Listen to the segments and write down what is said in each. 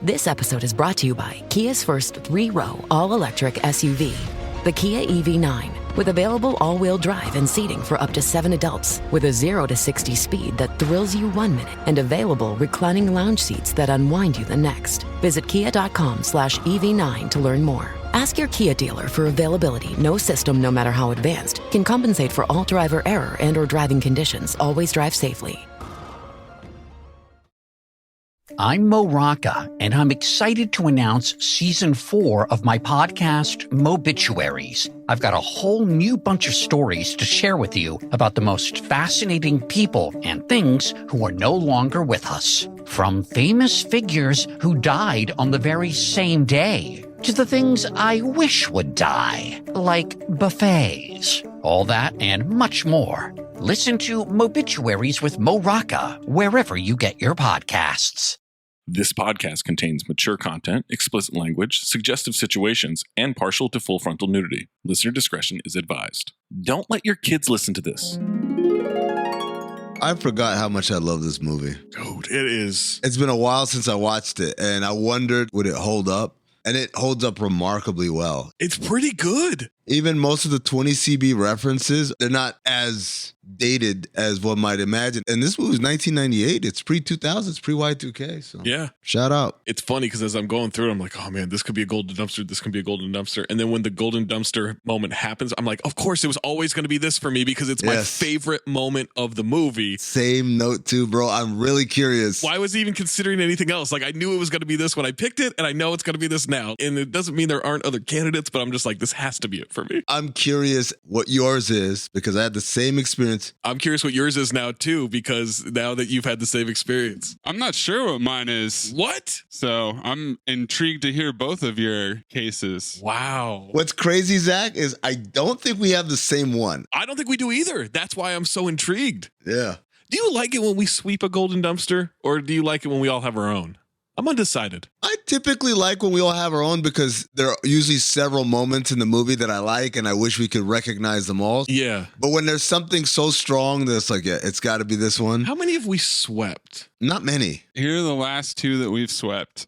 This episode is brought to you by Kia's first 3-row all-electric SUV, the Kia EV9, with available all-wheel drive and seating for up to 7 adults, with a 0 to 60 speed that thrills you 1 minute, and available reclining lounge seats that unwind you the next. Visit kia.com/EV9 to learn more. Ask your Kia dealer for availability. No system, no matter how advanced, can compensate for all driver error and or driving conditions. Always drive safely. I'm Mo Rocca, and I'm excited to announce Season 4 of my podcast, Mobituaries. I've got a whole new bunch of stories to share with you about the most fascinating people and things who are no longer with us. From famous figures who died on the very same day, to the things I wish would die, like buffets. All that and much more. Listen to Mobituaries with Mo Rocca wherever you get your podcasts. This podcast contains mature content, explicit language, suggestive situations, and partial to full frontal nudity. Listener discretion is advised. Don't let your kids listen to this. I forgot how much I love this movie. Dude, it is. It's been a while since I watched it, and I wondered, would it hold up? And it holds up remarkably well. It's pretty good. Even most of the 20 CB references, they're not as dated as one might imagine. And this movie was 1998. It's pre-2000. It's pre-Y2K. So yeah. Shout out. It's funny because as I'm going through it, I'm like, oh man, this could be a golden dumpster. This could be a golden dumpster. And then when the golden dumpster moment happens, I'm like, of course, it was always going to be this for me because it's my favorite moment of the movie. Same note too, bro. I'm really curious. Why was he even considering anything else? Like I knew it was going to be this when I picked it, and I know it's going to be this now. And it doesn't mean there aren't other candidates, but I'm just like, this has to be it for me. I'm curious what yours is because I had the same experience. I'm curious what yours is now too, because now that you've had the same experience. I'm not sure what mine is. What? So I'm intrigued to hear both of your cases. Wow. What's crazy, Zach, is I don't think we have the same one. I don't think we do either. That's why I'm so intrigued. Yeah. Do you like it when we sweep a golden dumpster, or do you like it when we all have our own? I'm undecided. I typically like when we all have our own because there are usually several moments in the movie that I like and I wish we could recognize them all. Yeah. But when there's something so strong that it's like, yeah, it's got to be this one. How many have we swept? Not many. Here are the last two that we've swept.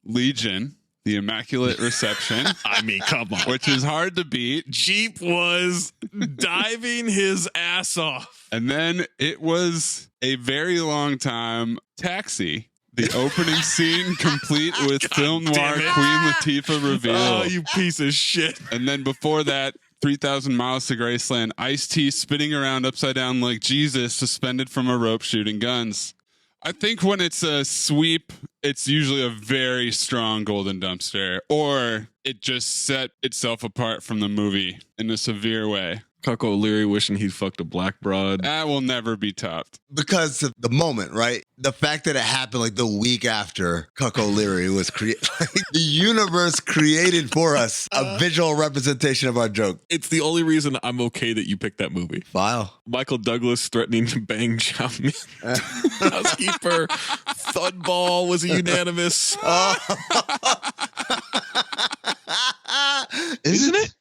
Legion, the Immaculate Reception. I mean, come on. Which is hard to beat. Jeep was diving his ass off. And then it was a very long time, Taxi. The opening scene complete with film noir Queen Latifah reveal. Oh, you piece of shit. And then before that, 3,000 Miles to Graceland, Ice-T spinning around upside down like Jesus, suspended from a rope shooting guns. I think when it's a sweep, it's usually a very strong golden dumpster, or it just set itself apart from the movie in a severe way. Cucko O'Leary wishing he'd fucked a black broad. That will never be topped. Because of the moment, right? The fact that it happened like the week after Cucko O'Leary was created. The universe created for us a visual representation of our joke. It's the only reason I'm okay that you picked that movie. Wow. Michael Douglas threatening to bang Chow Mein. Housekeeper. Thudball was a unanimous. Isn't it?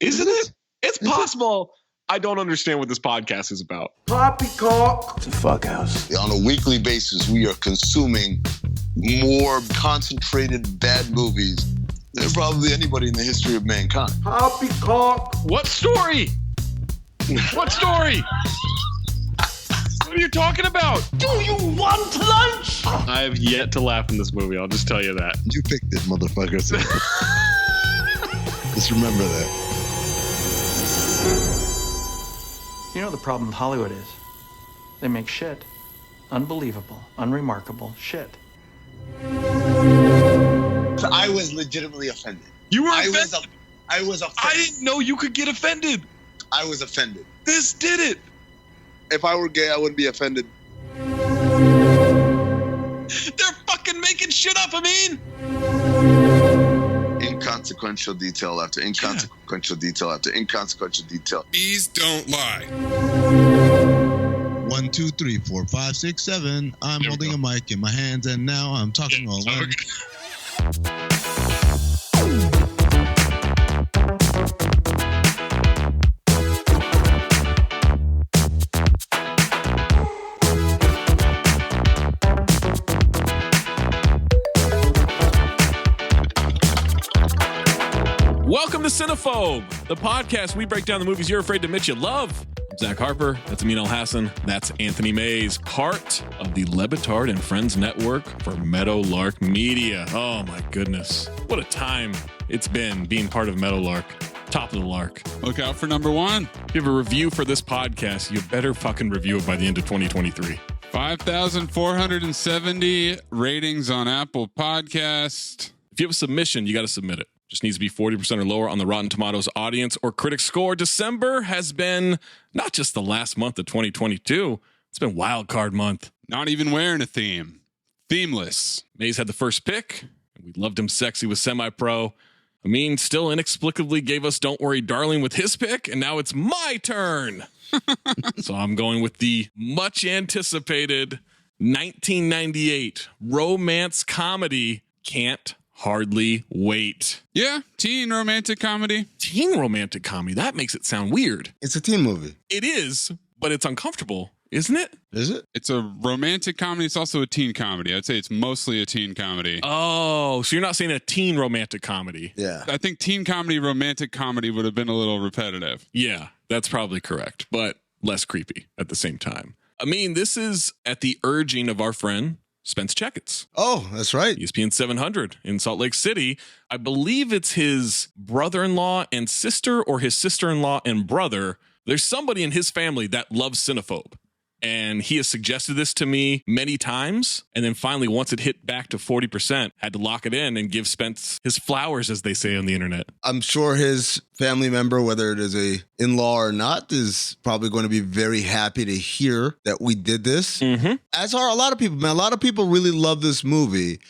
Isn't it? It's possible. I don't understand what this podcast is about. Poppycock. It's a fuck house. On a weekly basis, we are consuming more concentrated bad movies than probably anybody in the history of mankind. Poppycock. What story? What story? What are you talking about? Do you want lunch? I have yet to laugh in this movie. I'll just tell you that. You picked it, motherfucker. Just remember that. You know the problem with Hollywood is? They make shit. Unbelievable, unremarkable shit. I was legitimately offended. You were offended? I was offended. I didn't know you could get offended. I was offended. This did it. If I were gay, I wouldn't be offended. They're fucking making shit up, I mean. Inconsequential detail after inconsequential detail after inconsequential detail. Bees don't lie. 1, 2, 3, 4, 5, 6, 7. I'm holding a mic in my hands, and now I'm talking all alone. Welcome to Cinephobe, the podcast we break down the movies you're afraid to admit you love. I'm Zach Harper. That's Amin Al-Hassan. That's Anthony Mayes, part of the Lebitard and Friends Network for Meadowlark Media. Oh my goodness. What a time it's been being part of Meadowlark. Top of the lark. Look out for number one. If you have a review for this podcast, you better fucking review it by the end of 2023. 5,470 ratings on Apple Podcast. If you have a submission, you got to submit it. Just needs to be 40% or lower on the Rotten Tomatoes audience or critic score. December has been not just the last month of 2022. It's been wild card month. Not even wearing a theme. Themeless. Mays had the first pick. And we loved him sexy with Semi-Pro. Amin still inexplicably gave us Don't Worry Darling with his pick, and now it's my turn. So I'm going with the much anticipated 1998 romance comedy, Can't Hardly Wait. Yeah, teen romantic comedy. Teen romantic comedy. That makes it sound weird. It's a teen movie. It is, but it's uncomfortable, isn't it? Is it? It's a romantic comedy. It's also a teen comedy. I'd say it's mostly a teen comedy. Oh, so you're not saying a teen romantic comedy? Yeah. I think teen comedy, romantic comedy would have been a little repetitive. Yeah, that's probably correct, but less creepy at the same time. I mean, this is at the urging of our friend Spence Checketts. Oh, that's right. ESPN 700 in Salt Lake City. I believe it's his brother-in-law and sister, or his sister-in-law and brother. There's somebody in his family that loves Cinephobe. And he has suggested this to me many times. And then finally, once it hit back to 40%, had to lock it in and give Spence his flowers, as they say on the internet. I'm sure his family member, whether it is a in-law or not, is probably going to be very happy to hear that we did this. Mm-hmm. As are a lot of people, man. A lot of people really love this movie.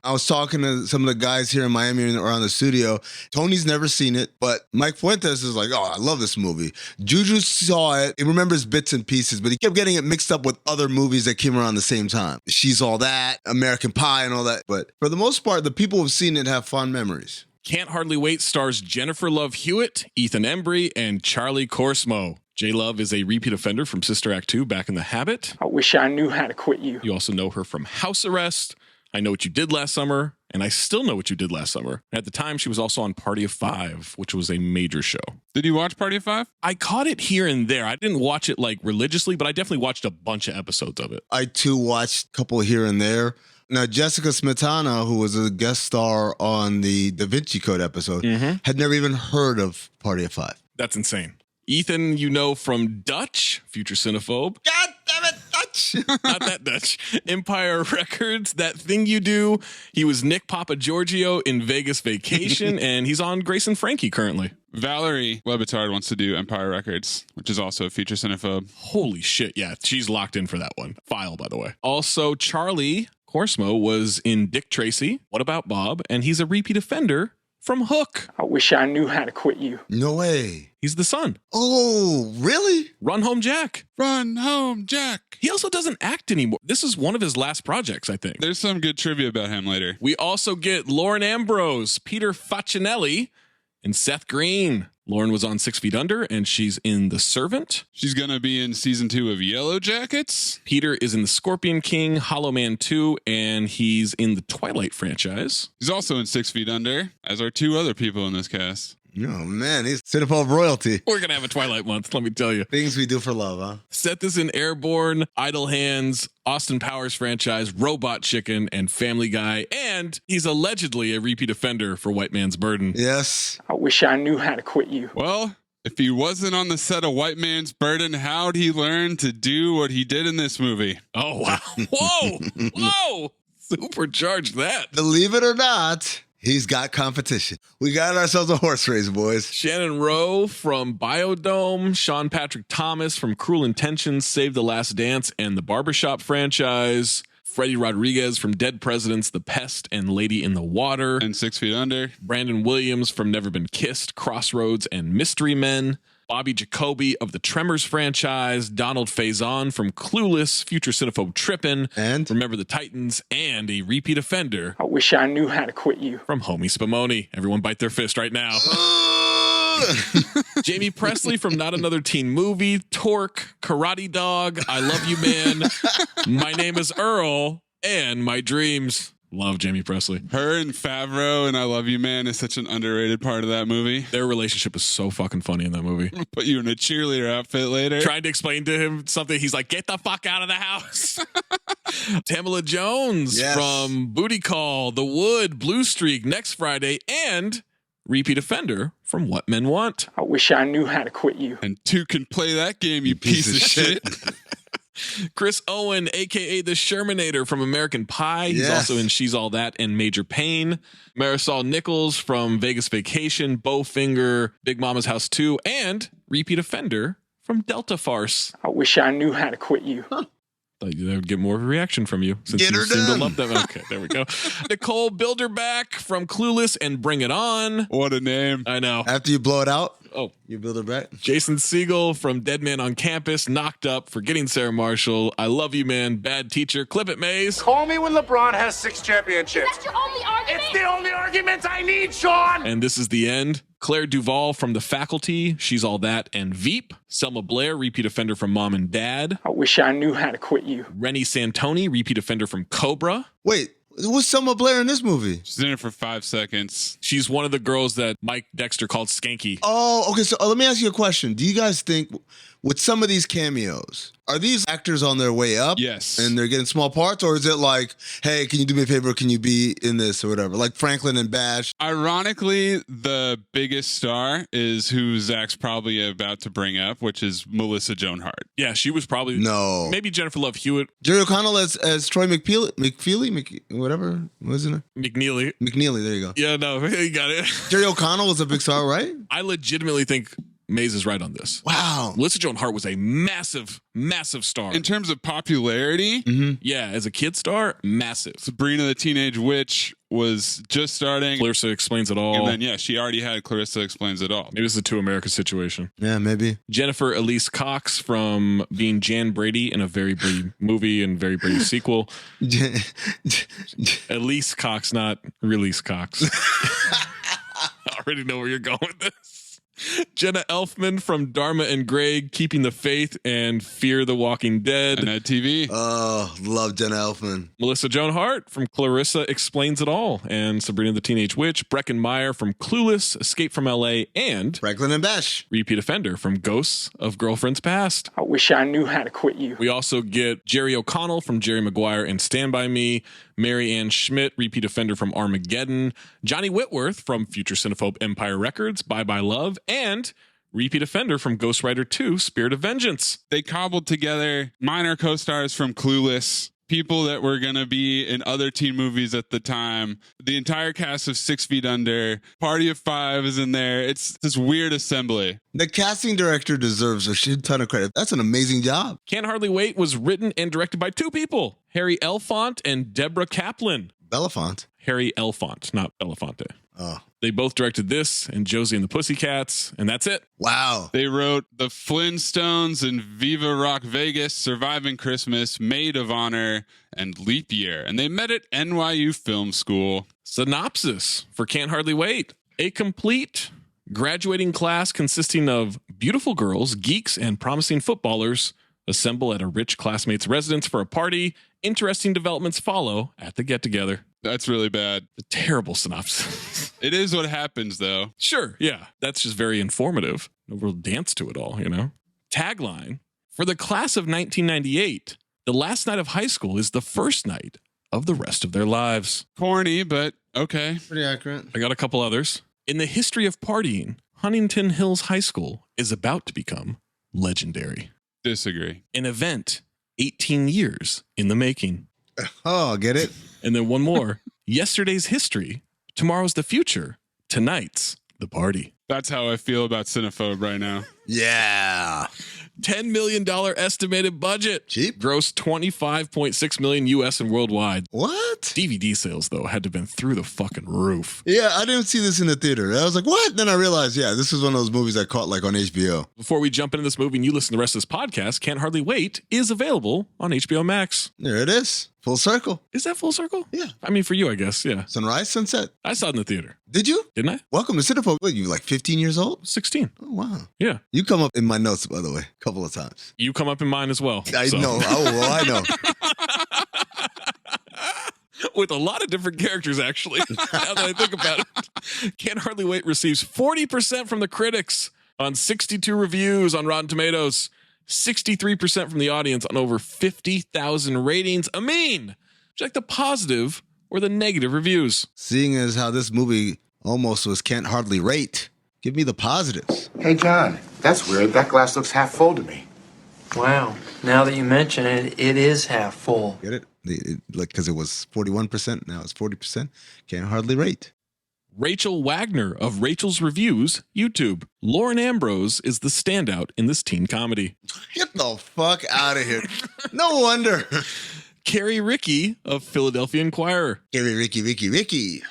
I was talking to some of the guys here in Miami around the studio. Tony's never seen it, but Mike Fuentes is like, oh, I love this movie. Juju saw it. He remembers bits and pieces, but he kept getting it mixed up with other movies that came around the same time. She's All That, American Pie, and all that. But for the most part, the people who've seen it have fond memories. Can't Hardly Wait stars Jennifer Love Hewitt, Ethan Embry, and Charlie Corsmo. J Love is a repeat offender from Sister Act 2, Back in the Habit. I wish I knew how to quit you. You also know her from House Arrest, I Know What You Did Last Summer, and I Still Know What You Did Last Summer. At the time, she was also on Party of Five, which was a major show. Did you watch Party of Five? I caught it here and there. I didn't watch it like religiously, but I definitely watched a bunch of episodes of it. I too watched a couple here and there. Now, Jessica Smetana, who was a guest star on the Da Vinci Code episode, had never even heard of Party of Five. That's insane. Ethan, you know from Dutch, future Cinephobe. God damn it, Dutch! Not that Dutch. Empire Records, That Thing You Do. He was Nick Papagiorgio in Vegas Vacation, and he's on Grace and Frankie currently. Valerie Lebitard wants to do Empire Records, which is also a future Cinephobe. Holy shit, yeah. She's locked in for that one. File, by the way. Also, Charlie Corsmo was in Dick Tracy, What About Bob? And he's a repeat offender from Hook. I wish I knew how to quit you. No way. He's the son. Oh, really? Run Home Jack. Run Home Jack. He also doesn't act anymore. This is one of his last projects, I think. There's some good trivia about him later. We also get Lauren Ambrose, Peter Facinelli, and Seth Green. Lauren was on 6 Feet Under, and she's in The Servant. She's going to be in season 2 of Yellow Jackets. Peter is in The Scorpion King, Hollow Man 2, and he's in the Twilight franchise. He's also in 6 Feet Under, as are 2 other people in this cast. Oh, man, he's Cinephobe royalty. We're going to have a Twilight month, let me tell you. Things we do for love, huh? Seth is in Airborne, Idle Hands, Austin Powers franchise, Robot Chicken, and Family Guy. And he's allegedly a repeat offender for White Man's Burden. Yes. I wish I knew how to quit you. Well, if he wasn't on the set of White Man's Burden, how'd he learn to do what he did in this movie? Oh, wow. Whoa. Whoa. Supercharged that. Believe it or not, he's got competition. We got ourselves a horse race, boys. Shannon Rowe from Biodome, Sean Patrick Thomas from Cruel Intentions, Save the Last Dance, and the Barbershop franchise. Freddie Rodriguez from Dead Presidents, The Pest, and Lady in the Water. And 6 Feet Under. Brandon Williams from Never Been Kissed, Crossroads, and Mystery Men. Bobby Jacoby of the Tremors franchise, Donald Faison from Clueless, future Cinephobe Trippin', and Remember the Titans, and a repeat offender. I wish I knew how to quit you. From Homie Spumoni. Everyone bite their fist right now. Jamie Presley from Not Another Teen Movie, Torque, Karate Dog, I Love You Man, My Name is Earl, and My Dreams. Love Jamie Presley. Her and Favreau and I Love You Man is such an underrated part of that movie. Their relationship is so fucking funny in that movie. Put you in a cheerleader outfit later. Trying to explain to him something, he's like, get the fuck out of the house. Tamala Jones from Booty Call, The Wood, Blue Streak, Next Friday, and repeat offender from What Men Want. I wish I knew how to quit you. And 2 can play that game, you piece of shit. Chris Owen, a.k.a. the Shermanator from American Pie. He's also in She's All That and Major Pain. Marisol Nichols from Vegas Vacation, Bowfinger, Big Mama's House 2, and repeat offender from Delta Farce. I wish I knew how to quit you. Thought they would get more of a reaction from you since you seem to love them. Okay, there we go. Nicole Bilderback from Clueless and Bring It On. What a name. I know. After you blow it out, you build it back. Jason Segel from Dead Man on Campus, Knocked Up, Forgetting Sarah Marshall, I Love You Man, Bad Teacher, Clip It Maze. Call me when LeBron has 6 championships. That's your only argument? It's the only argument I need, Sean. And This Is the End. Claire Duvall from The Faculty, She's All That, and Veep. Selma Blair, repeat offender from Mom and Dad. I wish I knew how to quit you. Rennie Santoni, repeat offender from Cobra. Wait, what's Selma Blair in this movie? She's in it for 5 seconds. She's one of the girls that Mike Dexter called Skanky. Oh, okay. So let me ask you a question. Do you guys think with some of these cameos, are these actors on their way up? Yes. And they're getting small parts? Or is it like, hey, can you do me a favor? Can you be in this or whatever? Like Franklin and Bash. Ironically, the biggest star is who Zach's probably about to bring up, which is Melissa Joan Hart. Yeah, she was probably... No. Maybe Jennifer Love Hewitt. Jerry O'Connell as Troy McFeely, whatever. What is it? McNeely. McNeely, there you go. Yeah, no, you got it. Jerry O'Connell was a big star, right? I legitimately think Maze is right on this. Wow. Melissa Joan Hart was a massive, massive star. In terms of popularity, yeah, as a kid star, massive. Sabrina the Teenage Witch was just starting. Clarissa Explains It All. And then, yeah, she already had Clarissa Explains It All. Maybe it's a Two America situation. Yeah, maybe. Jennifer Elise Cox from being Jan Brady in a Very Brady movie and Very Brady sequel. Elise Cox, not Release Cox. I already know where you're going with this. Jenna Elfman from Dharma and Greg, Keeping the Faith and Fear the Walking Dead. And at TV. Oh, love Jenna Elfman. Melissa Joan Hart from Clarissa Explains It All and Sabrina the Teenage Witch. Brecken Meyer from Clueless, Escape from LA, and Franklin and Bash. Repeat offender from Ghosts of Girlfriends Past. I wish I knew how to quit you. We also get Jerry O'Connell from Jerry Maguire and Stand By Me. Mary Ann Schmidt, repeat offender from Armageddon. Johnny Whitworth from future Cinephobe Empire Records, Bye Bye Love. And repeat offender from Ghost Rider 2, Spirit of Vengeance. They cobbled together minor co-stars from Clueless, people that were going to be in other teen movies at the time. The entire cast of 6 Feet Under, Party of 5 is in there. It's this weird assembly. The casting director deserves a shit ton of credit. That's an amazing job. Can't Hardly Wait was written and directed by 2 people, Harry Elfont and Deborah Kaplan. Belafonte. Harry Elfont, not Belafonte. Oh. They both directed this and Josie and the Pussycats, and that's it. Wow. They wrote The Flintstones and Viva Rock Vegas, Surviving Christmas, Maid of Honor, and Leap Year. And they met at NYU Film School. Synopsis for Can't Hardly Wait. A complete graduating class consisting of beautiful girls, geeks, and promising footballers assemble at a rich classmate's residence for a party. Interesting developments follow at the get-together. That's really bad. A terrible synopsis. It is what happens, though. Sure, yeah. That's just very informative. No real dance to it all, you know? Tagline. For the class of 1998, the last night of high school is the first night of the rest of their lives. Corny, but okay. Pretty accurate. I got a couple others. In the history of partying, Huntington Hills High School is about to become legendary. Disagree. An event 18 years in the making. Oh, get it? And then one more. Yesterday's history, tomorrow's the future, tonight's the party. That's how I feel about Cinephobe right now. Yeah. $10 million estimated budget. Cheap. Gross $25.6 million US and worldwide. What? DVD sales, though, had to have been through the fucking roof. Yeah, I didn't see this in the theater. I was like, what? Then I realized, yeah, this is one of those movies I caught like on HBO. Before we jump into this movie and you listen to the rest of this podcast, Can't Hardly Wait is available on HBO Max. There it is. Full circle. Is that full circle? Yeah. I mean, for you, I guess, yeah. Sunrise, sunset. I saw it in the theater. Did you? Didn't I? Welcome to Cinephobe. What, you like 15 years old? 16. Oh, wow. Yeah. You come up in my notes, by the way, a couple of times. You come up in mine as well. I know. Oh, well, I know. with a lot of different characters, actually, now that I think about it. Can't Hardly Wait receives 40% from the critics on 62 reviews on Rotten Tomatoes, 63% from the audience on over 50,000 ratings. Amin, check the positive or the negative reviews. Seeing as how this movie almost was Can't Hardly Rate, give me the positives. Hey, John, that's weird. That glass looks half full to me. Wow. Now that you mention it, it is half full. Get it? Like, because it was 41%, now it's 40%. Can't Hardly Rate. Rachel Wagner of Rachel's Reviews, YouTube. Lauren Ambrose is the standout in this teen comedy. Get the fuck out of here. No wonder. Carrie Ricky of Philadelphia Inquirer. Carrie Ricky.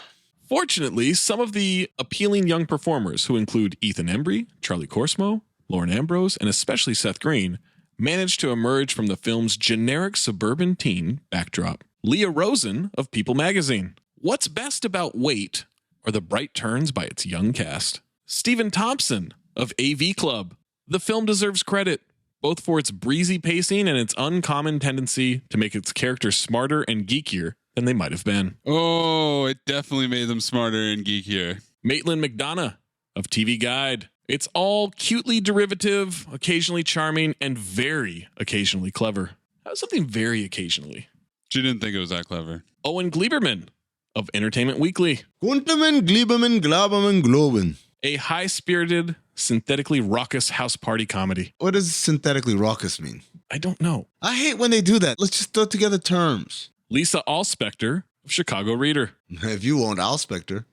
Fortunately, some of the appealing young performers, who include Ethan Embry, Charlie Corsmo, Lauren Ambrose, and especially Seth Green, managed to emerge from the film's generic suburban teen backdrop. Leah Rosen of People Magazine. What's best about Wait are the bright turns by its young cast. Stephen Thompson of AV Club. The film deserves credit, both for its breezy pacing and its uncommon tendency to make its characters smarter and geekier than they might have been. Oh, it definitely made them smarter and geekier. Maitland McDonough of TV Guide. It's all cutely derivative, occasionally charming, and very occasionally clever. That was something very occasionally. She didn't think it was that clever. Owen Gleiberman of Entertainment Weekly. Gunterman, Gleiberman, Glaberman, Globen. A high-spirited, synthetically raucous house party comedy. What does synthetically raucous mean? I don't know. I hate when they do that. Let's just throw together terms. Lisa Allspector of Chicago Reader. If you want Allspector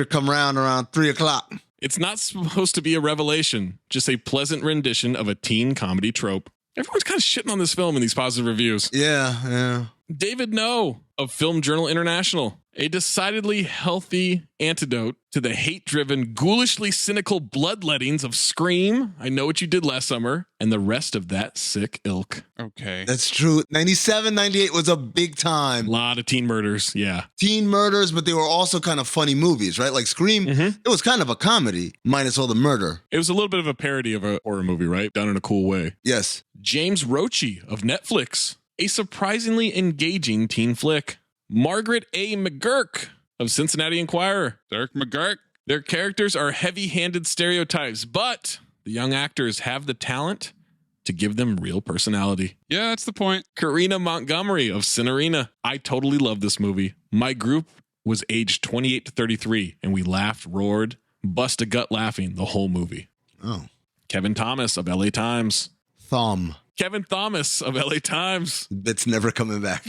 come around 3 o'clock. It's not supposed to be a revelation, just a pleasant rendition of a teen comedy trope. Everyone's kind of shitting on this film in these positive reviews. Yeah. David No of Film Journal International. A decidedly healthy antidote to the hate-driven, ghoulishly cynical bloodlettings of Scream, I Know What You Did Last Summer, and the rest of that sick ilk. Okay. That's true. 97, 98 was a big time. A lot of teen murders, yeah. Teen murders, but they were also kind of funny movies, right? Like Scream, It was kind of a comedy, minus all the murder. It was a little bit of a parody of a horror movie, right? Done in a cool way. Yes. James Roche of Netflix. A surprisingly engaging teen flick. Margaret A. McGurk of Cincinnati Enquirer. Dirk McGurk. Their characters are heavy-handed stereotypes, but the young actors have the talent to give them real personality. Yeah, that's the point. Karina Montgomery of Cinerina. I totally love this movie. My group was aged 28 to 33, and we laughed, roared, bust a gut laughing the whole movie. Oh. Kevin Thomas of LA Times. Kevin Thomas of LA Times. It's never coming back.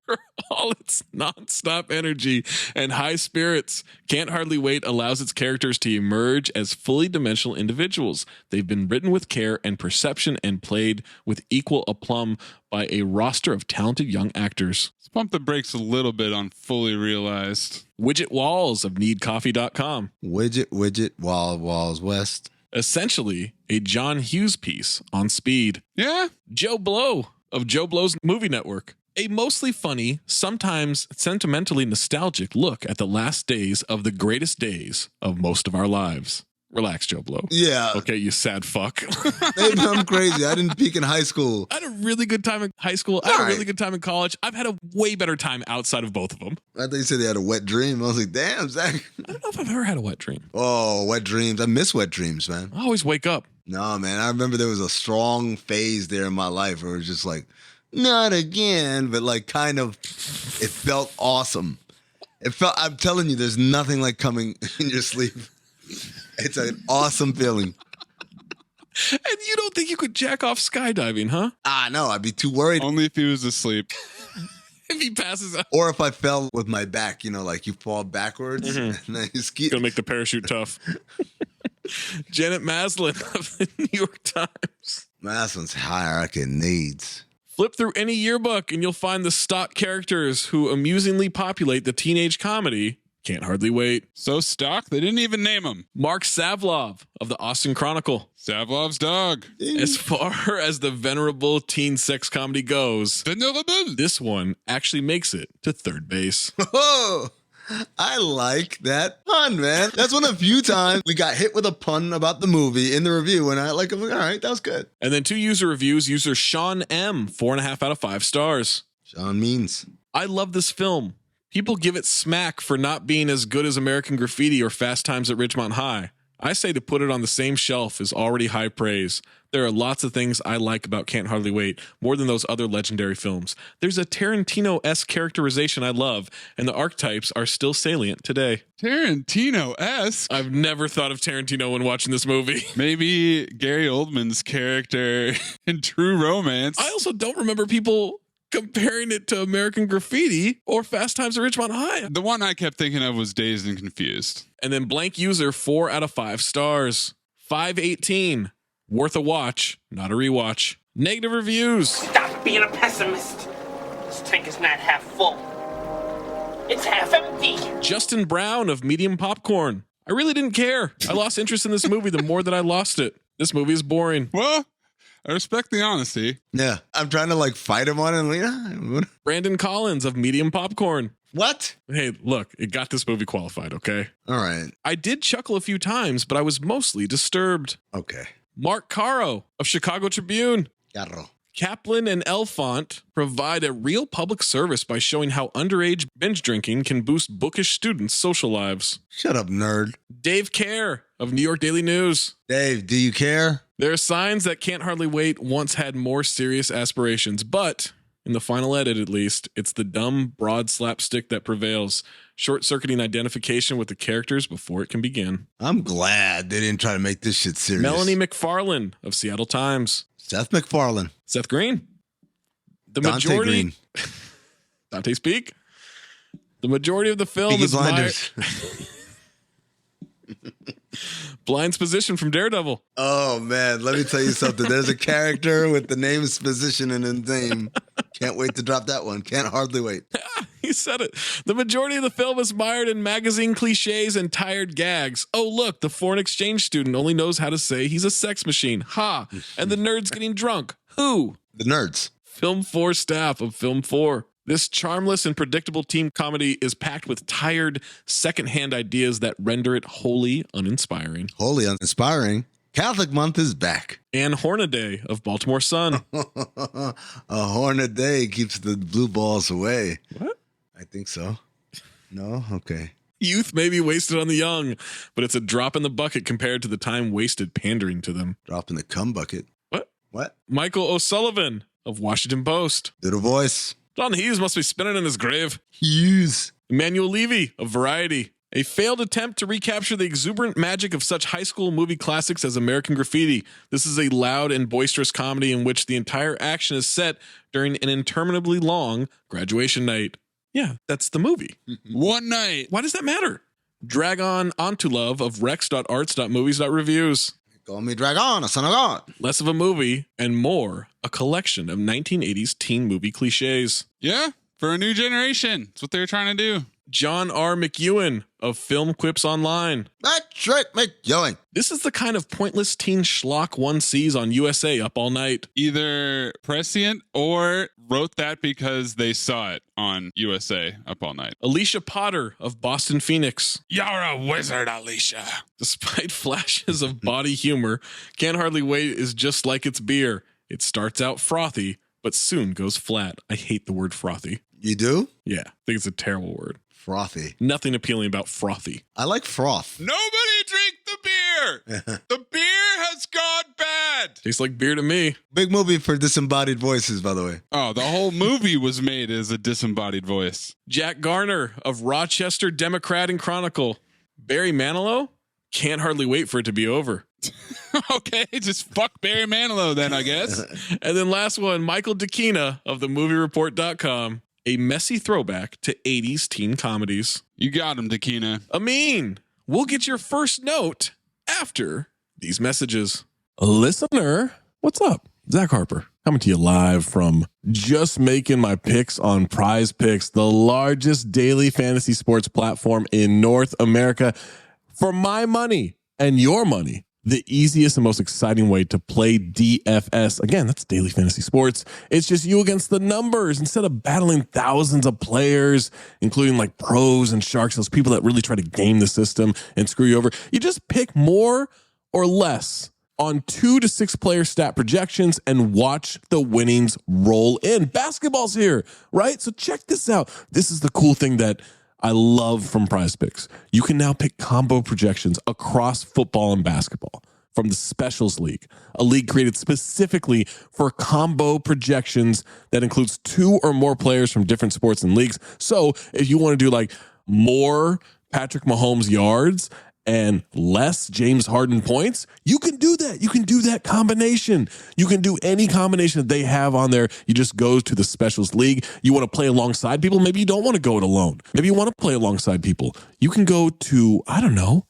For all its nonstop energy and high spirits, Can't Hardly Wait allows its characters to emerge as fully dimensional individuals. They've been written with care and perception and played with equal aplomb by a roster of talented young actors. Let's pump the brakes a little bit on fully realized. Widget Walls of NeedCoffee.com. Widget, Walls West. Essentially, a John Hughes piece on speed. Yeah. Joe Blow of Joe Blow's Movie Network. A mostly funny, sometimes sentimentally nostalgic look at the last days of the greatest days of most of our lives. Relax, Joe Blow. Yeah. Okay, you sad fuck. Maybe I'm crazy. I didn't peak in high school. I had a really good time in high school. I had a really good time in college. I've had a way better time outside of both of them. I thought you said they had a wet dream. I was like, damn, Zach. I don't know if I've ever had a wet dream. Oh, wet dreams. I miss wet dreams, man. I always wake up. No, man. I remember there was a strong phase there in my life where it was just like, not again, but like kind of, it felt awesome. I'm telling you, there's nothing like coming in your sleep. It's an awesome feeling. And you don't think you could jack off skydiving, huh? No, I'd be too worried. Only if he was asleep. If he passes out. Or if I fell with my back, like you fall backwards and then you ski. Gonna make the parachute tough. Janet Maslin of the New York Times. Maslin's hierarchy needs. Flip through any yearbook and you'll find the stock characters who amusingly populate the teenage comedy Can't Hardly Wait. So stock, they didn't even name him. Mark Savlov of the Austin Chronicle. Savlov's dog. As far as the venerable teen sex comedy goes, Venerable. This one actually makes it to third base. Oh, I like that pun, man. That's one of the few times we got hit with a pun about the movie in the review, and I'm like, all right, that was good. And then 2 user reviews. User Sean M, 4.5 out of 5 stars. Sean Means. I love this film. People give it smack for not being as good as American Graffiti or Fast Times at Ridgemont High. I say to put it on the same shelf is already high praise. There are lots of things I like about Can't Hardly Wait, more than those other legendary films. There's a Tarantino-esque characterization I love, and the archetypes are still salient today. Tarantino-esque? I've never thought of Tarantino when watching this movie. Maybe Gary Oldman's character in True Romance. I also don't remember people comparing it to American Graffiti or Fast Times at Ridgemont High. The one I kept thinking of was Dazed and Confused. And then blank user, 4 out of 5 stars. 518. Worth a watch, not a rewatch. Negative reviews. Stop being a pessimist. This tank is not half full. It's half empty. Justin Brown of Medium Popcorn. I really didn't care. I lost interest in this movie the more that I lost it. This movie is boring. Well, I respect the honesty. Yeah, I'm trying to like fight him on it. And Brandon Collins of Medium Popcorn. What? Hey, look, it got this movie qualified, okay? All right. I did chuckle a few times, but I was mostly disturbed. Okay. Mark Caro of Chicago Tribune. Caro. Kaplan and Elfont provide a real public service by showing how underage binge drinking can boost bookish students' social lives. Shut up, nerd. Dave Kerr of New York Daily News. Dave, do you care? There are signs that Can't Hardly Wait once had more serious aspirations, but in the final edit at least, it's the dumb, broad slapstick that prevails, short-circuiting identification with the characters before it can begin. I'm glad they didn't try to make this shit serious. Melanie McFarlane of Seattle Times. Seth MacFarlane. Seth Green. The Dante majority. Green. Dante Speak. The majority of the film Peaky is Blinders. Blind's position from Daredevil. Oh, man. Let me tell you something. There's a character with the name's position in his name. Can't wait to drop that one. Can't hardly wait. He said it. The majority of the film is mired in magazine cliches and tired gags. Oh, look, the foreign exchange student only knows how to say he's a sex machine. Ha. And the nerd's getting drunk. Who? The nerds. Film 4 staff of Film 4. This charmless and predictable teen comedy is packed with tired, secondhand ideas that render it wholly uninspiring. Wholly uninspiring. Catholic month is back. Anne Hornaday of Baltimore Sun. A horn a day keeps the blue balls away. What? I think so. No? Okay. Youth may be wasted on the young, but it's a drop in the bucket compared to the time wasted pandering to them. Drop in the cum bucket. What? Michael O'Sullivan of Washington Post. Little voice. John Hughes must be spinning in his grave. Hughes. Emmanuel Levy of Variety. A failed attempt to recapture the exuberant magic of such high school movie classics as American Graffiti. This is a loud and boisterous comedy in which the entire action is set during an interminably long graduation night. Yeah, that's the movie. One night. Why does that matter? Drag on Onto Love of rex.arts.movies.reviews. Call me Dragon, a son of God. Less of a movie and more a collection of 1980s teen movie cliches. Yeah, for a new generation. That's what they were trying to do. John R. McEwen of Film Quips Online. That's right, McEwen. This is the kind of pointless teen schlock one sees on USA Up All Night. Either prescient or wrote that because they saw it on USA Up All Night. Alicia Potter of Boston Phoenix. You're a wizard, Alicia. Despite flashes of body humor, Can't Hardly Wait is just like its beer. It starts out frothy, but soon goes flat. I hate the word frothy. You do? Yeah, I think it's a terrible word. Frothy. Nothing appealing about frothy. I like froth. Nobody drink the beer. The beer has gone bad. Tastes like beer to me. Big movie for disembodied voices, by the way. Oh, the whole movie was made as a disembodied voice. Jack Garner of Rochester Democrat and Chronicle. Barry Manilow? Can't hardly wait for it to be over. Okay, just fuck Barry Manilow then, I guess. And then last one, Michael Dakina of themoviereport.com. A messy throwback to 80s teen comedies. You got him, Dakina. Amin, we'll get your first note after these messages. Listener, what's up? Zach Harper, coming to you live from Just Making My Picks on Prize Picks, the largest daily fantasy sports platform in North America. For my money and your money, the easiest and most exciting way to play DFS. Again, that's daily fantasy sports. It's just you against the numbers instead of battling thousands of players, including like pros and sharks, those people that really try to game the system and screw you over. You just pick more or less on 2 to 6 player stat projections and watch the winnings roll in. Basketball's here, right? So check this out. This is the cool thing that I love from Prize Picks. You can now pick combo projections across football and basketball from the Specials League, a league created specifically for combo projections that includes 2 or more players from different sports and leagues. So if you want to do like more Patrick Mahomes yards and less James Harden points, you can do that. You can do that combination. You can do any combination that they have on there. You just go to the Specials League. You want to play alongside people. Maybe you don't want to go it alone. Maybe you want to play alongside people. You can go to, I don't know,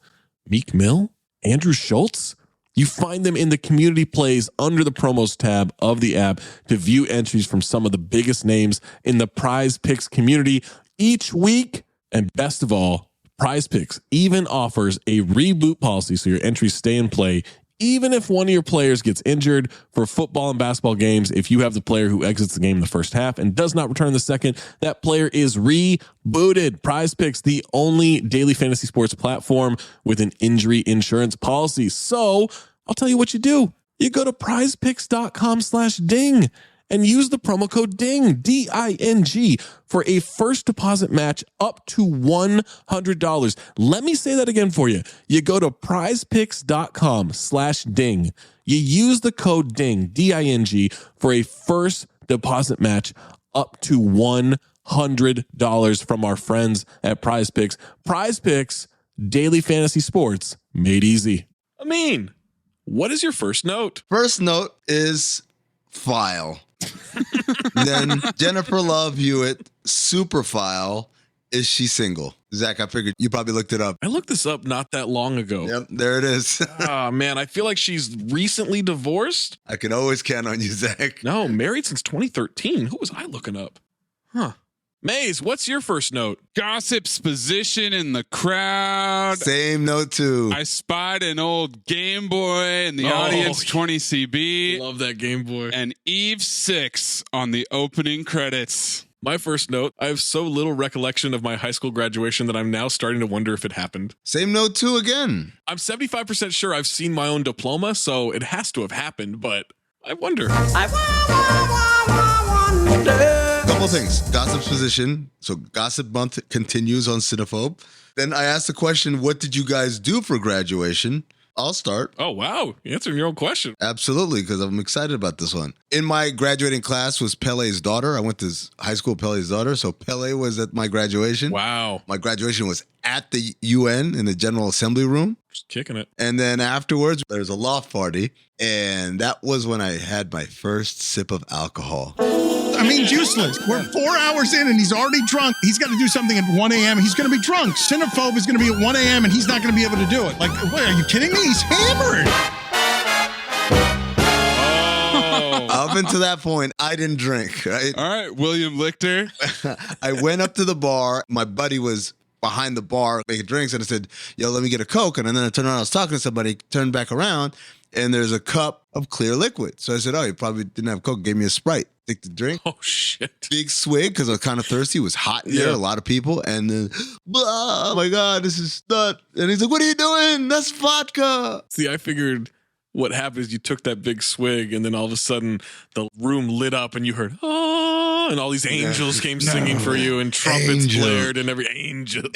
Meek Mill, Andrew Schultz. You find them in the community plays under the promos tab of the app to view entries from some of the biggest names in the Prize Picks community each week. And best of all, Prize Picks even offers a reboot policy so your entries stay in play even if one of your players gets injured. For football and basketball games, if you have the player who exits the game in the first half and does not return in the second, that player is rebooted. Prize Picks, the only daily fantasy sports platform with an injury insurance policy. So I'll tell you what you do. You go to prizepicks.com/ding and use the promo code DING, D-I-N-G, for a first deposit match up to $100. Let me say that again for you. You go to prizepicks.com/ding. You use the code DING, D-I-N-G, for a first deposit match up to $100 from our friends at Prize Picks. Prize Picks, daily fantasy sports made easy. Amin, what is your first note? First note is file. Then Jennifer Love Hewitt, super file. Is she single? Zach, I figured you probably looked it up. I looked this up not that long ago. Yep, there it is. Oh, man, I feel like she's recently divorced. I can always count on you, Zach. No, married since 2013. Who was I looking up? Huh. Maze, what's your first note? Gossip's position in the crowd. Same note too. I spied an old Game Boy in the audience 20CB. Love that Game Boy. And Eve 6 on the opening credits. My first note, I have so little recollection of my high school graduation that I'm now starting to wonder if it happened. Same note too again. I'm 75% sure I've seen my own diploma, so it has to have happened, but I wonder. Couple things. Gossip's position. So Gossip Month continues on Cinephobe. Then I asked the question, what did you guys do for graduation? I'll start. Oh, wow. You're answering your own question. Absolutely, because I'm excited about this one. In my graduating class was Pele's daughter. I went to high school with Pele's daughter. So Pele was at my graduation. Wow. My graduation was at the UN in the General Assembly room. Just kicking it. And then afterwards, there was a loft party. And that was when I had my first sip of alcohol. I mean, useless. We're 4 hours in and he's already drunk. He's got to do something at 1 a.m. He's going to be drunk. Cinephobe is going to be at 1 a.m. and he's not going to be able to do it. Like, wait, are you kidding me? He's hammered. Oh. Up until that point, I didn't drink, right? All right, William Lichter. I went up to the bar. My buddy was behind the bar making drinks, and I said, yo, let me get a Coke. And then I turned around, I was talking to somebody, turned back around, and there's a cup of clear liquid. So I said, oh, you probably didn't have Coke. Gave me a Sprite. Take the drink. Oh, shit. Big swig, because I was kind of thirsty. It was hot in there, a lot of people. And then, oh my God, this is nut. And he's like, what are you doing? That's vodka. See, I figured what happened is you took that big swig, and then all of a sudden the room lit up, and you heard, oh, and all these angels came singing for you, and trumpets blared, and every angels.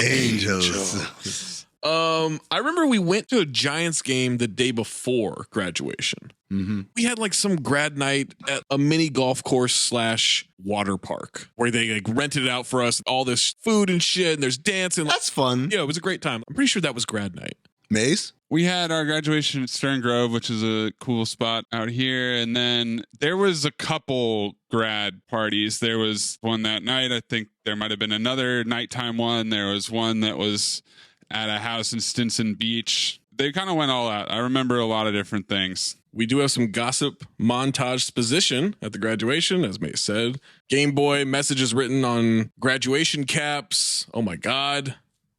I remember we went to a Giants game the day before graduation. Mm-hmm. We had like some grad night at a mini golf course / water park where they like rented it out for us, all this food and shit, and there's dancing. That's fun. Yeah, it was a great time. I'm pretty sure that was grad night. Mace? We had our graduation at Stern Grove, which is a cool spot out here. And then there was a couple grad parties. There was one that night. I think there might have been another nighttime one. There was one that was at a house in Stinson Beach. They kind of went all out. I remember a lot of different things. We do have some gossip montage position at the graduation, as May said. Game Boy messages written on graduation caps. Oh my God.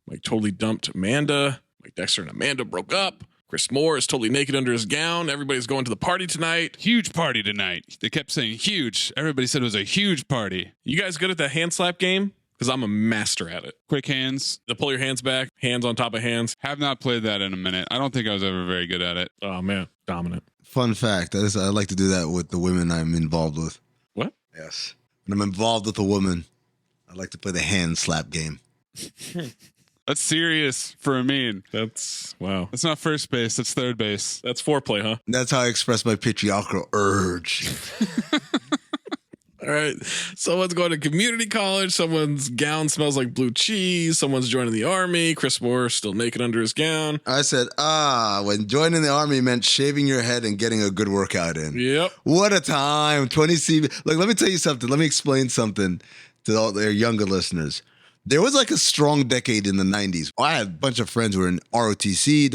Mike totally dumped Amanda. Mike Dexter and Amanda broke up. Chris Moore is totally naked under his gown. Everybody's going to the party tonight. Huge party tonight. They kept saying huge. Everybody said it was a huge party. You guys good at that hand slap game? because I'm a master at it. Quick hands. To pull your hands back, hands on top of hands. Have not played that in a minute. I don't think I was ever very good at it. Oh, man. Dominant. Fun fact, I like to do that with the women I'm involved with. What? Yes. When I'm involved with a woman, I like to play the hand slap game. That's serious for Amin. Wow. That's not first base. That's third base. That's foreplay, huh? That's how I express my patriarchal urge. All right. Someone's going to community college. Someone's gown smells like blue cheese. Someone's joining the army. Chris Moore still naked under his gown. I said, when joining the army meant shaving your head and getting a good workout in. Yep. What a time. 20 CV. Like, let me tell you something. Let me explain something to all their younger listeners. There was like a strong decade in the 90s. I had a bunch of friends who were in ROTC,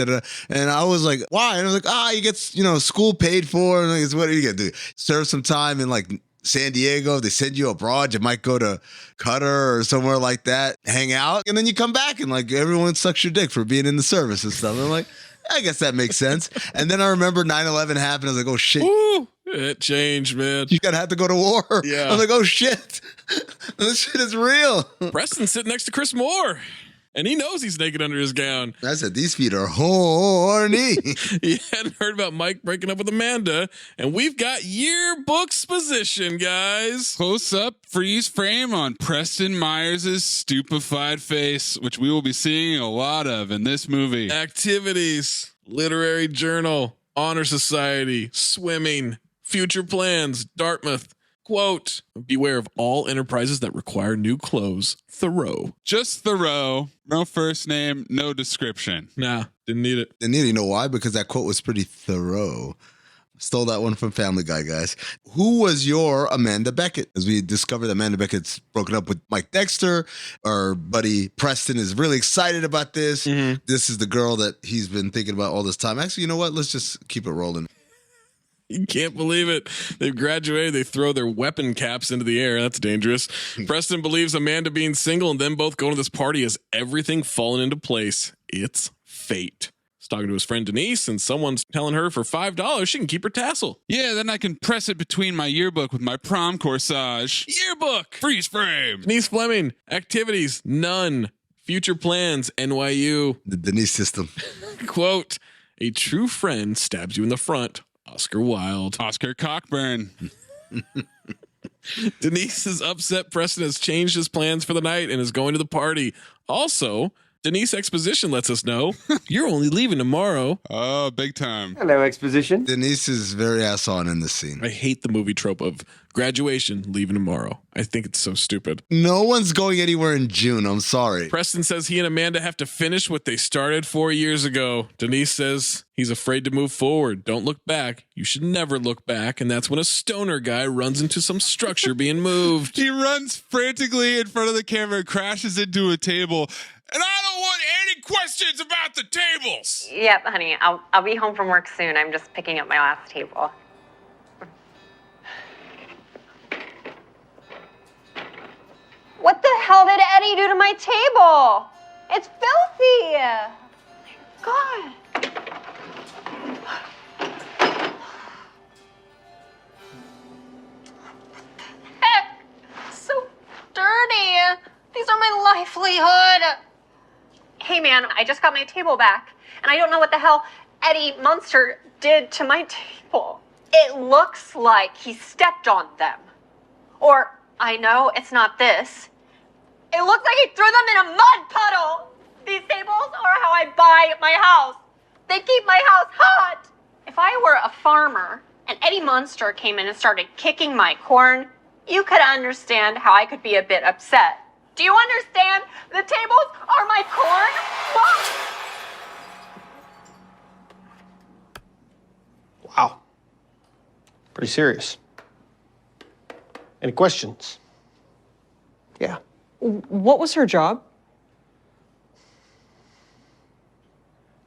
and I was like, why? And I was like, you get, school paid for. And like, what are you going to do? Serve some time in like San Diego. If they send you abroad, you might go to Qatar or somewhere like that, hang out, and then you come back and like everyone sucks your dick for being in the service and stuff. And I'm like, I guess that makes sense. And then I remember 9/11 happened. I was like, oh shit. Woo! It changed, man. You gotta have to go to war. Yeah. I'm like, oh shit. This shit is real. Preston's sitting next to Chris Moore, and he knows he's naked under his gown. I said, these feet are horny. He hadn't heard about Mike breaking up with Amanda, and we've got yearbooks position, guys. Close up freeze frame on Preston Myers' stupefied face, which we will be seeing a lot of in this movie. Activities, literary journal, honor society, swimming, future plans, Dartmouth. Quote, beware of all enterprises that require new clothes. Thoreau. Just Thoreau. No first name, no description. Nah, didn't need it. Didn't need it. You know why? Because that quote was pretty thorough. Stole that one from Family Guy, guys. Who was your Amanda Beckett? As we discovered, Amanda Beckett's broken up with Mike Dexter. Our buddy Preston is really excited about this. Mm-hmm. This is the girl that he's been thinking about all this time. Actually, you know what? Let's just keep it rolling. You can't believe it. They've graduated. They throw their weapon caps into the air. That's dangerous. Preston believes Amanda being single and them both going to this party has everything fallen into place. It's fate. He's talking to his friend Denise, and someone's telling her for $5 she can keep her tassel. Yeah, then I can press it between my yearbook with my prom corsage. Yearbook! Freeze frame! Denise Fleming. Activities, none. Future plans, NYU. The Denise system. Quote, a true friend stabs you in the front. Oscar Wilde. Oscar Cockburn. Denise is upset Preston has changed his plans for the night and is going to the party. Also, Denise Exposition lets us know you're only leaving tomorrow. Oh, big time. Hello, Exposition. Denise is very ass on in this scene. I hate the movie trope of graduation, leaving tomorrow. I think it's so stupid. No one's going anywhere in June. I'm sorry. Preston says he and Amanda have to finish what they started 4 years ago. Denise says he's afraid to move forward. Don't look back. You should never look back. And that's when a stoner guy runs into some structure being moved. He runs frantically in front of the camera and crashes into a table. And I don't want any questions about the tables. Yep, honey. I'll be home from work soon. I'm just picking up my last table. What the hell did Eddie do to my table? It's filthy. God. Heck, so dirty. These are my livelihood. Hey, man, I just got my table back, and I don't know what the hell Eddie Munster did to my table. It looks like he stepped on them. Or, I know it's not this. It looks like he threw them in a mud puddle. These tables are how I buy my house. They keep my house hot. If I were a farmer and Eddie Munster came in and started kicking my corn, you could understand how I could be a bit upset. Do you understand? The tables are my corn. Wow. Pretty serious. Any questions? Yeah. What was her job?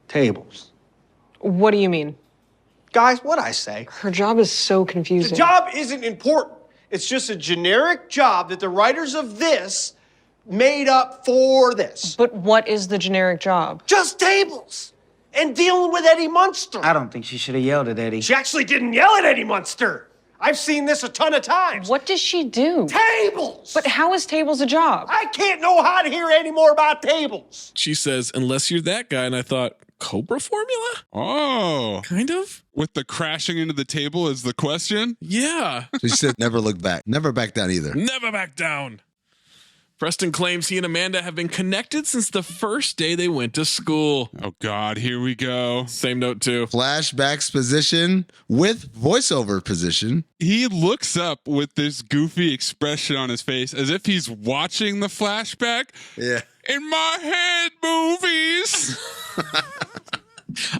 Tables. What do you mean? Guys, what'd I say? Her job is so confusing. The job isn't important. It's just a generic job that the writers of this made up for this. But what is the generic job? Just tables. And dealing with Eddie Munster. I don't think she should have yelled at Eddie. She actually didn't yell at Eddie Munster. I've seen this a ton of times. What does she do? Tables! But how is tables a job? I can't know how to hear any more about tables. She says, unless you're that guy. And I thought, Cobra formula? Oh. Kind of? With the crashing into the table is the question? Yeah. She said never look back. Never back down either. Never back down. Preston claims he and Amanda have been connected since the first day they went to school. Oh, God, here we go. Same note, too. Flashbacks position with voiceover position. He looks up with this goofy expression on his face as if he's watching the flashback. Yeah. In my head, movies.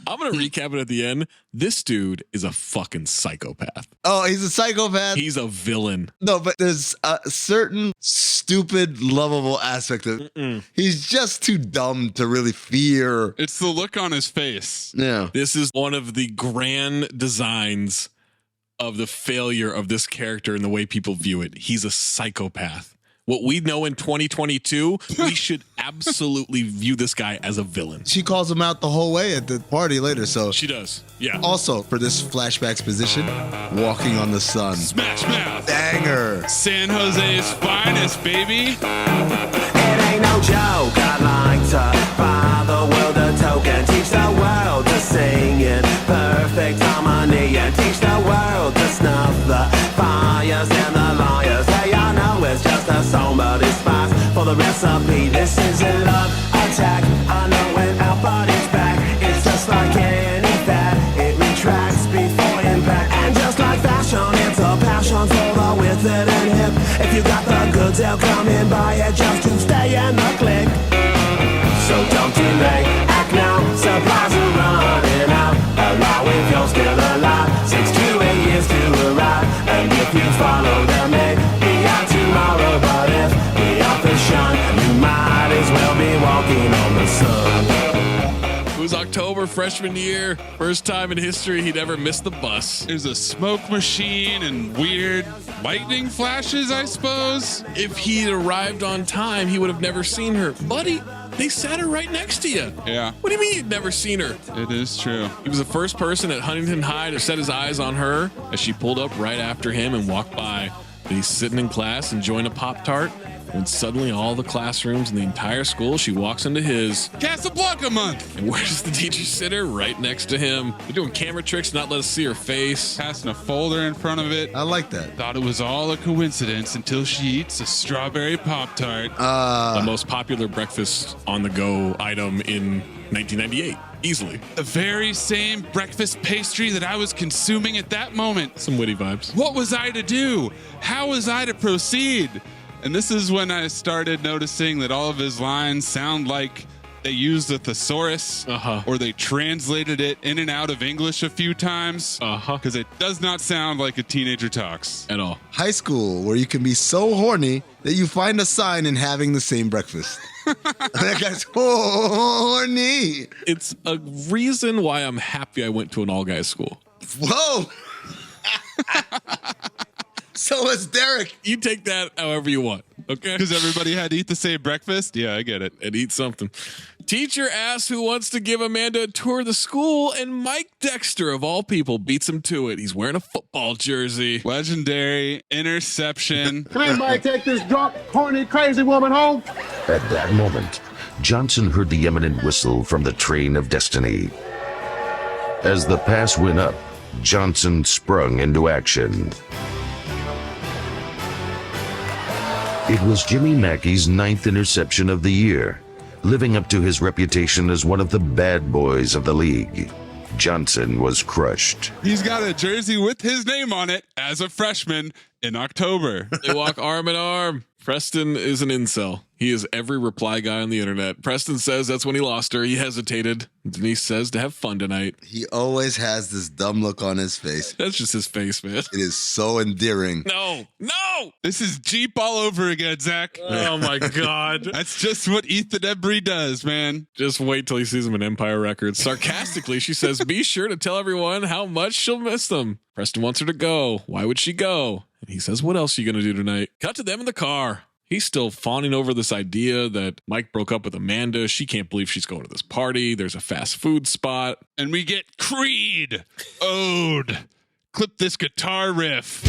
I'm going to recap it at the end. This dude is a fucking psychopath. Oh, he's a psychopath? He's a villain. No, but there's a certain stupid, lovable aspect of he's just too dumb to really fear. It's the look on his face. Yeah. This is one of the grand designs of the failure of this character and the way people view it. He's a psychopath. What we know in 2022, we should absolutely view this guy as a villain. She calls him out the whole way at the party later, so. She does, yeah. Also, for this flashbacks position, Walking on the Sun. Smash Mouth. Banger. San Jose's finest, baby. It ain't no joke, I like to buy the world a token. Teach the world to sing in perfect harmony. And teach the world to snuff the fires and the liars. Hey, I know it's just a song, but it's spice for the recipe. This is a love attack. I know when our body's back, it's just like any fat. It retracts before impact. And just like fashion, it's a passion for the withered and hip. If you got the goods, they'll come and buy it just to stay in the clique. So don't delay, act now, supplies are running out. Allow if you're still alive, 6 to 8 years to arrive. And if you follow them, be out tomorrow. But if we are the shun, you might as well be walking on the sun. It was October, freshman year. First time in history he'd ever missed the bus. There's a smoke machine and weird lightning flashes, I suppose. If he'd arrived on time, he would have never seen her. Buddy, they sat her right next to you. Yeah. What do you mean you'd never seen her? It is true. He was the first person at Huntington High to set his eyes on her as she pulled up right after him and walked by. Then he's sitting in class enjoying a Pop-Tart when suddenly all the classrooms in the entire school, she walks into his Casablanca month. And where does the teacher sit her? Right next to him. They're doing camera tricks, not let us see her face. Passing a folder in front of it. I like that. Thought it was all a coincidence until she eats a strawberry Pop-Tart. The most popular breakfast on the go item in 1998. Easily. The very same breakfast pastry that I was consuming at that moment. Some witty vibes. What was I to do? How was I to proceed? And this is when I started noticing that all of his lines sound like they used a thesaurus, or they translated it in and out of English a few times, because it does not sound like a teenager talks at all. High school, where you can be so horny that you find a sign in having the same breakfast. That guy's horny. It's a reason why I'm happy I went to an all-guys school. Whoa. So is Derek. You take that however you want, okay? Because everybody had to eat the same breakfast? Yeah, I get it. And eat something. Teacher asks who wants to give Amanda a tour of the school, and Mike Dexter, of all people, beats him to it. He's wearing a football jersey. Legendary interception. Can anybody take this drunk, horny, crazy woman home? At that moment, Johnson heard the imminent whistle from the train of destiny. As the pass went up, Johnson sprung into action. It was Jimmy Mackey's 9th interception of the year, living up to his reputation as one of the bad boys of the league. Johnson was crushed. He's got a jersey with his name on it as a freshman in October. They walk arm in arm. Preston is an incel. He is every reply guy on the internet. Preston says that's when he lost her. He hesitated. Denise says to have fun tonight. He always has this dumb look on his face. That's just his face, man. It is so endearing. No. This is Jeep all over again, Zach. Oh, my God. That's just what Ethan Embry does, man. Just wait till he sees him in Empire Records. Sarcastically, she says, be sure to tell everyone how much she'll miss them. Preston wants her to go. Why would she go? And he says, what else are you going to do tonight? Cut to them in the car. He's still fawning over this idea that Mike broke up with Amanda. She can't believe she's going to this party. There's a fast food spot. And we get Creed. Ode. Clip this guitar riff.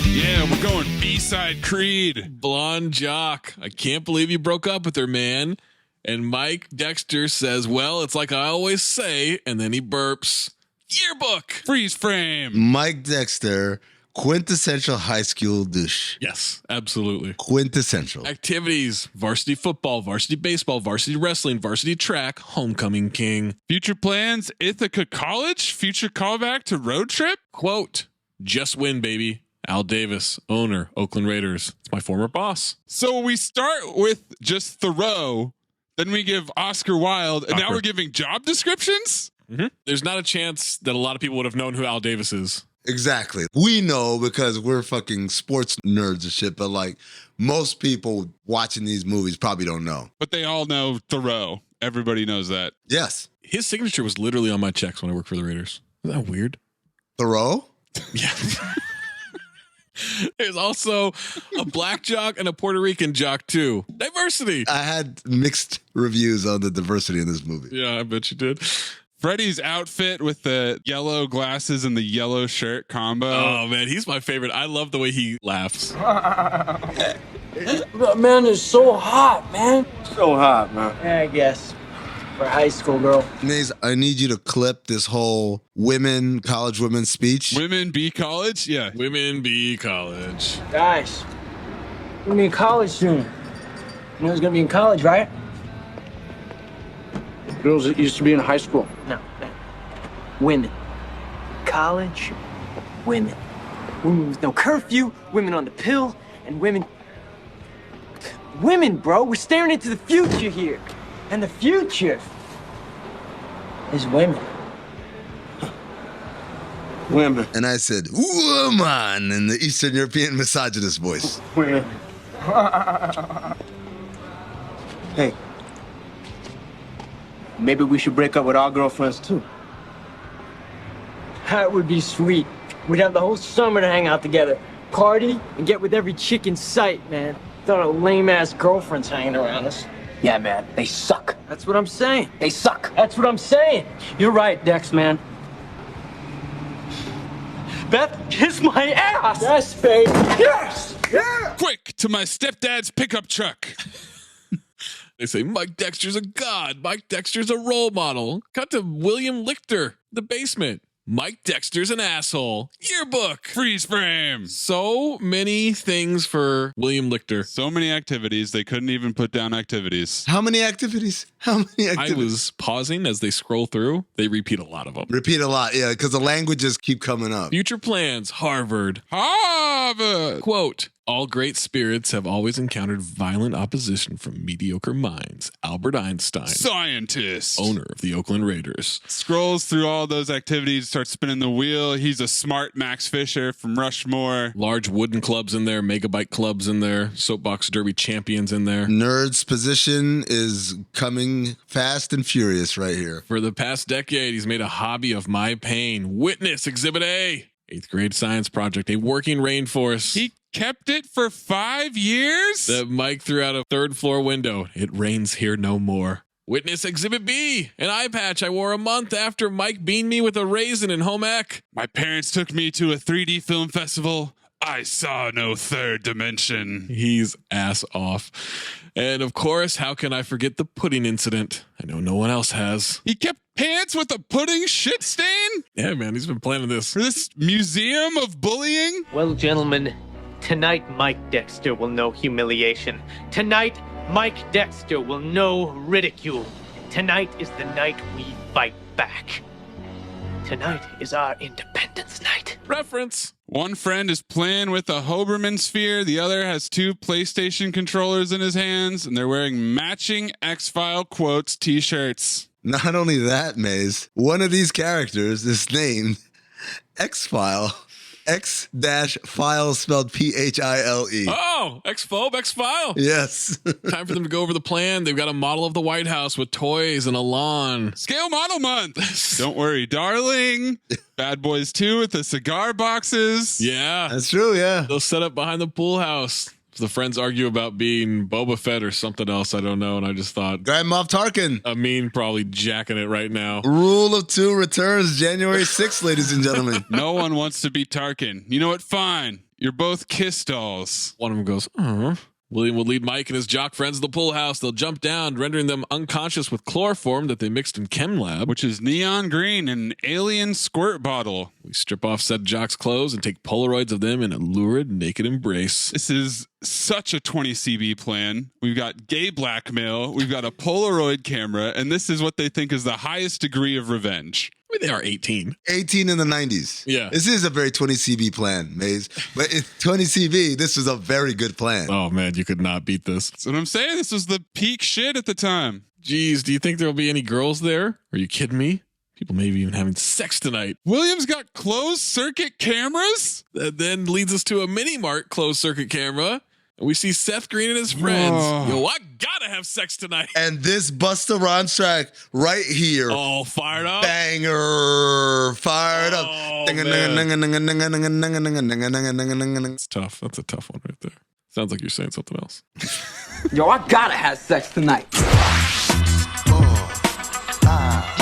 Yeah, we're going B-side Creed. Blonde jock. I can't believe you broke up with her, man. And Mike Dexter says, well, it's like I always say, and then he burps. Yearbook. Freeze frame. Mike Dexter, quintessential high school douche. Yes, absolutely. Quintessential. Activities: varsity football, varsity baseball, varsity wrestling, varsity track, homecoming king. Future plans, Ithaca College, future callback to road trip. Quote, just win, baby. Al Davis, owner, Oakland Raiders. It's my former boss. So we start with just Thoreau, then we give Oscar Wilde, and now we're giving job descriptions? Mm-hmm. There's not a chance that a lot of people would have known who Al Davis is. Exactly. We know because we're fucking sports nerds and shit, but like most people watching these movies probably don't know. But they all know Thoreau. Everybody knows that. Yes. His signature was literally on my checks when I worked for the Raiders. Isn't that weird? Thoreau? Yeah. There's also a black jock and a Puerto Rican jock too. Diversity. I had mixed reviews on the diversity in this movie. Yeah, I bet you did. Freddie's outfit with the yellow glasses and the yellow shirt combo. Oh man, he's my favorite. I love the way he laughs. Man, it's so hot, man. So hot, man. Yeah, I guess. For a high school girl. Maze, I need you to clip this whole college women speech. Women be college? Yeah. Women be college. Guys, we're gonna be in college soon. You know who's gonna be in college, right? Girls that used to be in high school. No. Women. College women. Women with no curfew, women on the pill, and women. Women, bro. We're staring into the future here. And the future is women. Women. And I said, woman, in the Eastern European misogynist voice. Women. Hey. Maybe we should break up with our girlfriends too. That would be sweet. We'd have the whole summer to hang out together, party, and get with every chick in sight, man. Without our lame-ass girlfriends hanging around us. Yeah, man, they suck. That's what I'm saying. They suck. That's what I'm saying. You're right, Dex, man. Beth, kiss my ass! Yes, babe. Yes! Yeah! Quick, to my stepdad's pickup truck. They say Mike Dexter's a god. Mike Dexter's a role model. Cut to William Lichter, the basement. Mike Dexter's an asshole. Yearbook. Freeze frame. So many things for William Lichter. So many activities. They couldn't even put down activities. How many activities? I was pausing as they scroll through. They repeat a lot of them. Repeat a lot, yeah, because the languages keep coming up. Future plans, Harvard. Harvard. Quote, all great spirits have always encountered violent opposition from mediocre minds. Albert Einstein. Scientist. Owner of the Oakland Raiders. Scrolls through all those activities, starts spinning the wheel. He's a smart Max Fisher from Rushmore. Large wooden clubs in there, megabyte clubs in there, soapbox derby champions in there. Nerd's position is coming fast and furious right here. For the past decade, he's made a hobby of my pain. Witness Exhibit A. 8th grade science project, a working rainforest. He kept it for 5 years? That Mike threw out a 3rd floor window. It rains here no more. Witness Exhibit B, an eye patch I wore a month after Mike beamed me with a raisin in home ec. My parents took me to a 3D film festival. I saw no third dimension. He's ass off. And of course, how can I forget the pudding incident? I know no one else has. He kept pants with a pudding shit stain? Yeah, man, he's been planning this. For this museum of bullying? Well, gentlemen, tonight Mike Dexter will know humiliation. Tonight, Mike Dexter will know ridicule. Tonight is the night we fight back. Tonight is our Independence Night. Reference. One friend is playing with a Hoberman sphere. The other has 2 PlayStation controllers in his hands, and they're wearing matching X-File quotes t-shirts. Not only that, Maze, one of these characters is named X-File. X-File spelled P-H-I-L-E. Oh, X-Phobe, X-File. Yes. Time for them to go over the plan. They've got a model of the White House with toys and a lawn. Scale model month. Don't worry, darling. Bad Boys 2 with the cigar boxes. Yeah. That's true, yeah. They'll set up behind the pool house. The friends argue about being Boba Fett or something else. I don't know. And I just thought Grand Moff Tarkin. Amin probably jacking it right now. Rule of Two returns January 6th, ladies and gentlemen. No one wants to be Tarkin. You know what? Fine. You're both kiss dolls. One of them goes, William will lead Mike and his jock friends to the pool house. They'll jump down, rendering them unconscious with chloroform that they mixed in chem lab, which is neon green and an alien squirt bottle. We strip off said jock's clothes and take Polaroids of them in a lurid, naked embrace. This is such a 20CB plan. We've got gay blackmail. We've got a Polaroid camera. And this is what they think is the highest degree of revenge. I mean, they are 18. 18 in the 90s. Yeah. This is a very 20CB plan, Maze. But in 20CB, this was a very good plan. Oh, man, you could not beat this. That's what I'm saying. This was the peak shit at the time. Jeez, do you think there'll be any girls there? Are you kidding me? People may be even having sex tonight. Williams got closed circuit cameras? That then leads us to a mini-mart closed circuit camera. And we see Seth Green and his friends. Yo, I gotta have sex tonight. And this Busta Rhymes track right here. Oh, fired up. Banger. Fired up. It's tough. That's a tough one right there. Sounds like you're saying something else. Yo, I gotta have sex tonight.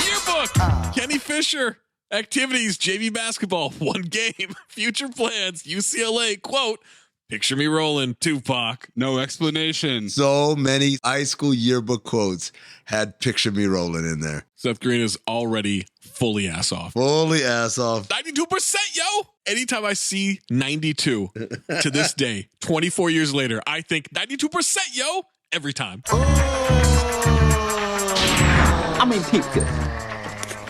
Yearbook. Kenny Fisher. Activities, JV basketball, 1 game. Future plans, UCLA, quote, picture me rolling, Tupac. No explanation. So many high school yearbook quotes had picture me rolling in there. Seth Green is already fully ass off. Fully ass off. 92%, yo! Anytime I see 92 to this day, 24 years later, I think 92%, yo! Every time. I mean, peep this.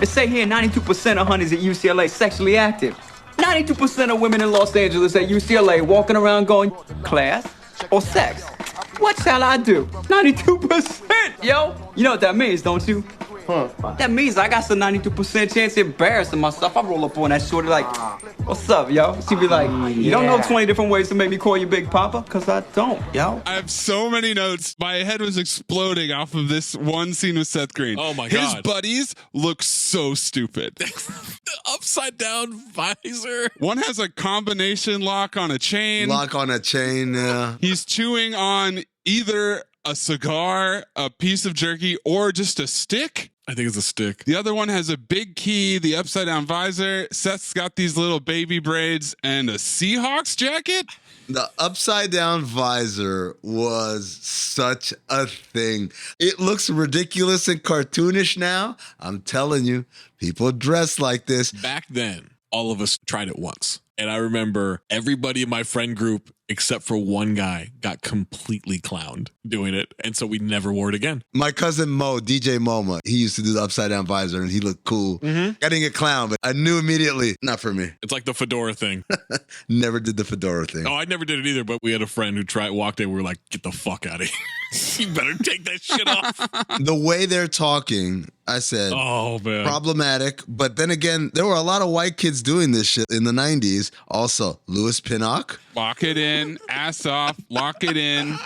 It say here 92% of honeys at UCLA sexually active. 92% of women in Los Angeles at UCLA walking around going, class or sex? What shall I do? 92%, yo! You know what that means, don't you? That means I got some 92% chance of embarrassing myself. I roll up on that shorty like, what's up, yo? She be like, you don't know 20 different ways to make me call you Big Papa? Because I don't, yo. I have so many notes. My head was exploding off of this one scene with Seth Green. Oh, my God. His buddies look so stupid. The upside down visor. One has a combination lock on a chain. Lock on a chain, yeah. He's chewing on either a cigar, a piece of jerky, or just a stick. I think it's a stick. The other one has a big key, the upside down visor. Seth's got these little baby braids and a Seahawks jacket. The upside down visor was such a thing. It looks ridiculous and cartoonish now. I'm telling you, people dress like this. Back then, all of us tried it once. And I remember everybody in my friend group, except for one guy, got completely clowned doing it. And so we never wore it again. My cousin Mo, DJ Moma, he used to do the upside down visor and he looked cool. I didn't get clowned, but I knew immediately, not for me. It's like the fedora thing. Never did the fedora thing. Oh, I never did it either, but we had a friend who walked in, we were like, get the fuck out of here. You better take that shit off. The way they're talking, I said, oh, man, problematic. But then again, there were a lot of white kids doing this shit in the 90s. Also, Louis Pinnock. Lock it in, ass off, lock it in.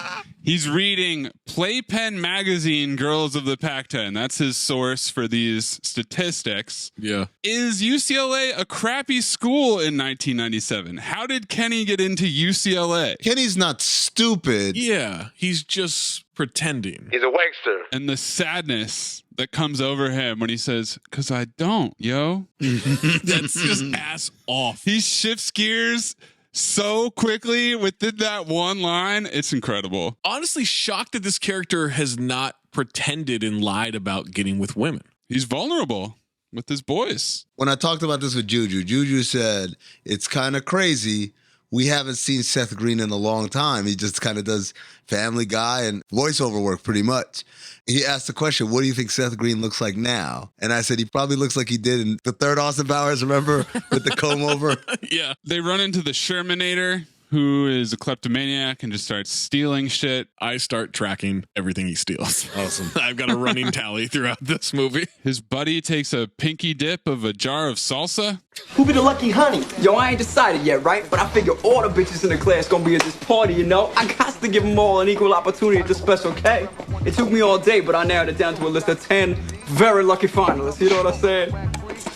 He's reading Playpen Magazine, Girls of the Pac-10. That's his source for these statistics. Yeah. Is UCLA a crappy school in 1997? How did Kenny get into UCLA? Kenny's not stupid. Yeah, he's just pretending. He's a wankster. And the sadness that comes over him when he says, "'Cause I don't, yo." That's just ass off. He shifts gears so quickly within that one line. It's incredible. Honestly, shocked that this character has not pretended and lied about getting with women. He's vulnerable with his boys. When I talked about this with Juju said, it's kind of crazy. We haven't seen Seth Green in a long time. He just kind of does Family Guy and voiceover work pretty much. He asked the question, what do you think Seth Green looks like now? And I said, he probably looks like he did in the third Austin Powers, remember? With the comb over. Yeah. They run into the Shermanator, who is a kleptomaniac and just starts stealing shit. I start tracking everything he steals. Awesome. I've got a running tally throughout this movie. His buddy takes a pinky dip of a jar of salsa. Who be the lucky honey? Yo, I ain't decided yet, right? But I figure all the bitches in the class gonna be at this party, you know? I got to give them all an equal opportunity at the Special K. It took me all day, but I narrowed it down to a list of 10 very lucky finalists. You know what I'm saying?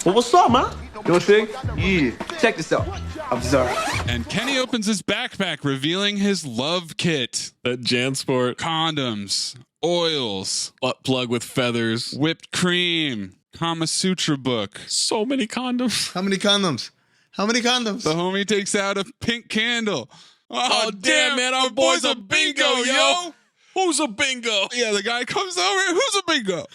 Well, what's up, man? You know what I'm saying? Yeah. Check this out. Observe. And Kenny opens his backpack, revealing his love kit. That JanSport. Condoms, oils, butt plug with feathers, whipped cream, Kama Sutra book. So many condoms. How many condoms? How many condoms? The homie takes out a pink candle. Oh damn, man, our boy's a bingo, yo. Who's a bingo? Yeah, the guy comes over. Who's a bingo?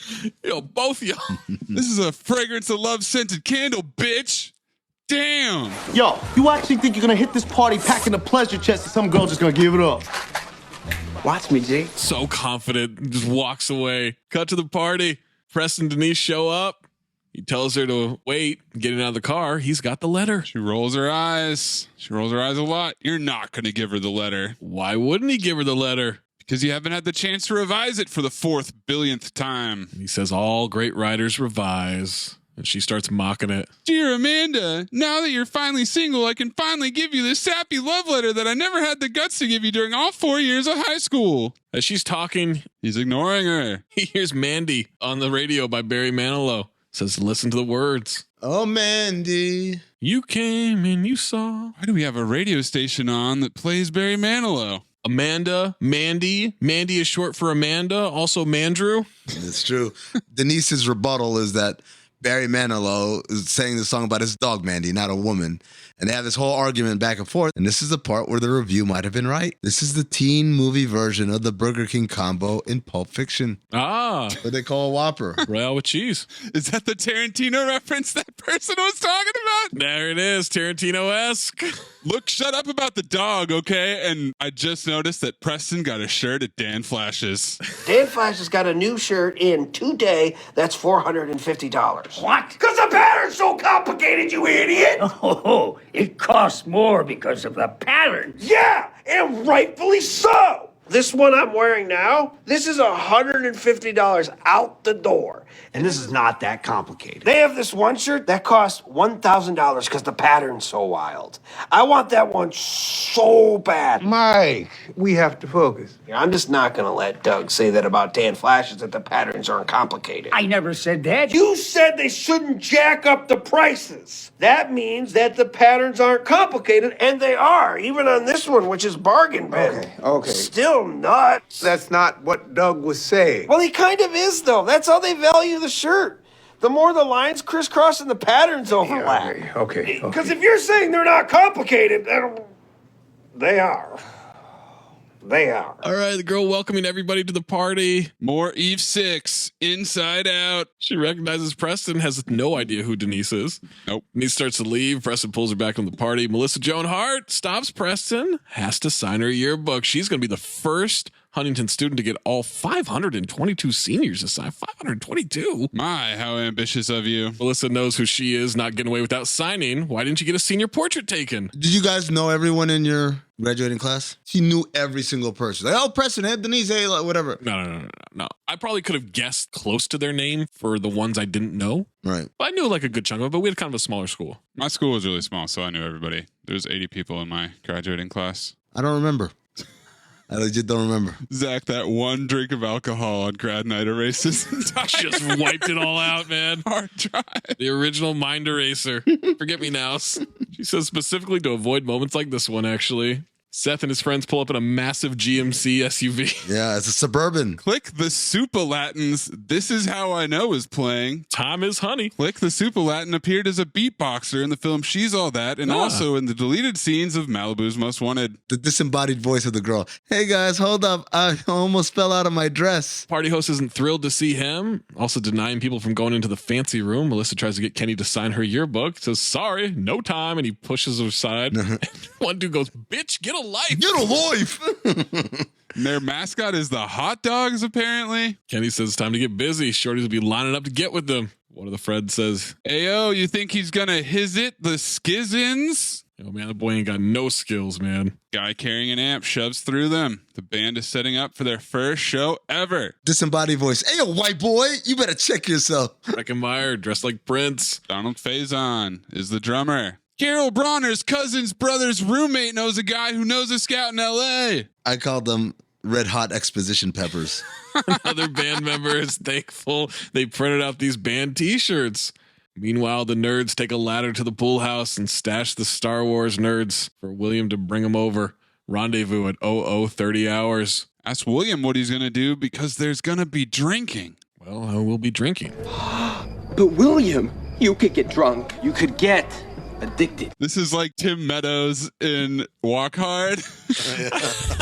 Yo, both y'all. This is a fragrance of love scented candle, bitch. Damn. Yo, you actually think you're gonna hit this party packing a pleasure chest and some girl just gonna give it up? Watch me, G. So confident, just walks away. Cut to the party. Preston and Denise show up. He tells her to wait, getting out of the car. He's got the letter. She rolls her eyes. She rolls her eyes a lot. You're not gonna give her the letter. Why wouldn't he give her the letter? Because you haven't had the chance to revise it for the 4th billionth time. He says all great writers revise. And she starts mocking it. Dear Amanda, now that you're finally single, I can finally give you this sappy love letter that I never had the guts to give you during all 4 years of high school. As she's talking, he's ignoring her. He hears Mandy on the radio by Barry Manilow. Says, listen to the words. Oh, Mandy. You came and you saw. Why do we have a radio station on that plays Barry Manilow? Amanda, Mandy. Mandy is short for Amanda, also Mandrew. It's true. Denise's rebuttal is that Barry Manilow is saying the song about his dog, Mandy, not a woman. And they have this whole argument back and forth. And this is the part where the review might have been right. This is the teen movie version of the Burger King combo in Pulp Fiction. Ah. What they call a Whopper. Royale with cheese. Is that the Tarantino reference that person was talking about? There it is, Tarantino-esque. Look, shut up about the dog, okay? And I just noticed that Preston got a shirt at Dan Flash's. Dan Flash has got a new shirt in today that's $450. What? Because the pattern's so complicated, you idiot! Oh, it costs more because of the pattern. Yeah, and rightfully so. This one I'm wearing now, this is $150 out the door. And this is not that complicated. They have this one shirt that costs $1,000 because the pattern's so wild. I want that one so bad. Mike, we have to focus. I'm just not going to let Doug say that about Dan Flashes, that the patterns aren't complicated. I never said that. You said they shouldn't jack up the prices. That means that the patterns aren't complicated, and they are, even on this one, which is bargain bin. Okay. Still nuts. That's not what Doug was saying. Well, he kind of is, though. That's how they value the shirt. The more the lines crisscross and the patterns overlap. Okay. Because if you're saying they're not complicated, they are. They are. All right, the girl welcoming everybody to the party. More Eve 6, Inside Out. She recognizes Preston, has no idea who Denise is. Nope. Denise starts to leave. Preston pulls her back on the party. Melissa Joan Hart stops Preston, has to sign her yearbook. She's going to be the first Huntington student to get all 522 seniors to sign. 522? My, how ambitious of you. Melissa knows who she is, not getting away without signing. Why didn't you get a senior portrait taken? Did you guys know everyone in your graduating class? She knew every single person. Like, oh, Preston, hey, Denise, hey, whatever. No. I probably could have guessed close to their name for the ones I didn't know. Right. But I knew like a good chunk of it, but we had kind of a smaller school. My school was really small, so I knew everybody. There was 80 people in my graduating class. I don't remember. I legit don't remember. Zach, that one drink of alcohol on grad night erases. Just wiped it all out, man. Hard drive. The original mind eraser. Forget me nows. She says specifically to avoid moments like this one, actually. Seth and his friends pull up in a massive GMC SUV. Yeah, it's a Suburban. Click the Supalatins. This Is How I Know is playing. Time is honey. Click the Supalatin appeared as a beatboxer in the film She's All That and also in the deleted scenes of Malibu's Most Wanted. The disembodied voice of the girl. Hey guys, hold up. I almost fell out of my dress. Party host isn't thrilled to see him. Also denying people from going into the fancy room. Melissa tries to get Kenny to sign her yearbook. Says, sorry, no time. And he pushes her aside. One dude goes, bitch, get a life. Get a life. Their mascot is the hot dogs, apparently. Kenny says it's time to get busy. Shorty's will be lining up to get with them. One of the Freds says, Ayo, you think he's gonna his it the skizzins? Oh man, the boy ain't got no skills, man. Guy carrying an amp shoves through them. The band is setting up for their first show ever. Disembodied voice. Hey, white boy, you better check yourself. Breckenmeyer, dressed like Prince. Donald Faison is the drummer. Carol Bronner's cousin's brother's roommate knows a guy who knows a scout in L.A. I called them Red Hot Exposition Peppers. Another band member is thankful they printed out these band t-shirts. Meanwhile, the nerds take a ladder to the pool house and stash the Star Wars nerds for William to bring them over. Rendezvous at 00:30 hours. Ask William what he's going to do because there's going to be drinking. Well, I will be drinking. But William, you could get drunk. You could get addicted. This is like Tim Meadows in Walk Hard.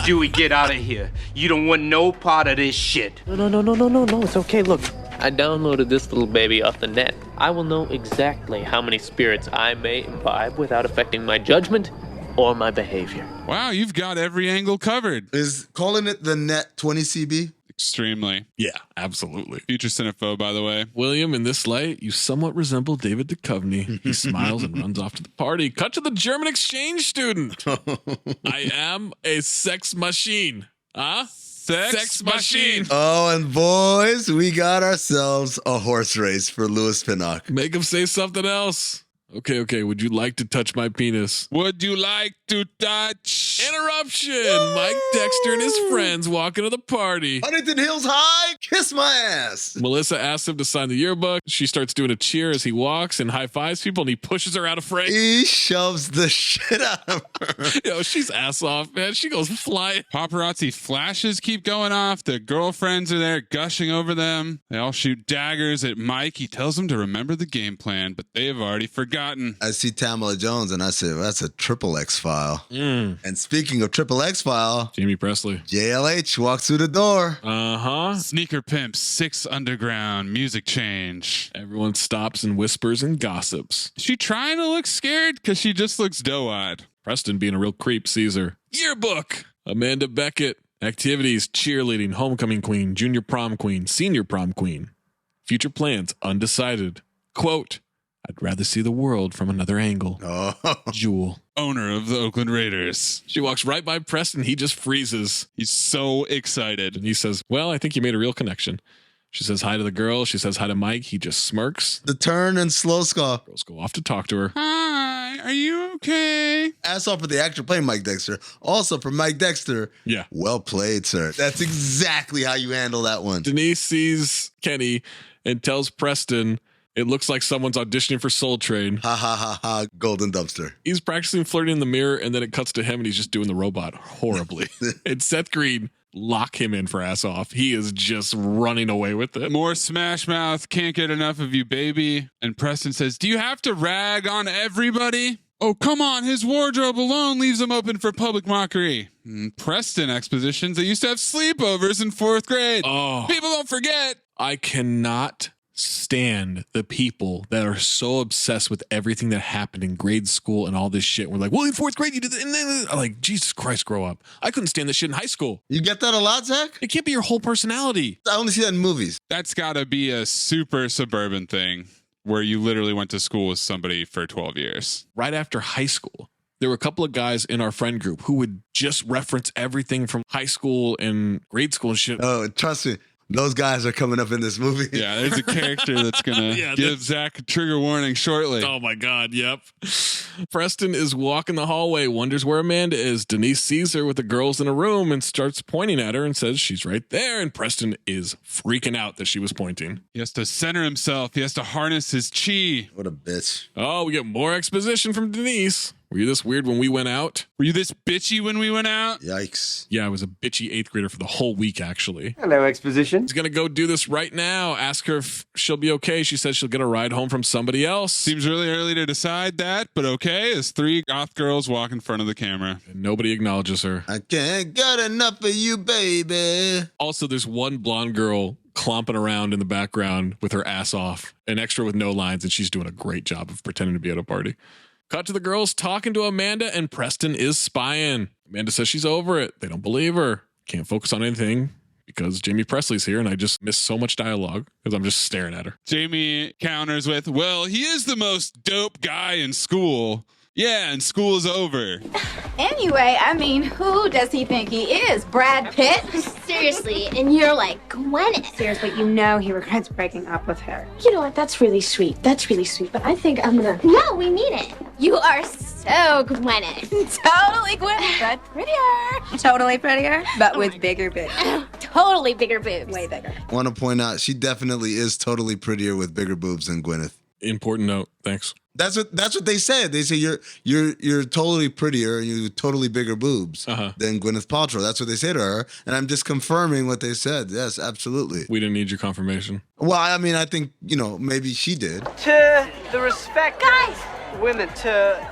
Dewey, get out of here. You don't want no part of this shit. No, it's okay. Look, I downloaded this little baby off the net. I will know exactly how many spirits I may imbibe without affecting my judgment or my behavior. Wow, you've got every angle covered. Is calling it the net 20 CB? Extremely. Yeah, absolutely. Future Cinephobe, by the way. William, in this light, you somewhat resemble David Duchovny. He smiles and runs off to the party. Cut to the German exchange student. I am a sex machine. Huh? Sex machine. Oh, and boys, we got ourselves a horse race for Louis Pinnock. Make him say something else. Okay. Would you like to touch my penis? Would you like to touch? Interruption. Mike Dexter and his friends walk into the party. Huntington Hills High, kiss my ass. Melissa asks him to sign the yearbook. She starts doing a cheer as he walks and high fives people, and he pushes her out of frame. He shoves the shit out of her. Yo, she's ass off, man. She goes flying. Paparazzi flashes keep going off. Their girlfriends are there gushing over them. They all shoot daggers at Mike. He tells them to remember the game plan, but they have already forgotten. I see Tamala Jones and I say, well, that's a triple X file. Mm. And speaking of triple X file, Jamie Presley. JLH walks through the door. Uh-huh. Sneaker Pimp, 6 Underground, music change. Everyone stops and whispers and gossips. Is she trying to look scared? Because she just looks doe-eyed. Preston, being a real creep, sees her. Yearbook. Amanda Beckett. Activities, cheerleading, homecoming queen, junior prom queen, senior prom queen. Future plans, undecided. Quote, I'd rather see the world from another angle. Oh. Jewel. Owner of the Oakland Raiders. She walks right by Preston. He just freezes. He's so excited. And he says, well, I think you made a real connection. She says hi to the girl. She says hi to Mike. He just smirks. The turn and slow scoff. Girls go off to talk to her. Hi, are you okay? Ass off for the actor playing Mike Dexter. Also for Mike Dexter. Yeah. Well played, sir. That's exactly how you handle that one. Denise sees Kenny and tells Preston, it looks like someone's auditioning for Soul Train. Ha ha ha ha, golden dumpster. He's practicing flirting in the mirror, and then it cuts to him, and he's just doing the robot horribly. And Seth Green, lock him in for ass off. He is just running away with it. More Smash Mouth, can't get enough of you, baby. And Preston says, do you have to rag on everybody? Oh, come on, his wardrobe alone leaves him open for public mockery. Preston expositions, they used to have sleepovers in 4th grade. Oh. People don't forget. I cannot stand the people that are so obsessed with everything that happened in grade school and all this shit. We're like, well, in 4th grade you did that. And then I'm like, Jesus Christ, grow up. I couldn't stand this shit in high school. You get that a lot, Zach? It can't be your whole personality. I only see that in movies. That's gotta be a super suburban thing where you literally went to school with somebody for 12 years. Right after high school, there were a couple of guys in our friend group who would just reference everything from high school and grade school and shit. Oh, trust me. Those guys are coming up in this movie. Yeah, there's a character that's going to give Zach a trigger warning shortly. Oh, my God. Yep. Preston is walking the hallway, wonders where Amanda is. Denise sees her with the girls in a room and starts pointing at her and says she's right there. And Preston is freaking out that she was pointing. He has to center himself. He has to harness his chi. What a bitch. Oh, we get more exposition from Denise. Were you this weird when we went out? Were you this bitchy when we went out? Yikes. Yeah, I was a bitchy 8th grader for the whole week, actually. Hello, exposition. He's going to go do this right now. Ask her if she'll be okay. She says she'll get a ride home from somebody else. Seems really early to decide that, but okay, as 3 goth girls walk in front of the camera. And nobody acknowledges her. I can't get enough of you, baby. Also, there's one blonde girl clomping around in the background with her ass off. An extra with no lines, and she's doing a great job of pretending to be at a party. Cut to the girls talking to Amanda, and Preston is spying. Amanda says she's over it. They don't believe her. Can't focus on anything because Jamie Presley's here, and I just miss so much dialogue because I'm just staring at her. Jamie counters with, well, he is the most dope guy in school. Yeah, and school is over. Anyway, I mean, who does he think he is? Brad Pitt? Seriously, and you're like, Gwyneth. Seriously, you know he regrets breaking up with her. You know what? That's really sweet. That's really sweet, but I think I'm gonna... No, we mean it. You are so Gwyneth. Totally Gwyneth, but prettier. Totally prettier, but with bigger boobs. Totally bigger boobs. Way bigger. Want to point out, she definitely is totally prettier with bigger boobs than Gwyneth. Important note. Thanks. That's what they said. They say you're totally prettier and you have totally bigger boobs than Gwyneth Paltrow. That's what they say to her, and I'm just confirming what they said. Yes, absolutely. We didn't need your confirmation. Well, I mean, I think maybe she did. To the respect of women, to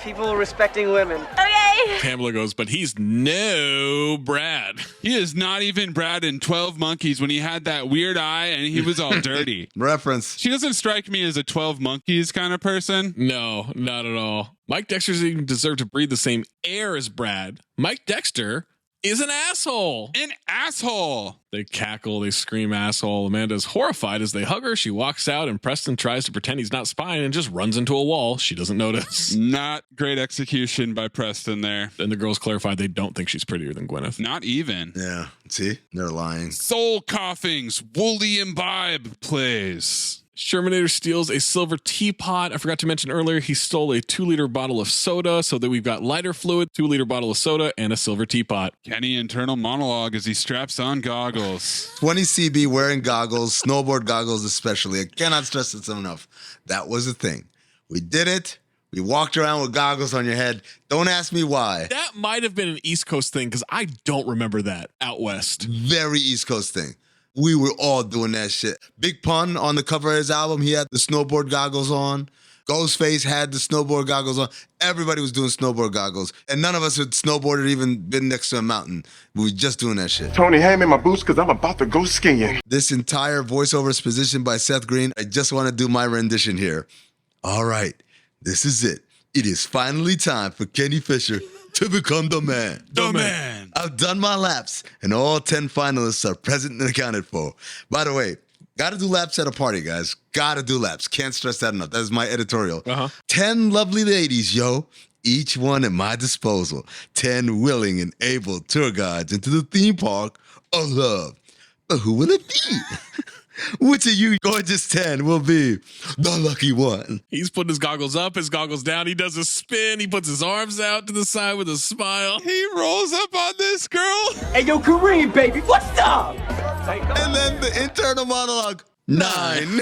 people respecting women. Okay. Pamela goes, but he's no Brad. He is not even Brad in 12 Monkeys when he had that weird eye and he was all dirty. Reference. She doesn't strike me as a 12 Monkeys kind of person. No, not at all. Mike Dexter doesn't even deserve to breathe the same air as Brad. Mike Dexter is an asshole. An asshole. They cackle, they scream asshole. Amanda's horrified as they hug her. She walks out and Preston tries to pretend he's not spying and just runs into a wall. She doesn't notice. Not great execution by Preston there. And the girls clarify they don't think she's prettier than Gwyneth. Not even. Yeah, see? They're lying. Soul Coughing's Woolly Imbibe plays. Shermanator steals a silver teapot. I forgot to mention earlier, he stole a 2-liter bottle of soda, so that we've got lighter fluid, 2-liter bottle of soda, and a silver teapot. Kenny internal monologue as he straps on goggles. 20 CB wearing goggles, snowboard goggles especially. I cannot stress this enough. That was a thing. We did it. We walked around with goggles on your head. Don't ask me why. That might have been an East Coast thing, because I don't remember that out West. Very East Coast thing. We were all doing that shit. Big Pun on the cover of his album, he had the snowboard goggles on. Ghostface had the snowboard goggles on. Everybody was doing snowboard goggles. And none of us had snowboarded, even been next to a mountain. We were just doing that shit. Tony, hand me my boots because I'm about to go skiing. This entire voiceover is positioned by Seth Green. I just want to do my rendition here. All right, this is it. It is finally time for Kenny Fisher to become the man. The man. I've done my laps, and all 10 finalists are present and accounted for. By the way, gotta do laps at a party, guys. Gotta do laps. Can't stress that enough. That is my editorial. 10 lovely ladies, yo. Each one at my disposal. 10 willing and able tour guides into the theme park of love. But who will it be? Which of you gorgeous 10 will be the lucky one? He's putting his goggles up, his goggles down. He does a spin. He puts his arms out to the side with a smile. He rolls up on this girl. Hey, yo, Kareem, baby, what's up? And then the internal monologue, 9.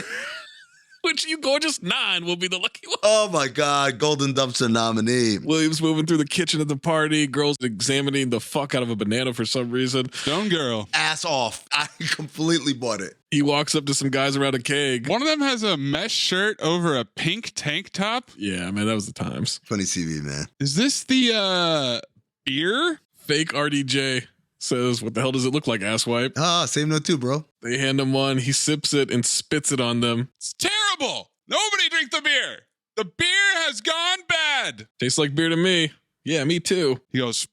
Which you gorgeous 9 will be the lucky one. Oh my God, Golden Dumpster nominee. William's moving through the kitchen at the party. Girls examining the fuck out of a banana for some reason. Stone girl. Ass off. I completely bought it. He walks up to some guys around a keg. One of them has a mesh shirt over a pink tank top. Yeah, man, that was the times. Funny CV, man. Is this the beer? Fake RDJ says, what the hell does it look like, asswipe? Ah, same note too, bro. They hand him one. He sips it and spits it on them. It's terrible. Nobody drink the beer. The beer has gone bad. Tastes like beer to me. Yeah, me too. He goes,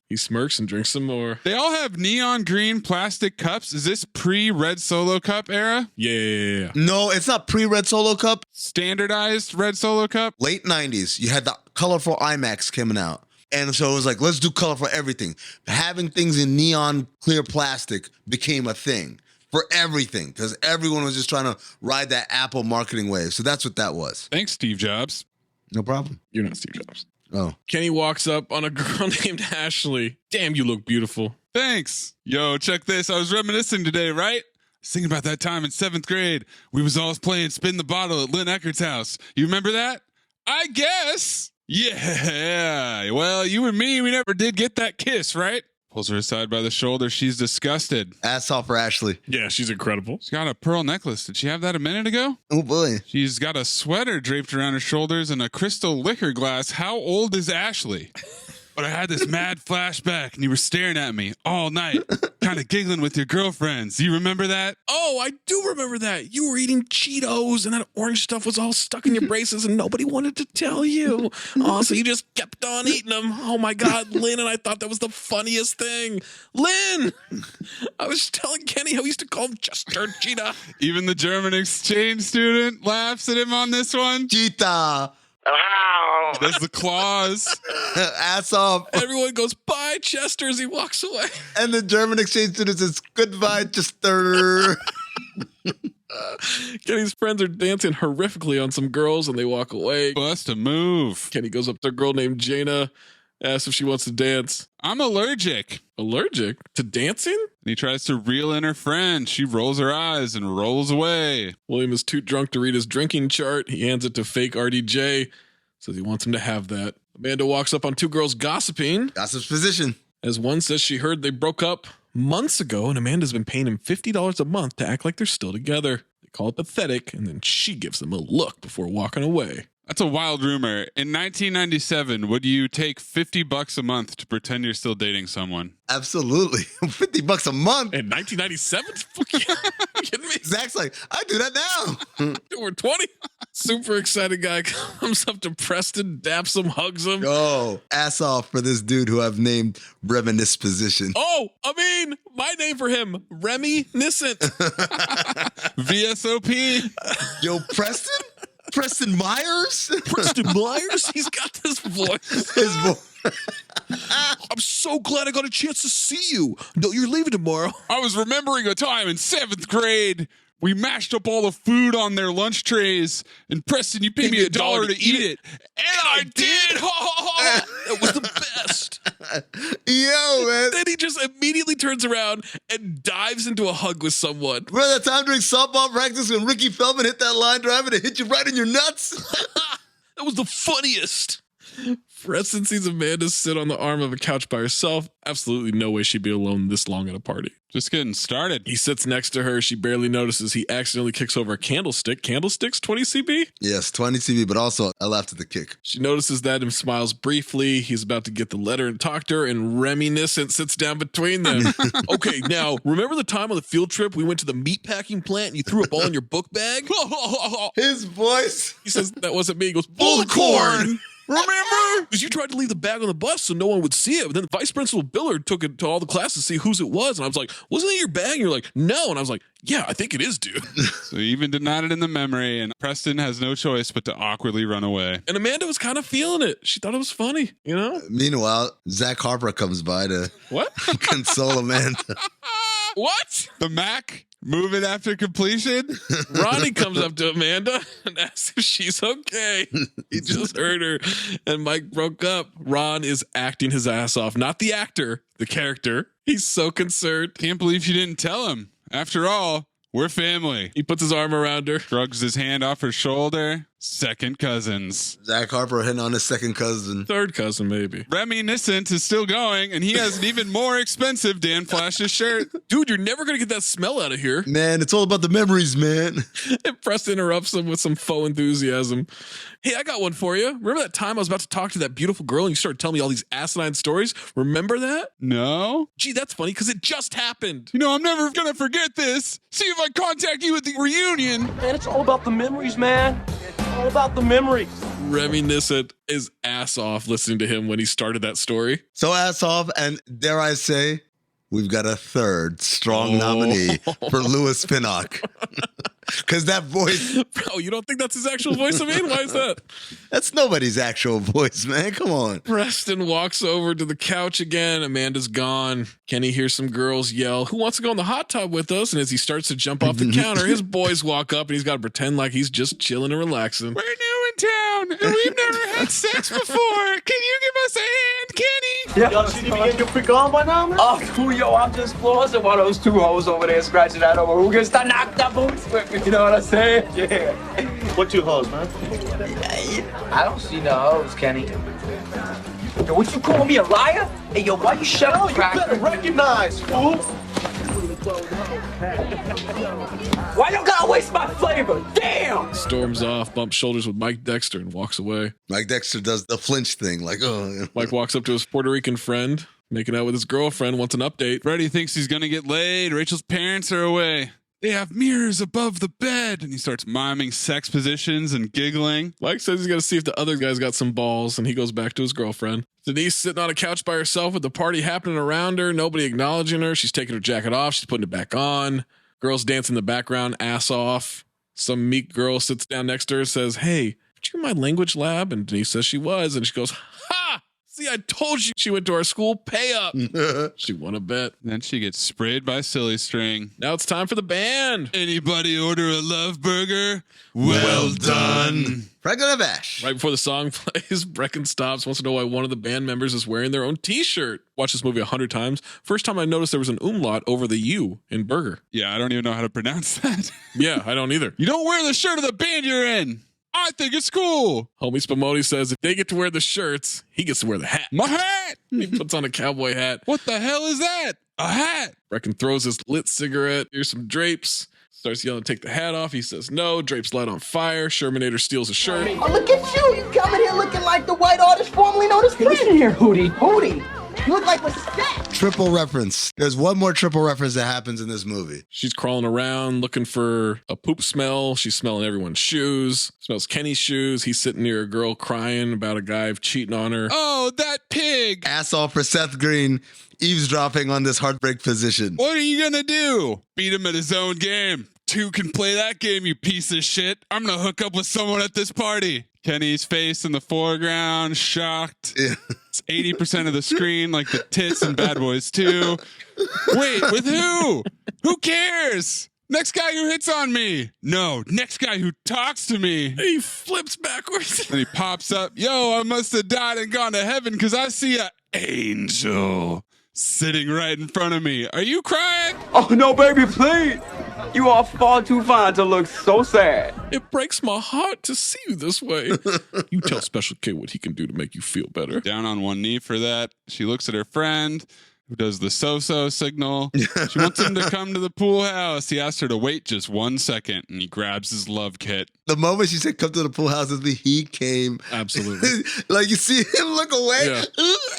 he smirks and drinks some more. They all have neon green plastic cups. Is this pre-Red Solo Cup era? Yeah. No, it's not pre-Red Solo Cup. Standardized Red Solo Cup? Late 90s. You had the colorful IMAX coming out. And so it was like, let's do color for everything. Having things in neon clear plastic became a thing for everything because everyone was just trying to ride that Apple marketing wave. So that's what that was. Thanks, Steve Jobs. No problem. You're not Steve Jobs. Oh. Kenny walks up on a girl named Ashley. Damn, you look beautiful. Thanks. Yo, check this. I was reminiscing today, right? I was thinking about that time in 7th grade. We was all playing Spin the Bottle at Lynn Eckert's house. You remember that? I guess. Yeah, well, you and me, we never did get that kiss, right? Pulls her aside by the shoulder. She's disgusted. Ass off for Ashley. Yeah, she's incredible. She's got a pearl necklace. Did she have that a minute ago? Oh, boy. She's got a sweater draped around her shoulders and a crystal liquor glass. How old is Ashley? But I had this mad flashback, and you were staring at me all night, kind of giggling with your girlfriends. You remember that? Oh, I do remember that. You were eating Cheetos, and that orange stuff was all stuck in your braces, and nobody wanted to tell you. Oh, so you just kept on eating them. Oh, my God, Lynn, and I thought that was the funniest thing. Lynn! I was telling Kenny how he used to call him Chester Cheetah. Even the German exchange student laughs at him on this one. Cheetah. That's the claws. Ass off. Everyone goes, bye, Chester, as he walks away. And the German exchange student says, goodbye, Chester. Kenny's friends are dancing horrifically on some girls, and they walk away. Bust a move. Kenny goes up to a girl named Jaina. Asks if she wants to dance. I'm allergic. Allergic to dancing? And he tries to reel in her friend. She rolls her eyes and rolls away. William is too drunk to read his drinking chart. He hands it to fake RDJ. Says he wants him to have that. Amanda walks up on two girls gossiping. Gossip's position. As one says she heard they broke up months ago, and Amanda's been paying him $50 a month to act like they're still together. They call it pathetic, and then she gives them a look before walking away. That's a wild rumor. In 1997, would you take $50 a month to pretend you're still dating someone? Absolutely. $50 a month? In 1997? Are you kidding me? Zach's like, I do that now. We're 20. Super excited guy comes up to Preston, daps him, hugs him. Oh, ass off for this dude who I've named Reminisce Position. Oh, I mean, my name for him, Reminiscent. VSOP. Yo, Preston? Preston Myers? Preston Myers? He's got this voice. His voice. I'm so glad I got a chance to see you. No, you're leaving tomorrow. I was remembering a time in 7th grade. We mashed up all the food on their lunch trays, and Preston, you paid me $1 to eat it. And I did! It was the best. Yo, man. Then he just immediately turns around and dives into a hug with someone. Remember that time during softball practice when Ricky Feldman hit that line drive and it hit you right in your nuts? That was the funniest. Preston sees Amanda sit on the arm of a couch by herself. Absolutely no way she'd be alone this long at a party. Just getting started. He sits next to her. She barely notices. He accidentally kicks over a candlestick. Candlesticks, 20 CB? Yes, 20 CB, but also I laughed at the kick. She notices that and smiles briefly. He's about to get the letter and talk to her, and Reminiscent sits down between them. Okay, now, remember the time on the field trip we went to the meatpacking plant and you threw a ball in your book bag? His voice. He says, that wasn't me. He goes, bullcorn! Remember? Because you tried to leave the bag on the bus so no one would see it. But then Vice Principal Billard took it to all the classes to see whose it was. And I was like, wasn't it your bag? And you're like, no. And I was like, yeah, I think it is, dude. So he even denied it in the memory, and Preston has no choice but to awkwardly run away. And Amanda was kind of feeling it. She thought it was funny, you know? Meanwhile, Zach Harper comes by to what? console Amanda. What? The Mac? Moving after completion? Ronnie comes up to Amanda and asks if she's okay. He just heard her and Mike broke up. Ron is acting his ass off. Not the actor, the character. He's so concerned. Can't believe she didn't tell him. After all, we're family. He puts his arm around her. Shrugs his hand off her shoulder. Second cousins. Zach Harper hitting on his second cousin. Third cousin, maybe. Reminiscent is still going, and he has an even more expensive Dan Flash's shirt. Dude, you're never going to get that smell out of here. Man, it's all about the memories, man. And Preston interrupts him with some faux enthusiasm. Hey, I got one for you. Remember that time I was about to talk to that beautiful girl and you started telling me all these asinine stories? Remember that? No. Gee, that's funny because it just happened. You know, I'm never going to forget this. See if I contact you at the reunion. Man, it's all about the memories, man. All about the memories. Reminiscent is ass off listening to him when he started that story. So ass off, and dare I say, we've got a third strong nominee for Louis Pinnock. Because that voice... Bro, you don't think that's his actual voice? I mean, why is that? That's nobody's actual voice, man. Come on. Preston walks over to the couch again. Amanda's gone. Kenny hears some girls yell, who wants to go in the hot tub with us? And as he starts to jump off the counter, his boys walk up and he's got to pretend like he's just chilling and relaxing. We're new in town and we've never had sex before. Can you give us a hand, Kenny? Yeah. Y'all shouldn't be getting your freak on by now, man? Oh, cool, yo, I'm just flossing while those two hoes over there scratching that over. Who gets to knock the boots with me? You know what I'm saying? Yeah. What two hoes, man? I don't see no hoes, Kenny. Yo, what you call me a liar? Hey, yo, why you shut up, You better recognize, fool. Why you gotta waste my flavor? Damn! Storms off, bumps shoulders with Mike Dexter and walks away. Mike Dexter does the flinch thing, like, oh. Mike walks up to his Puerto Rican friend, making out with his girlfriend, wants an update. Freddie thinks he's going to get laid. Rachel's parents are away. They have mirrors above the bed. And he starts miming sex positions and giggling. Mike says he's got to see if the other guy's got some balls, and he goes back to his girlfriend. Denise sitting on a couch by herself with the party happening around her, nobody acknowledging her. She's taking her jacket off. She's putting it back on. Girls dance in the background, ass off. Some meek girl sits down next to her, says, hey, were you in my language lab? And Denise says she was. And she goes, ha! See, I told you she went to our school. Pay up. She won a bet. Then she gets sprayed by Silly String. Now it's time for the band. Anybody order a love burger? Well done. Regular bash. Right before the song plays, Brecken stops, wants to know why one of the band members is wearing their own t-shirt. Watched this movie 100 times. First time I noticed there was an umlaut over the U in burger. Yeah, I don't even know how to pronounce that. Yeah, I don't either. You don't wear the shirt of the band you're in. I think it's cool. Homie Spumoni says if they get to wear the shirts, he gets to wear the hat. My hat! He puts on a cowboy hat. What the hell is that? A hat? Brecken throws his lit cigarette. Here's some drapes. Starts yelling, take the hat off. He says no. Drapes light on fire. Shermanator steals a shirt. Oh, look at you. You coming here looking like the white artist formerly known as Prince. Listen here, Hootie. Hootie. You look like Lestat. Triple reference. There's one more triple reference that happens in this movie. She's crawling around looking for a poop smell. She's smelling everyone's shoes. Smells Kenny's shoes. He's sitting near a girl crying about a guy cheating on her. Oh, that pig. Ass off for Seth Green, eavesdropping on this heartbreak physician. What are you going to do? Beat him at his own game. Two can play that game, you piece of shit. I'm going to hook up with someone at this party. Kenny's face in the foreground, shocked. Yeah. It's 80% of the screen, like the tits in Bad Boys 2. Wait, with who? Who cares? Next guy who hits on me. No, next guy who talks to me. He flips backwards. And he pops up. Yo, I must have died and gone to heaven because I see an angel sitting right in front of me. Are you crying? Oh, no, baby, please. You are far too fine to look so sad. It breaks my heart to see you this way. You tell Special K what he can do to make you feel better. Down on one knee for that. She looks at her friend who does the so-so signal. She wants him to come to the pool house. He asks her to wait just 1 second, and he grabs his love kit. The moment she said come to the pool house, he came. Absolutely. Like you see him look away, Yeah.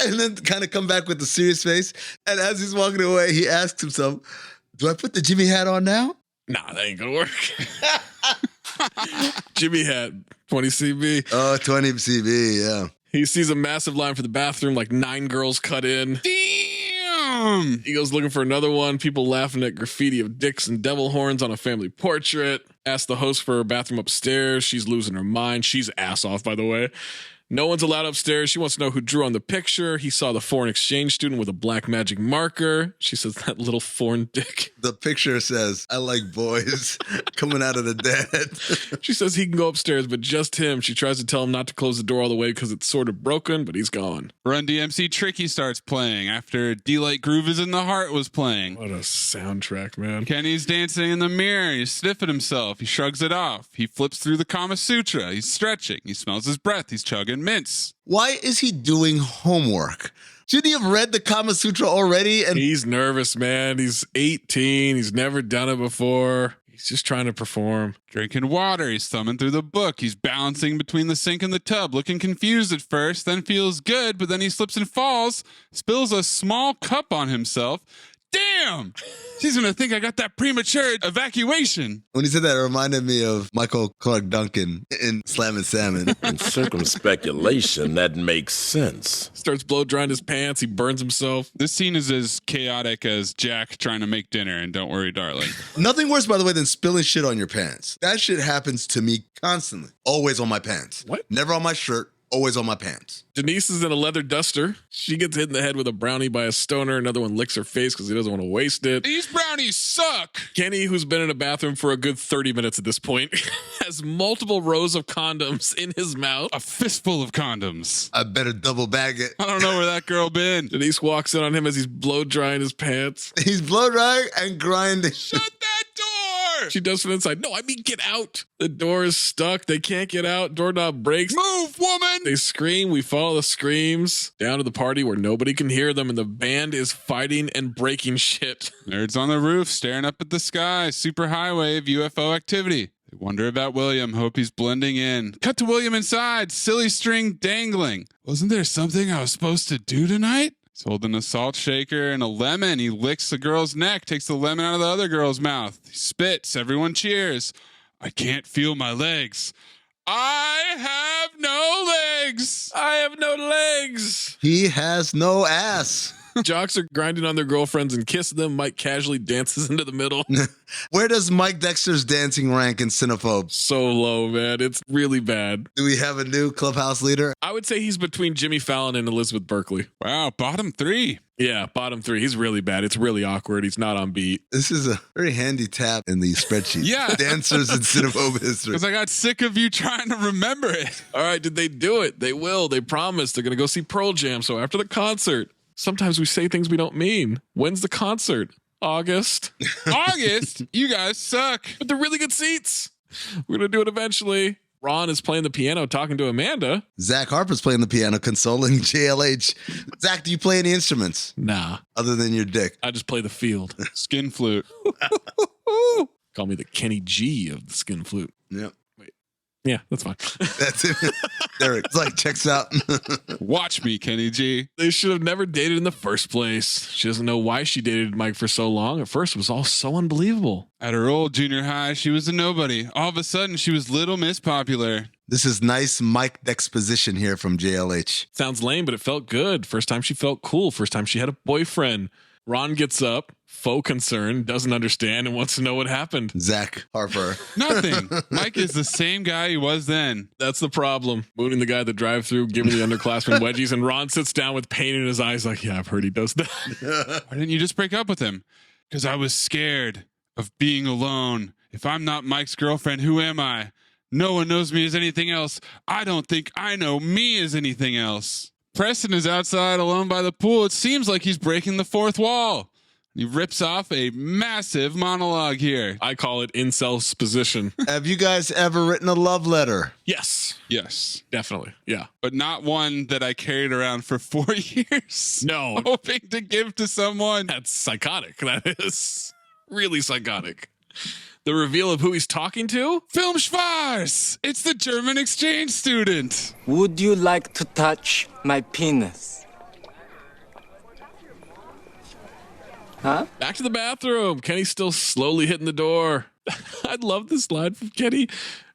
and then kind of come back with the serious face. And as he's walking away, he asks himself, do I put the Jimmy hat on now? Nah, that ain't gonna work. Jimmy hat, 20 CB. Oh, 20 CB, yeah. He sees a massive line for the bathroom, like 9 girls cut in. Damn! He goes looking for another one. People laughing at graffiti of dicks and devil horns on a family portrait. Asks the host for her bathroom upstairs. She's losing her mind. She's ass off, by the way. No one's allowed upstairs. She wants to know who drew on the picture. He saw the foreign exchange student with a black magic marker. She says, that little foreign dick. The picture says, I like boys coming out of the dead. She says he can go upstairs, but just him. She tries to tell him not to close the door all the way because it's sort of broken, but he's gone. Run DMC Tricky starts playing after D-Light Groove is in the Heart was playing. What a soundtrack, man. Kenny's dancing in the mirror. He's sniffing himself. He shrugs it off. He flips through the Kama Sutra. He's stretching. He smells his breath. He's chugging mints. Why is he doing homework? Shouldn't he have read the Kama Sutra already? And he's nervous, man. He's 18. He's never done it before. He's just trying to perform. Drinking water. He's thumbing through the book. He's balancing between the sink and the tub, looking confused at first, then feels good, but then he slips and falls, spills a small cup on himself. Damn! She's gonna think I got that premature evacuation. When he said that, it reminded me of Michael Clark Duncan in Slam and Salmon. In circumspeculation, that makes sense. Starts blow drying his pants. He burns himself. This scene is as chaotic as Jack trying to make dinner and Don't Worry, Darling. Nothing worse, by the way, than spilling shit on your pants. That shit happens to me constantly. Always on my pants. What? Never on my shirt. Always on my pants. Denise is in a leather duster. She gets hit in the head with a brownie by a stoner. Another one licks her face because he doesn't want to waste it. These brownies suck. Kenny, who's been in a bathroom for a good 30 minutes at this point, has multiple rows of condoms in his mouth. A fistful of condoms. I better double bag it. I don't know where that girl been. Denise walks in on him as he's blow drying his pants. He's blow drying and grinding. Shut that door! She does from inside. No, I mean get out. The door is stuck. They can't get out. Doorknob breaks. Move, woman! They scream. We follow the screams down to the party where nobody can hear them, and the band is fighting and breaking shit. Nerds on the roof staring up at the sky. Super high wave UFO activity. They wonder about William. Hope he's blending in. Cut to William inside. Silly string dangling. Wasn't there something I was supposed to do tonight? He's holding a salt shaker and a lemon. He licks the girl's neck, takes the lemon out of the other girl's mouth. He spits. Everyone cheers. I can't feel my legs. I have no legs. I have no legs. He has no ass. Jocks are grinding on their girlfriends and kissing them. Mike casually dances into the middle. Where does Mike Dexter's dancing rank in Cinephobe? So low, man. It's really bad. Do we have a new clubhouse leader? I would say he's between Jimmy Fallon and Elizabeth Berkley. Wow, bottom 3. Yeah, bottom 3. He's really bad. It's really awkward. He's not on beat. This is a very handy tab in the spreadsheet. Yeah. Dancers in Cinephobe history. Because I got sick of you trying to remember it. All right, did they do it? They will. They promised. They're going to go see Pearl Jam. So after the concert, sometimes we say things we don't mean. When's the concert? August. August? You guys suck. But they're really good seats. We're going to do it eventually. Ron is playing the piano, talking to Amanda. Zach Harper's playing the piano, consoling JLH. Zach, do you play any instruments? Nah. Other than your dick? I just play the field. Skin flute. Call me the Kenny G of the skin flute. Yep. Yeah, that's fine. That's it. Derek, it's like, checks out. Watch me, Kenny G. They should have never dated in the first place. She doesn't know why she dated Mike for so long. At first, it was all so unbelievable. At her old junior high, she was a nobody. All of a sudden, she was Little Miss Popular. This is nice Mike Dexposition here from JLH. Sounds lame, but it felt good. First time she felt cool. First time she had a boyfriend. Ron gets up, faux concerned, doesn't understand, and wants to know what happened. Zach Harper. Nothing. Mike is the same guy he was then. That's the problem. Mooning the guy at the drive-thru, giving the underclassmen wedgies, and Ron sits down with pain in his eyes like, yeah, I've heard he does that. Why didn't you just break up with him? Because I was scared of being alone. If I'm not Mike's girlfriend, who am I? No one knows me as anything else. I don't think I know me as anything else. Preston is outside alone by the pool. It seems like he's breaking the fourth wall. He rips off a massive monologue here. I call it incel position. Have you guys ever written a love letter? Yes. Yes. Definitely. Yeah. But not one that I carried around for 4 years. No. Hoping to give to someone. That's psychotic. That is really psychotic. The reveal of who he's talking to? Film Schwarz! It's the German exchange student. Would you like to touch my penis? Huh? Back to the bathroom. Kenny's still slowly hitting the door. I love this line from Kenny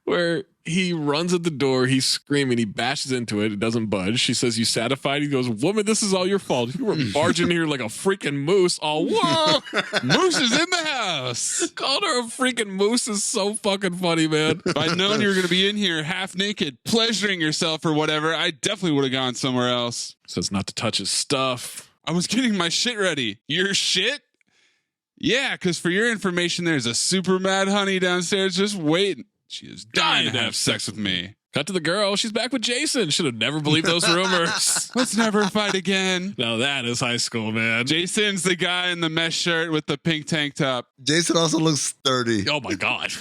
where he runs at the door. He's screaming. He bashes into it. It doesn't budge. She says, you satisfied? He goes, woman, this is all your fault. You were barging here like a freaking moose. Oh, whoa. Moose is in the house. Called her a freaking moose is so fucking funny, man. If I'd known you were going to be in here half naked, pleasuring yourself or whatever, I definitely would have gone somewhere else. Says not to touch his stuff. I was getting my shit ready. Your shit? Yeah, because for your information, there's a super mad honey downstairs just waiting. She is dying to have sex with me. Cut to the girl. She's back with Jason. Should have never believed those rumors. Let's never fight again. Now that is high school, man. Jason's the guy in the mesh shirt with the pink tank top. Jason also looks 30. Oh my God.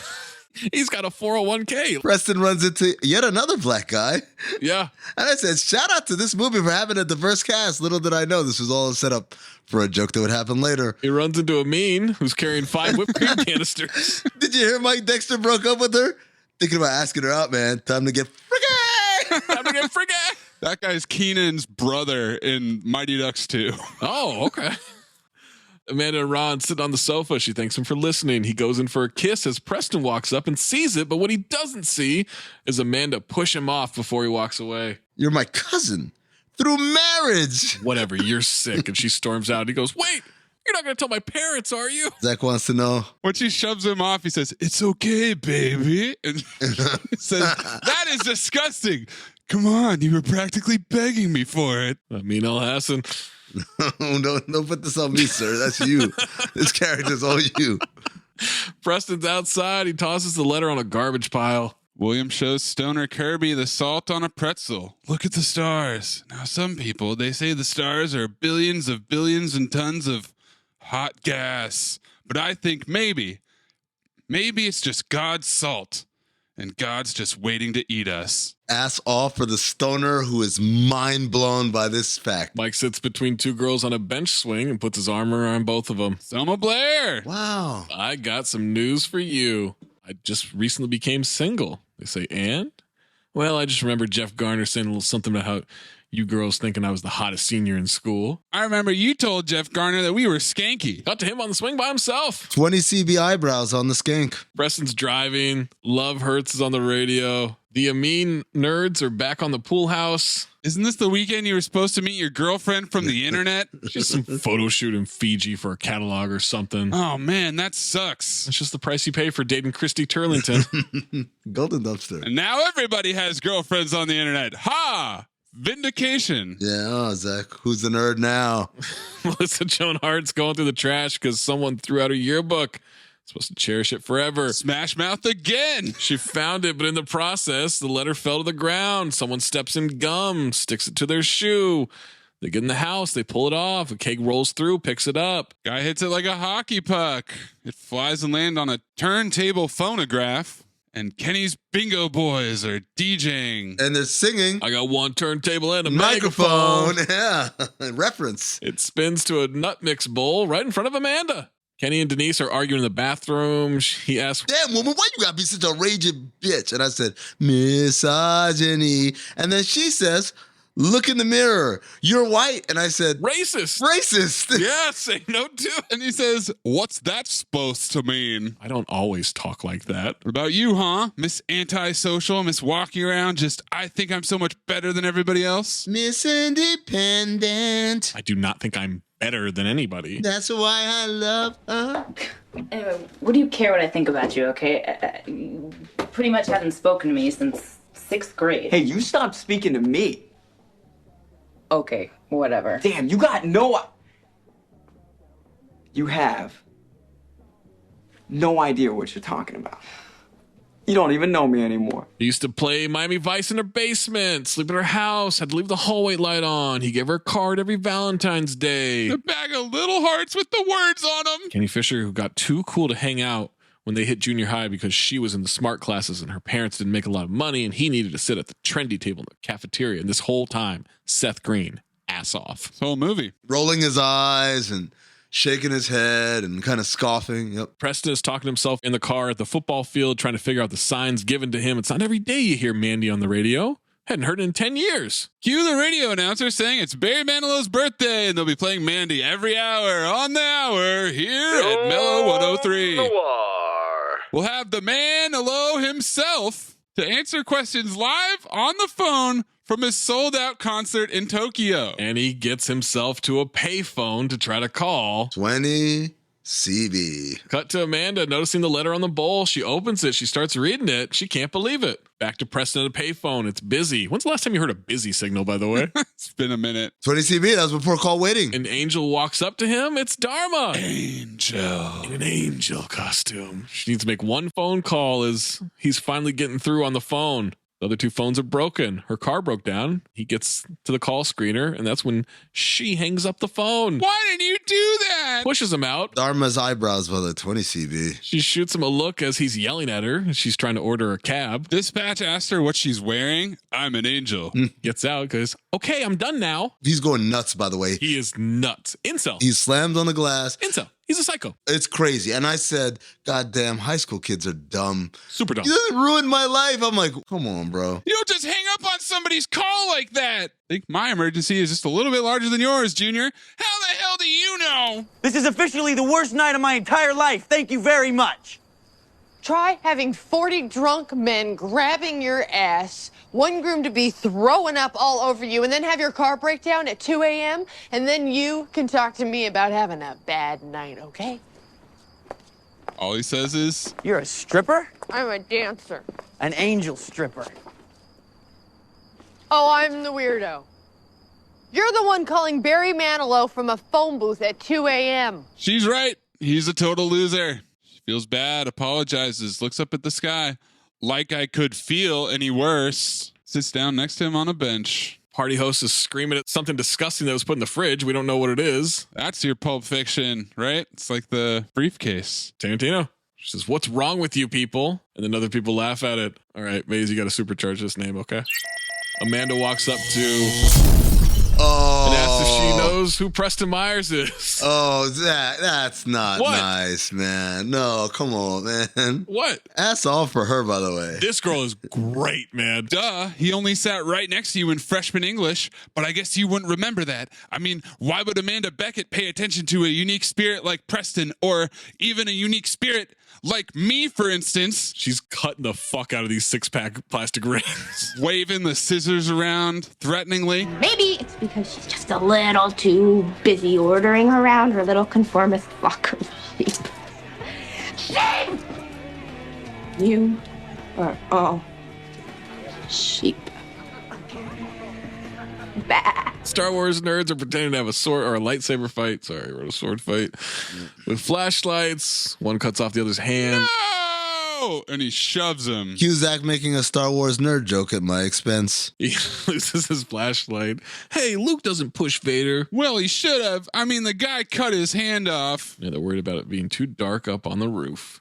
He's got a 401k. Preston runs into yet another black guy. Yeah. And I said, shout out to this movie for having a diverse cast. Little did I know this was all set up for a joke that would happen later. He runs into Amin, who's carrying 5 whipped cream canisters. Did you hear Mike Dexter broke up with her? Thinking about asking her out, man. Time to get freaky. Time to get freaky. That guy's Keenan's brother in Mighty Ducks 2. Oh, okay. Amanda and Ron sit on the sofa. She thanks him for listening. He goes in for a kiss as Preston walks up and sees it, but what he doesn't see is Amanda push him off before he walks away. You're my cousin through marriage. Whatever, you're sick. And she storms out. He goes, wait, you're not going to tell my parents, are you? Zach wants to know. When she shoves him off, he says, it's okay, baby. And he says, that is disgusting. Come on, you were practically begging me for it. Amin El Hassan. Don't put this on me, sir. That's you. This character's all you. Preston's outside. He tosses the letter on a garbage pile. William shows Stoner Kirby the salt on a pretzel. Look at the stars. Now, some people, they say the stars are billions and tons of hot gas. But I think maybe it's just God's salt. And God's just waiting to eat us. Ass off for the stoner who is mind blown by this fact. Mike sits between 2 girls on a bench swing and puts his arm around both of them. Selma Blair. Wow. I got some news for you. I just recently became single. They say, and? Well, I just remember Jeff Garner saying a little something about how you girls thinking I was the hottest senior in school. I remember you told Jeff Garner that we were skanky. Cut to him on the swing by himself. 20 CB eyebrows on the skank. Preston's driving. Love Hurts is on the radio. The Amin nerds are back on the pool house. Isn't this the weekend you were supposed to meet your girlfriend from the internet? Just some photo shoot in Fiji for a catalog or something. Oh, man, that sucks. It's just the price you pay for dating Christy Turlington. Golden Dumpster. And now everybody has girlfriends on the internet. Ha! Vindication. Yeah, oh, Zach, who's the nerd now? Melissa Joan Hart's going through the trash because someone threw out her yearbook. Supposed to cherish it forever. Smash mouth again. She found it, but in the process, the letter fell to the ground. Someone steps in gum, sticks it to their shoe. They get in the house, they pull it off. A keg rolls through, picks it up. Guy hits it like a hockey puck. It flies and lands on a turntable phonograph. And Kenny's Bingo Boys are DJing. And they're singing. I got one turntable and a Microphone. microphone. Yeah, reference. It spins to a nut mix bowl right in front of Amanda. Kenny and Denise are arguing in the bathroom. He asks, "Damn, woman, why you gotta be such a raging bitch?" And I said, "Misogyny." And then she says, "Look in the mirror. You're white." And I said, "Racist." Racist. Yeah, say no to. And he says, "What's that supposed to mean?" I don't always talk like that. What about you, huh? Miss Antisocial, Miss Walking Around, just, I think I'm so much better than everybody else? Miss Independent. I do not think I'm better than anybody. That's why I love her. Anyway, what do you care what I think about you, okay? You pretty much haven't spoken to me since 6th grade. Hey, you stopped speaking to me. Okay, whatever. Damn, you got no... You have no idea what you're talking about. You don't even know me anymore. He used to play Miami Vice in her basement, sleep in her house, had to leave the hallway light on. He gave her a card every Valentine's Day. A bag of little hearts with the words on them. Kenny Fisher, who got too cool to hang out when they hit junior high because she was in the smart classes and her parents didn't make a lot of money and he needed to sit at the trendy table in the cafeteria. And this whole time, Seth Green, ass off. This whole movie. Rolling his eyes and shaking his head and kind of scoffing. Yep. Preston is talking to himself in the car at the football field, trying to figure out the signs given to him. It's not every day you hear Mandy on the radio. Hadn't heard it in 10 years. Cue the radio announcer saying it's Barry Manilow's birthday and they'll be playing Mandy every hour on the hour here at Mellow 103. We'll have the man-alo himself to answer questions live on the phone from his sold-out concert in Tokyo. And he gets himself to a payphone to try to call 20 CB. Cut to Amanda noticing the letter on the bowl. She opens it. She starts reading it. She can't believe it. Back to Preston at a payphone. It's busy. When's the last time you heard a busy signal, by the way? It's been a minute. 20 CB, that was before call waiting. An angel walks up to him. It's Dharma. Angel. In an angel costume. She needs to make one phone call as he's finally getting through on the phone. The other two phones are broken. Her car broke down. He gets to the call screener, and that's when she hangs up the phone. Why did you do that? Pushes him out. Dharma's eyebrows with a 20 CB. She shoots him a look as he's yelling at her. She's trying to order a cab. Dispatch asked her what she's wearing. I'm an angel. Gets out, goes, okay, I'm done now. He's going nuts, by the way. He is nuts. Incel. He slammed on the glass. Incel. He's a psycho. It's crazy. And I said, God damn, high school kids are dumb. Super dumb. You ruined my life. I'm like, come on, bro. You don't just hang up on somebody's call like that. I think my emergency is just a little bit larger than yours, Junior. How the hell do you know? This is officially the worst night of my entire life. Thank you very much. Try having 40 drunk men grabbing your ass, one groom to be throwing up all over you, and then have your car break down at 2 a.m., and then you can talk to me about having a bad night, okay? All he says is, You're a stripper? I'm a dancer. An angel stripper. Oh, I'm the weirdo. You're the one calling Barry Manilow from a phone booth at 2 a.m. she's right. He's a total loser. She feels bad, apologizes, looks up at the sky. Like I could feel any worse. Sits down next to him on a bench. Party host is screaming at something disgusting that was put in the fridge. We don't know what it is. That's your Pulp Fiction, right? It's like the briefcase. Tarantino. She says, what's wrong with you people? And then other people laugh at it. All right, Maze, you got to supercharge this name, okay? Amanda walks up to and asks if she knows who Preston Myers is. Oh, that's not What? nice, man. No, come on, man. What? That's all for her, by the way. This girl is great, man. Duh, he only sat right next to you in freshman English, but I guess you wouldn't remember that. I mean, why would Amanda Beckett pay attention to a unique spirit like Preston, or even a unique spirit like me, for instance? She's cutting the fuck out of these 6-pack plastic rings. Waving the scissors around threateningly. Maybe it's because she's just a little too busy ordering around her little conformist flock of sheep. Sheep! You are all sheep. Bah. Star Wars nerds are pretending to have a sword or a lightsaber fight. Sorry, I wrote a sword fight with flashlights. One cuts off the other's hand. No! And he shoves him. Cusack making a Star Wars nerd joke at my expense. He loses his flashlight. Hey, Luke doesn't push Vader. Well, he should have. I mean, the guy cut his hand off. Yeah, they're worried about it being too dark up on the roof.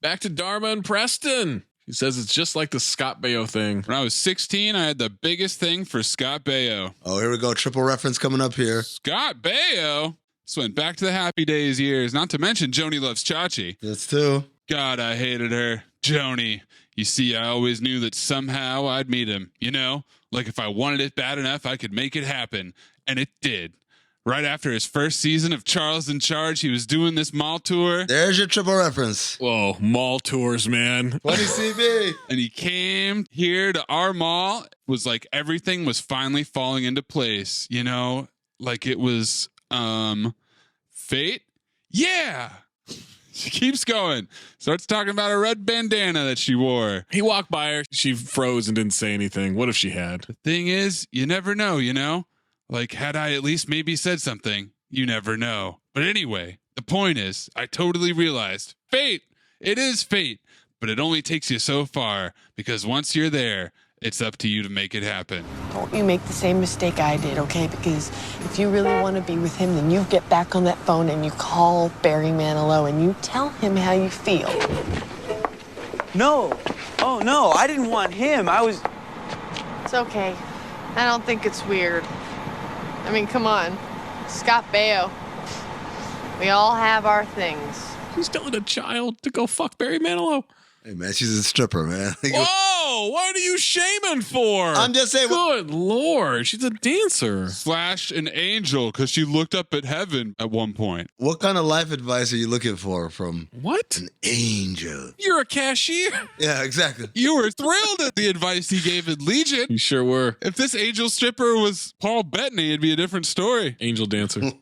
Back to Dharma and Preston. He says it's just like the Scott Baio thing. When I was 16, I had the biggest thing for Scott Baio. Oh, here we go. Triple reference coming up here. Scott Baio? This went back to the Happy Days years, not to mention Joni Loves Chachi. That's too. God, I hated her. Joni. You see, I always knew that somehow I'd meet him. You know, like if I wanted it bad enough, I could make it happen. And it did. Right after his first season of Charles in Charge, he was doing this mall tour. There's your triple reference. Whoa, mall tours, man. 20 CB. And he came here to our mall. It was like everything was finally falling into place, you know? Like it was, fate? Yeah! She keeps going. Starts talking about a red bandana that she wore. He walked by her. She froze and didn't say anything. What if she had? The thing is, you never know, you know? Like, had I at least maybe said something, you never know. But anyway, the point is, I totally realized, fate, it is fate, but it only takes you so far, because once you're there, it's up to you to make it happen. Don't you make the same mistake I did, okay? Because if you really want to be with him, then you get back on that phone and you call Barry Manilow and you tell him how you feel. No. Oh, no, I didn't want him. It's okay. I don't think it's weird. I mean, come on. Scott Baio. We all have our things. He's telling a child to go fuck Barry Manilow. Hey, man, she's a stripper, man. Whoa! What are you shaming for? I'm just saying. Good Lord. She's a dancer. Slash an angel, because she looked up at heaven at one point. What kind of life advice are you looking for from what? An angel? You're a cashier. Yeah, exactly. You were thrilled at the advice he gave in Legion. You sure were. If this angel stripper was Paul Bettany, it'd be a different story. Angel dancer.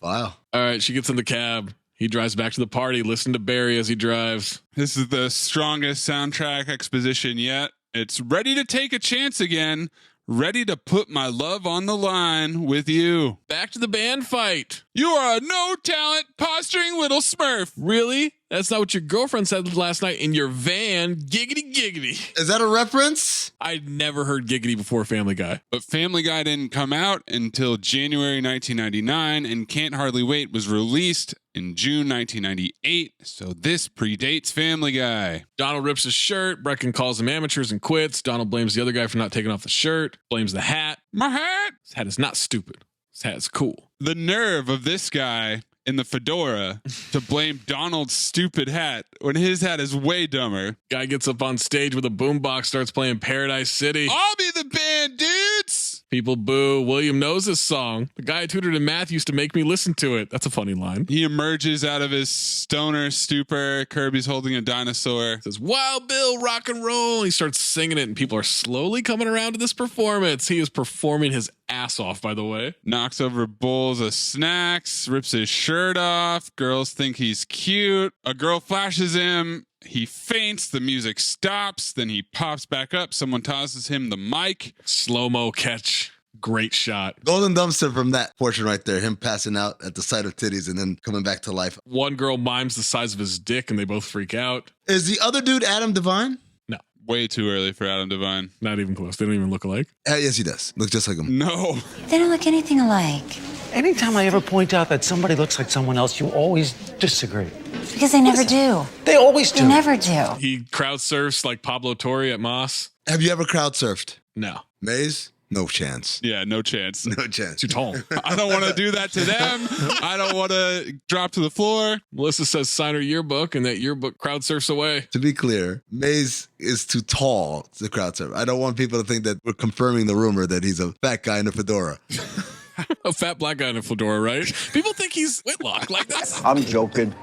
Wow. All right, she gets in the cab. He drives back to the party. Listen to Barry as he drives. This is the strongest soundtrack exposition yet. It's ready to take a chance again. Ready to put my love on the line with you. Back to the band fight. You are a no-talent, posturing little smurf. Really? That's not what your girlfriend said last night in your van. Giggity, giggity. Is that a reference? I'd never heard giggity before Family Guy. But Family Guy didn't come out until January 1999, and Can't Hardly Wait was released in June 1998, so this predates Family Guy. Donald rips his shirt. Brecken calls them amateurs and quits. Donald blames the other guy for not taking off the shirt. Blames the hat. My hat! This hat is not stupid. This hat is cool. The nerve of this guy in the fedora to blame Donald's stupid hat when his hat is way dumber. Guy gets up on stage with a boombox, starts playing Paradise City. I'll be the band, dudes! People boo. William knows this song. The guy I tutored in math used to make me listen to it. That's a funny line. He emerges out of his stoner stupor. Kirby's holding a dinosaur. Says, Wild Bill, rock and roll. He starts singing it, and people are slowly coming around to this performance. He is performing his ass off, by the way. Knocks over bowls of snacks, rips his shirt off. Girls think he's cute. A girl flashes him. He faints, the music stops, then he pops back up. Someone tosses him the mic. Slow-mo catch. Great shot. Golden dumpster from that portion right there. Him passing out at the sight of titties and then coming back to life. One girl mimes the size of his dick and they both freak out. Is the other dude Adam Devine? No. Way too early for Adam Devine. Not even close. They don't even look alike. Yes, he does. Looks just like him. No. They don't look anything alike. Anytime I ever point out that somebody looks like someone else, you always disagree. Because they never do. They always do. They never do. He crowd surfs like Pablo Torre at Moss. Have you ever crowd surfed? No. Mayes? No chance. Yeah, no chance. No chance. Too tall. I don't want to do that to them. I don't want to drop to the floor. Melissa says sign her yearbook, and that yearbook crowd surfs away. To be clear, Mayes is too tall to crowd surf. I don't want people to think that we're confirming the rumor that he's a fat guy in a fedora. A fat black guy in a fedora, right? People think he's Whitlock. Like that's. I'm joking.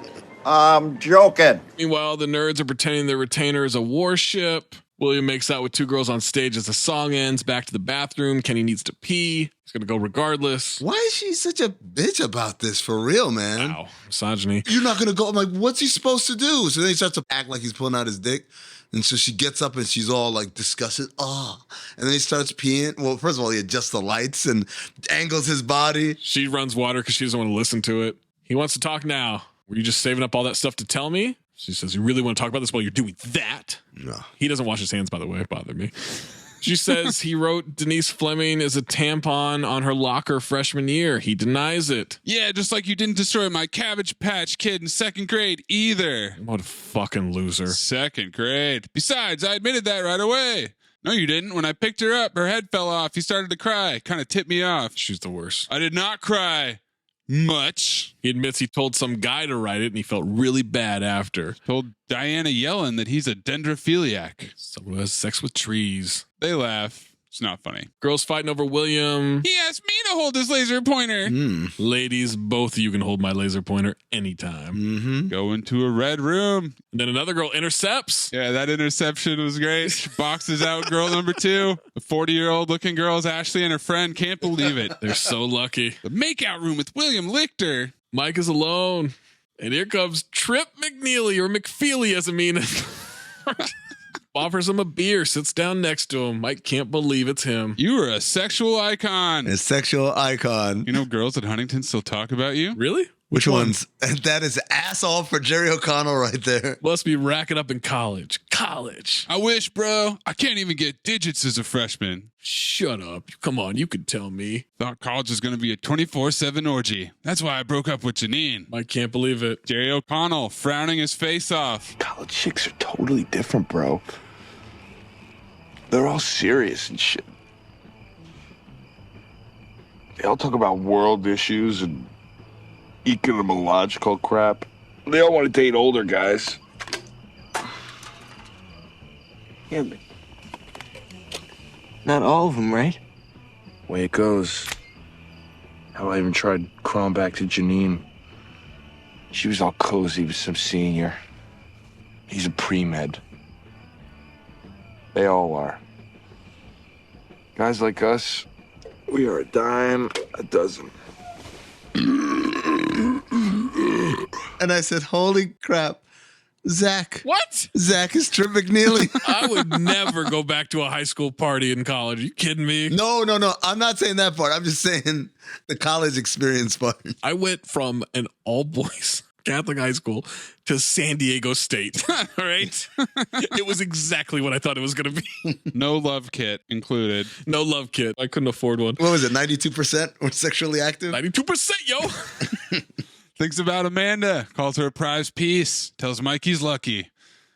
I'm joking. Meanwhile, the nerds are pretending their retainer is a warship. William makes out with two girls on stage as the song ends. Back to the bathroom. Kenny needs to pee. He's going to go regardless. Why is she such a bitch about this? For real, man. Wow. Misogyny. You're not going to go. I'm like, what's he supposed to do? So then he starts to act like he's pulling out his dick. And so she gets up and she's all like disgusted. Oh. And then he starts peeing. Well, first of all, he adjusts the lights and angles his body. She runs water because she doesn't want to listen to it. He wants to talk now. Were you just saving up all that stuff to tell me? She says, you really want to talk about this while you're doing that? No. He doesn't wash his hands, by the way. It bothered me. She says he wrote Denise Fleming as a tampon on her locker freshman year. He denies it. Yeah, just like you didn't destroy my Cabbage Patch Kid in second grade either. What a fucking loser. Second grade. Besides, I admitted that right away. No, you didn't. When I picked her up, her head fell off. You started to cry. Kind of tipped me off. She's the worst. I did not cry. Much. He admits he told some guy to write it and he felt really bad after. Told Diana Yellen that he's a dendrophiliac. Someone who has sex with trees. They laugh. It's not funny. Girls fighting over William. He asked me to hold his laser pointer. Ladies, both of you can hold my laser pointer anytime. Go into a red room. And then another girl intercepts. Yeah, that interception was great. She boxes out girl number 2. The 40-year-old looking girl is Ashley and her friend. Can't believe it. They're so lucky. The makeout room with William Lichter. Mike is alone. And here comes Trip McNeely, or McFeely as Amin. Offers him a beer, sits down next to him. Mike can't believe it's him. You are a sexual icon. A sexual icon. You know girls at Huntington still talk about you? Really? Which ones? That is asshole for Jerry O'Connell right there. Must be racking up in college. I wish, bro. I can't even get digits as a freshman. Shut up. Come on, you could tell me. Thought college was going to be a 24/7 orgy. That's why I broke up with Janine. I can't believe it. Jerry O'Connell frowning his face off. College chicks are totally different, bro. They're all serious and shit. They all talk about world issues and economological crap. They all want to date older guys. Yeah, but not all of them, right? Way it goes. Hell, I even tried crawling back to Janine. She was all cozy with some senior. He's a pre-med. They all are. Guys like us, we are a dime a dozen. And I said, holy crap. Zach. What? Zach is Trip McNeely. I would never go back to a high school party in college. Are you kidding me? No. I'm not saying that part. I'm just saying the college experience part. I went from an all-boys Catholic high school to San Diego State. All right? It was exactly what I thought it was going to be. No love kit included. No love kit. I couldn't afford one. What was it, 92% were sexually active? 92%, yo. Thinks about Amanda, calls her a prize piece, tells Mike he's lucky.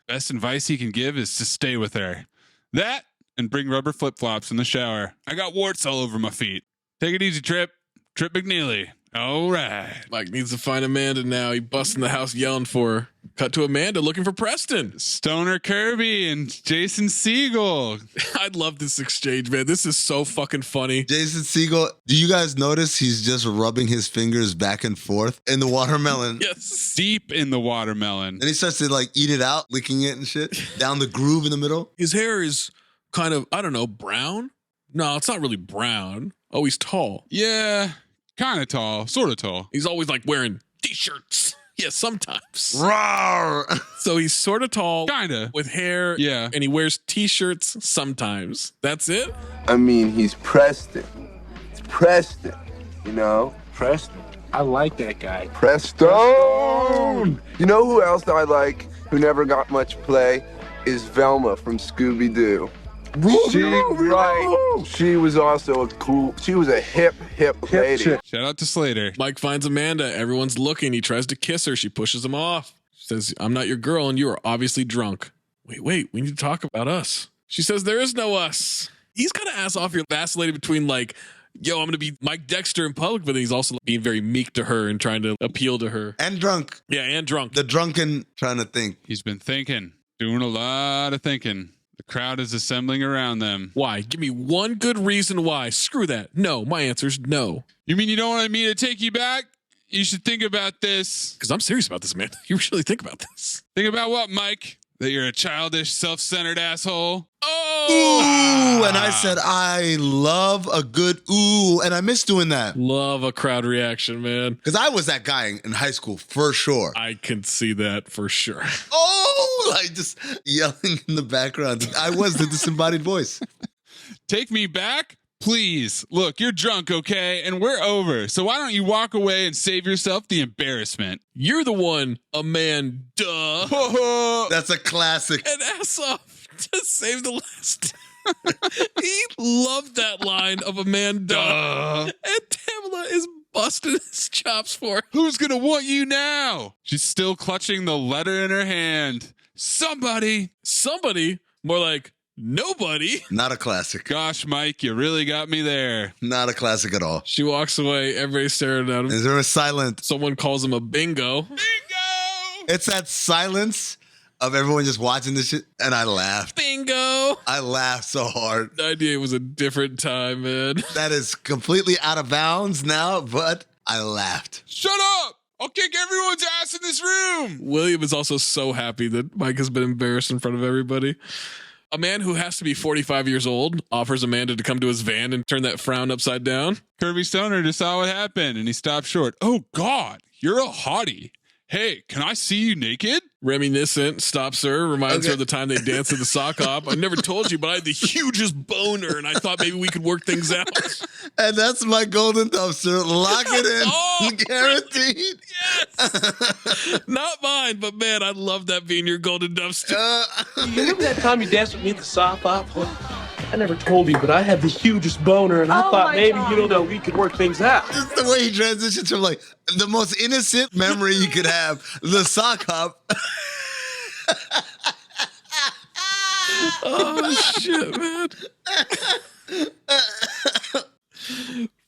Best advice he can give is to stay with her. That and bring rubber flip-flops in the shower. I got warts all over my feet. Take it easy, Trip. Trip McNeely. All right. Mike needs to find Amanda now. He busts in the house yelling for her. Cut to Amanda looking for Preston. Stoner Kirby and Jason Segel. I love this exchange, man. This is so fucking funny. Jason Segel, do you guys notice he's just rubbing his fingers back and forth in the watermelon? Yes. Deep in the watermelon. And he starts to like eat it out, licking it and shit, down the groove in the middle. His hair is kind of, I don't know, brown? No, it's not really brown. Oh, he's tall. Yeah, kind of tall, sort of tall. He's always like wearing t-shirts. Yeah, sometimes. Rawr. So he's sort of tall. Kind of. With hair. Yeah. And he wears t-shirts sometimes. That's it? I mean, he's Preston. It's Preston, you know? Preston. I like that guy. Preston! You know who else I like who never got much play? Is Velma from Scooby-Doo. She was also she was a hip lady. Shout out to Slater. Mike finds Amanda. Everyone's looking. He tries to kiss her. She pushes him off. She says, I'm not your girl and you are obviously drunk. Wait, we need to talk about us. She says, there is no us. He's kind of ass off here, vacillating between like, yo, I'm going to be Mike Dexter in public, but he's also being very meek to her and trying to appeal to her. And drunk. Yeah, and drunk. The drunken trying to think. He's been thinking, doing a lot of thinking. The crowd is assembling around them. Why? Give me one good reason why. Screw that. No, my answer's no. You mean you don't want me to take you back? You should think about this. Because I'm serious about this, man. You really think about this. Think about what, Mike? That you're a childish, self-centered asshole? Oh! Ooh, and I said, I love a good ooh, and I miss doing that. Love a crowd reaction, man. Because I was that guy in high school, for sure. I can see that for sure. Oh! Like just yelling in the background. I was the disembodied voice. Take me back? Please. Look, you're drunk, okay? And we're over. So why don't you walk away and save yourself the embarrassment? You're the one, a man, duh. That's a classic. And ass off to save the last. He loved that line of a man, duh. And Tamala is busting his chops for it. Who's gonna want you now? She's still clutching the letter in her hand. Somebody. More like nobody. Not a classic. Gosh, Mike, you really got me there. Not a classic at all. She walks away. Everybody's staring at him. Is there a silent? Someone calls him a bingo. It's that silence of everyone just watching this shit, and I laughed. Bingo. I laughed so hard. The idea was a different time, man. That is completely out of bounds now, but I laughed. Shut up! I'll kick everyone's ass in this room! William is also so happy that Mike has been embarrassed in front of everybody. A man who has to be 45 years old offers Amanda to come to his van and turn that frown upside down. Kirby Stoner just saw what happened, and he stopped short. Oh, God, you're a hottie. Hey, can I see you naked? Reminiscent stops her, reminds her of the time they danced at the sock hop. I never told you, but I had the hugest boner, and I thought maybe we could work things out. And that's my golden dumpster. Lock it in. Oh, guaranteed. Yes. Not mine, but man, I love that being your golden dumpster. You remember that time you danced with me at the sock hop? I never told you, but I had the hugest boner, and I thought maybe, that we could work things out. Just the way he transitions from like the most innocent memory you could have, the sock hop. Oh, shit, man.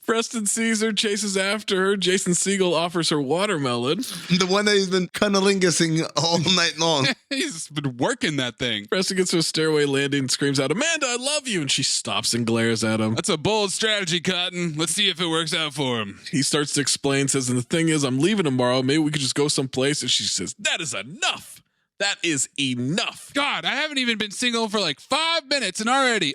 Preston sees her, chases after her. Jason Segel offers her watermelon. The one that he's been cunnilingussing all night long. He's been working that thing. Preston gets to a stairway landing and screams out, Amanda, I love you. And she stops and glares at him. That's a bold strategy, Cotton. Let's see if it works out for him. He starts to explain, says, and the thing is, I'm leaving tomorrow. Maybe we could just go someplace. And she says, that is enough. That is enough. God, I haven't even been single for like 5 minutes, and already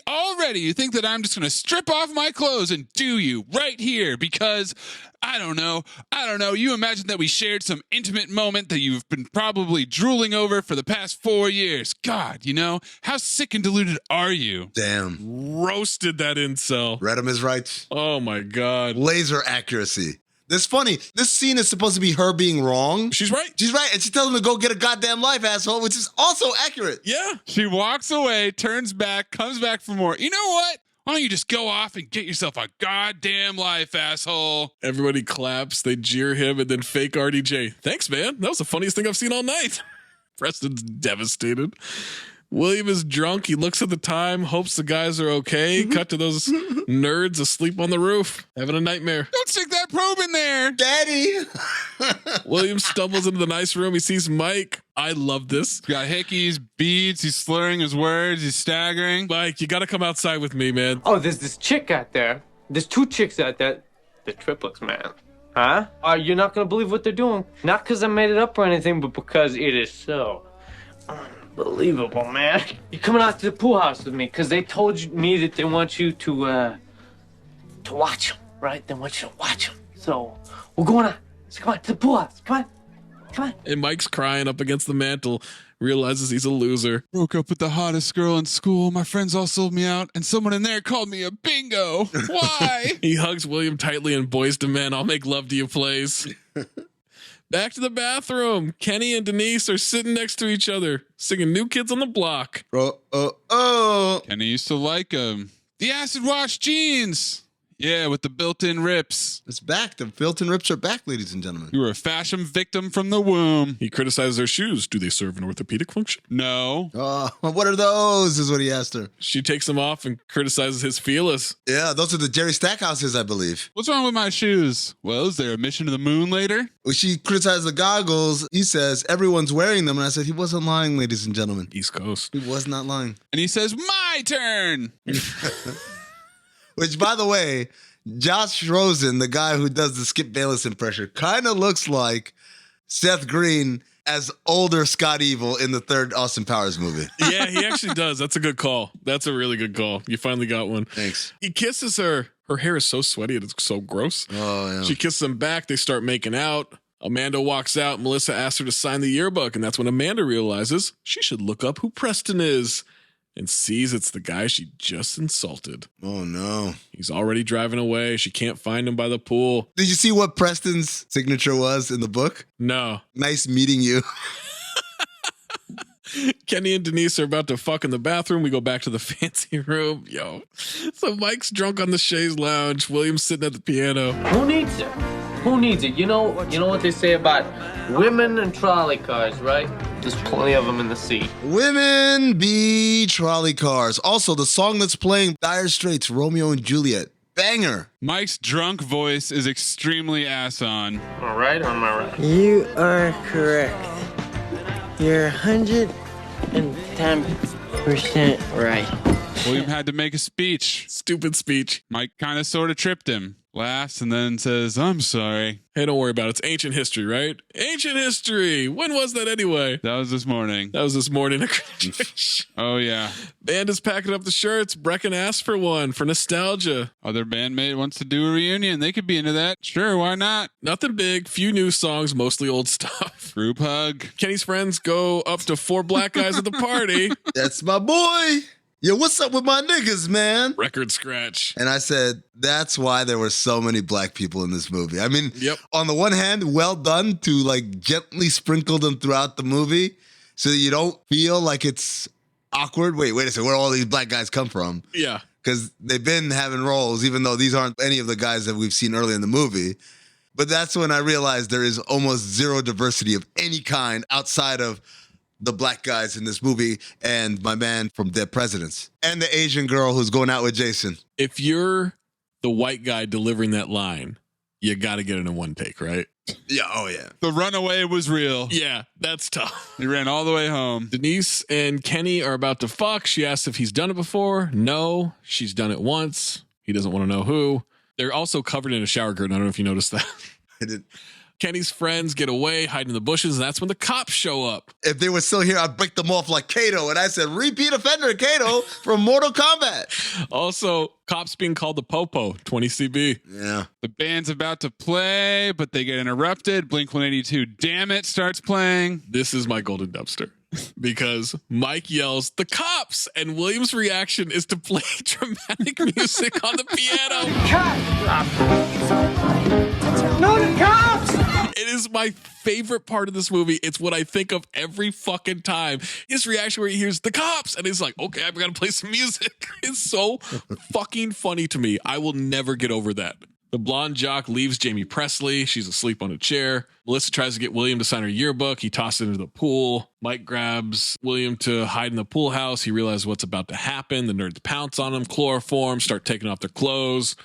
you think that I'm just going to strip off my clothes and do you right here because I don't know. You imagine that we shared some intimate moment that you've been probably drooling over for the past 4 years. God, how sick and deluded are you? Damn. Roasted that incel. Read him his rights. Oh my God. Laser accuracy. This funny. This scene is supposed to be her being wrong. She's right. And she tells him to go get a goddamn life, asshole, which is also accurate. Yeah. She walks away, turns back, comes back for more. You know what? Why don't you just go off and get yourself a goddamn life, asshole? Everybody claps. They jeer him, and then fake RDJ. Thanks, man. That was the funniest thing I've seen all night. Preston's devastated. William is drunk. He looks at the time, hopes the guys are okay. Cut to those nerds asleep on the roof, having a nightmare. Don't stick that probe in there, Daddy. William stumbles into the nice room. He sees Mike. I love this. He's got hickeys, beads. He's slurring his words. He's staggering. Mike, you got to come outside with me, man. Oh, there's this chick out there. There's 2 chicks out there. The triplets, man. Huh? You're not going to believe what they're doing. Not because I made it up or anything, but because it is so unbelievable, man. You're coming out to the pool house with me because they told me that they want you to watch them, right? They want you to watch them. So we're going on. So come on, to the pool house. Come on. And Mike's crying up against the mantle, realizes he's a loser. Broke up with the hottest girl in school. My friends all sold me out, and someone in there called me a bingo. Why? He hugs William tightly and Boys to Men, I'll make love to you, plays. Back to the bathroom. Kenny and Denise are sitting next to each other, singing New Kids on the Block. Kenny used to like him. The acid wash jeans. Yeah, with the built-in rips. It's back. The built-in rips are back, ladies and gentlemen. You were a fashion victim from the womb. He criticizes their shoes. Do they serve an orthopedic function? No. Oh, what are those? Is what he asked her. She takes them off and criticizes his feelers. Yeah, those are the Jerry Stackhouses, I believe. What's wrong with my shoes? Well, is there a mission to the moon later? When she criticized the goggles, he says, everyone's wearing them. And I said, he wasn't lying, ladies and gentlemen. East Coast. He was not lying. And he says, my turn. Which, by the way, Josh Rosen, the guy who does the Skip Bayless impression, kind of looks like Seth Green as older Scott Evil in the third Austin Powers movie. Yeah, he actually does. That's a good call. That's a really good call. You finally got one. Thanks. He kisses her. Her hair is so sweaty. It's so gross. Oh, yeah. She kisses him back. They start making out. Amanda walks out. Melissa asks her to sign the yearbook. And that's when Amanda realizes she should look up who Preston is and sees it's the guy she just insulted. Oh, no. He's already driving away. She can't find him by the pool. Did you see what Preston's signature was in the book? No. Nice meeting you. Kenny and Denise are about to fuck in the bathroom. We go back to the fancy room. Yo. So Mike's drunk on the chaise lounge. William's sitting at the piano. Who needs it? Who needs it? You know what they say about women and trolley cars, right? There's plenty of them in the sea. Women be trolley cars. Also, the song that's playing, Dire Straits, Romeo and Juliet. Banger. Mike's drunk voice is extremely ass-on. All right, or am I right? You are correct. You're 110% right. William had to make a speech. Stupid speech. Mike kind of sort of tripped him. Laughs and then says, I'm sorry. Hey, don't worry about it. It's ancient history, right? Ancient history. When was that anyway? That was this morning. That was this morning at graduation. Oh, yeah. Band is packing up the shirts. Brecken asked for one for nostalgia. Other bandmate wants to do a reunion. They could be into that. Sure, why not? Nothing big. Few new songs, mostly old stuff. Group hug. Kenny's friends go up to 4 black guys at the party. That's my boy. Yo, what's up with my niggas, man? Record scratch. And I said, that's why there were so many black people in this movie. I mean, Yep. On the one hand, well done to like gently sprinkle them throughout the movie so that you don't feel like it's awkward. Wait a second, where all these black guys come from? Yeah. Because they've been having roles, even though these aren't any of the guys that we've seen early in the movie. But that's when I realized there is almost zero diversity of any kind outside of the black guys in this movie and my man from Dead Presidents and the Asian girl who's going out with Jason. If you're the white guy delivering that line, you got to get it in one take, right? Yeah. Oh, yeah. The runaway was real. Yeah, that's tough. He ran all the way home. Denise and Kenny are about to fuck. She asks if he's done it before. No, she's done it once. He doesn't want to know who. They're also covered in a shower curtain. I don't know if you noticed that. I did. Kenny's friends get away, hide in the bushes, and that's when the cops show up. If they were still here, I'd break them off like Kato. And I said, repeat offender Kato from Mortal Kombat. Also, cops being called the Popo, 20CB. Yeah. The band's about to play, but they get interrupted. Blink 182, damn it, starts playing. This is my golden dumpster. Because Mike yells, the cops! And William's reaction is to play dramatic music on the piano. No, the cops! It is my favorite part of this movie. It's what I think of every fucking time. His reaction where he hears the cops and he's like, okay, I've got to play some music. It's so fucking funny to me. I will never get over that. The blonde jock leaves Jamie Presley. She's asleep on a chair. Melissa tries to get William to sign her yearbook. He tosses it into the pool. Mike grabs William to hide in the pool house. He realizes what's about to happen. The nerds pounce on him, chloroform, start taking off their clothes,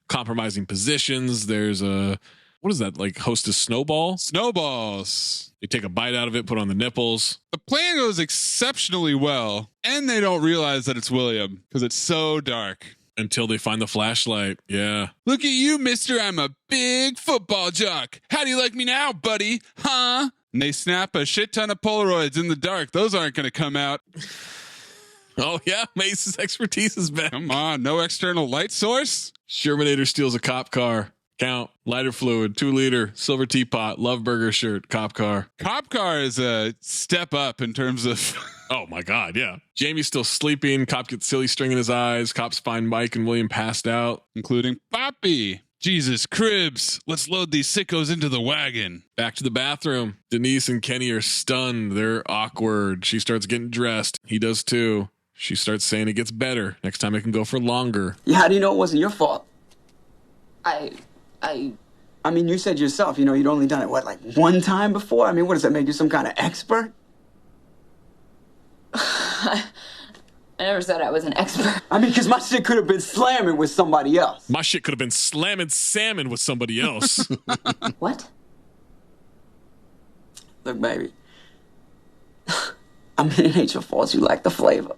compromising positions. There's a, what is that, like Hostess Snowball? Snowballs. They take a bite out of it, put on the nipples. The plan goes exceptionally well, and they don't realize that it's William because it's so dark. Until they find the flashlight. Yeah. Look at you, mister. I'm a big football jock. How do you like me now, buddy? Huh? And they snap a shit ton of Polaroids in the dark. Those aren't going to come out. Oh, yeah. Mace's expertise is back. Come on. No external light source? Shermanator steals a cop car. Count. Lighter fluid. 2-liter. Silver teapot. Love burger shirt. Cop car. Cop car is a step up in terms of... Oh my God, yeah. Jamie's still sleeping. Cop gets silly string in his eyes. Cops find Mike and William passed out. Including Poppy. Jesus, Cribs. Let's load these sickos into the wagon. Back to the bathroom. Denise and Kenny are stunned. They're awkward. She starts getting dressed. He does too. She starts saying it gets better. Next time I can go for longer. Yeah, how do you know it wasn't your fault? I mean, you said yourself, you know, you'd only done it, what, like one time before? I mean, what does that make you, some kind of expert? I never said I was an expert. I mean, because my shit could have been slamming with somebody else. My shit could have been slamming salmon with somebody else. What? Look, baby. I mean, it ain't your fault you like the flavor.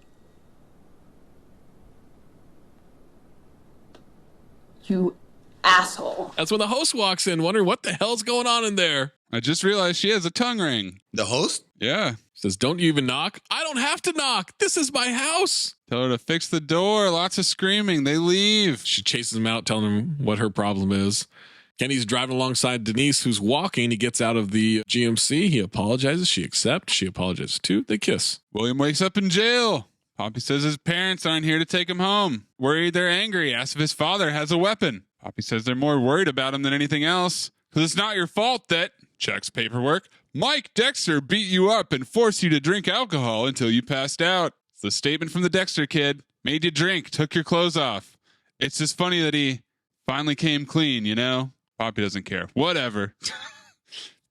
You asshole. That's when the host walks in, wondering what the hell's going on in there. I just realized she has a tongue ring. The host? Yeah. Says, don't you even knock? I don't have to knock. This is my house. Tell her to fix the door. Lots of screaming. They leave. She chases him out, telling him what her problem is. Kenny's driving alongside Denise, who's walking. He gets out of the GMC. He apologizes. She accepts. She apologizes too. They kiss. William wakes up in jail. Poppy says his parents aren't here to take him home. Worried they're angry. Asks if his father has a weapon. Poppy says they're more worried about him than anything else. Because it's not your fault that, checks paperwork, Mike Dexter beat you up and forced you to drink alcohol until you passed out. It's the statement from the Dexter kid. Made you drink, took your clothes off. It's just funny that he finally came clean, you know? Poppy doesn't care. Whatever.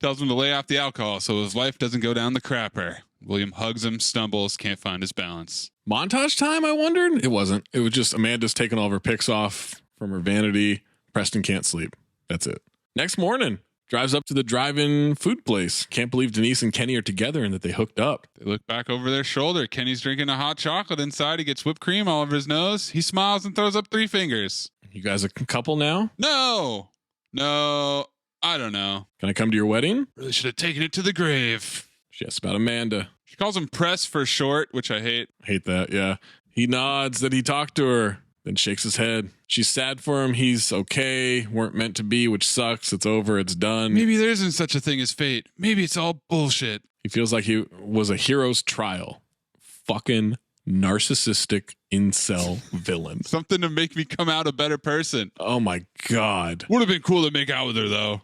Tells him to lay off the alcohol so his life doesn't go down the crapper. William hugs him, stumbles, can't find his balance. Montage time, I wondered? It wasn't. It was just Amanda's taking all of her pics off from her vanity. Preston can't sleep. That's it. Next morning, drives up to the drive-in food place. Can't believe Denise and Kenny are together and that they hooked up. They look back over their shoulder. Kenny's drinking a hot chocolate inside. He gets whipped cream all over his nose. He smiles and throws up 3 fingers. You guys a couple now? No, I don't know. Can I come to your wedding? Really should have taken it to the grave. She asks about Amanda. She calls him Press for short, which I hate. Hate that, yeah. He nods that he talked to her, then shakes his head. She's sad for him. He's okay. Weren't meant to be, which sucks. It's over. It's done. Maybe there isn't such a thing as fate. Maybe it's all bullshit. He feels like he was a hero's trial. Fucking narcissistic incel villain. Something to make me come out a better person. Oh my God. Would have been cool to make out with her though.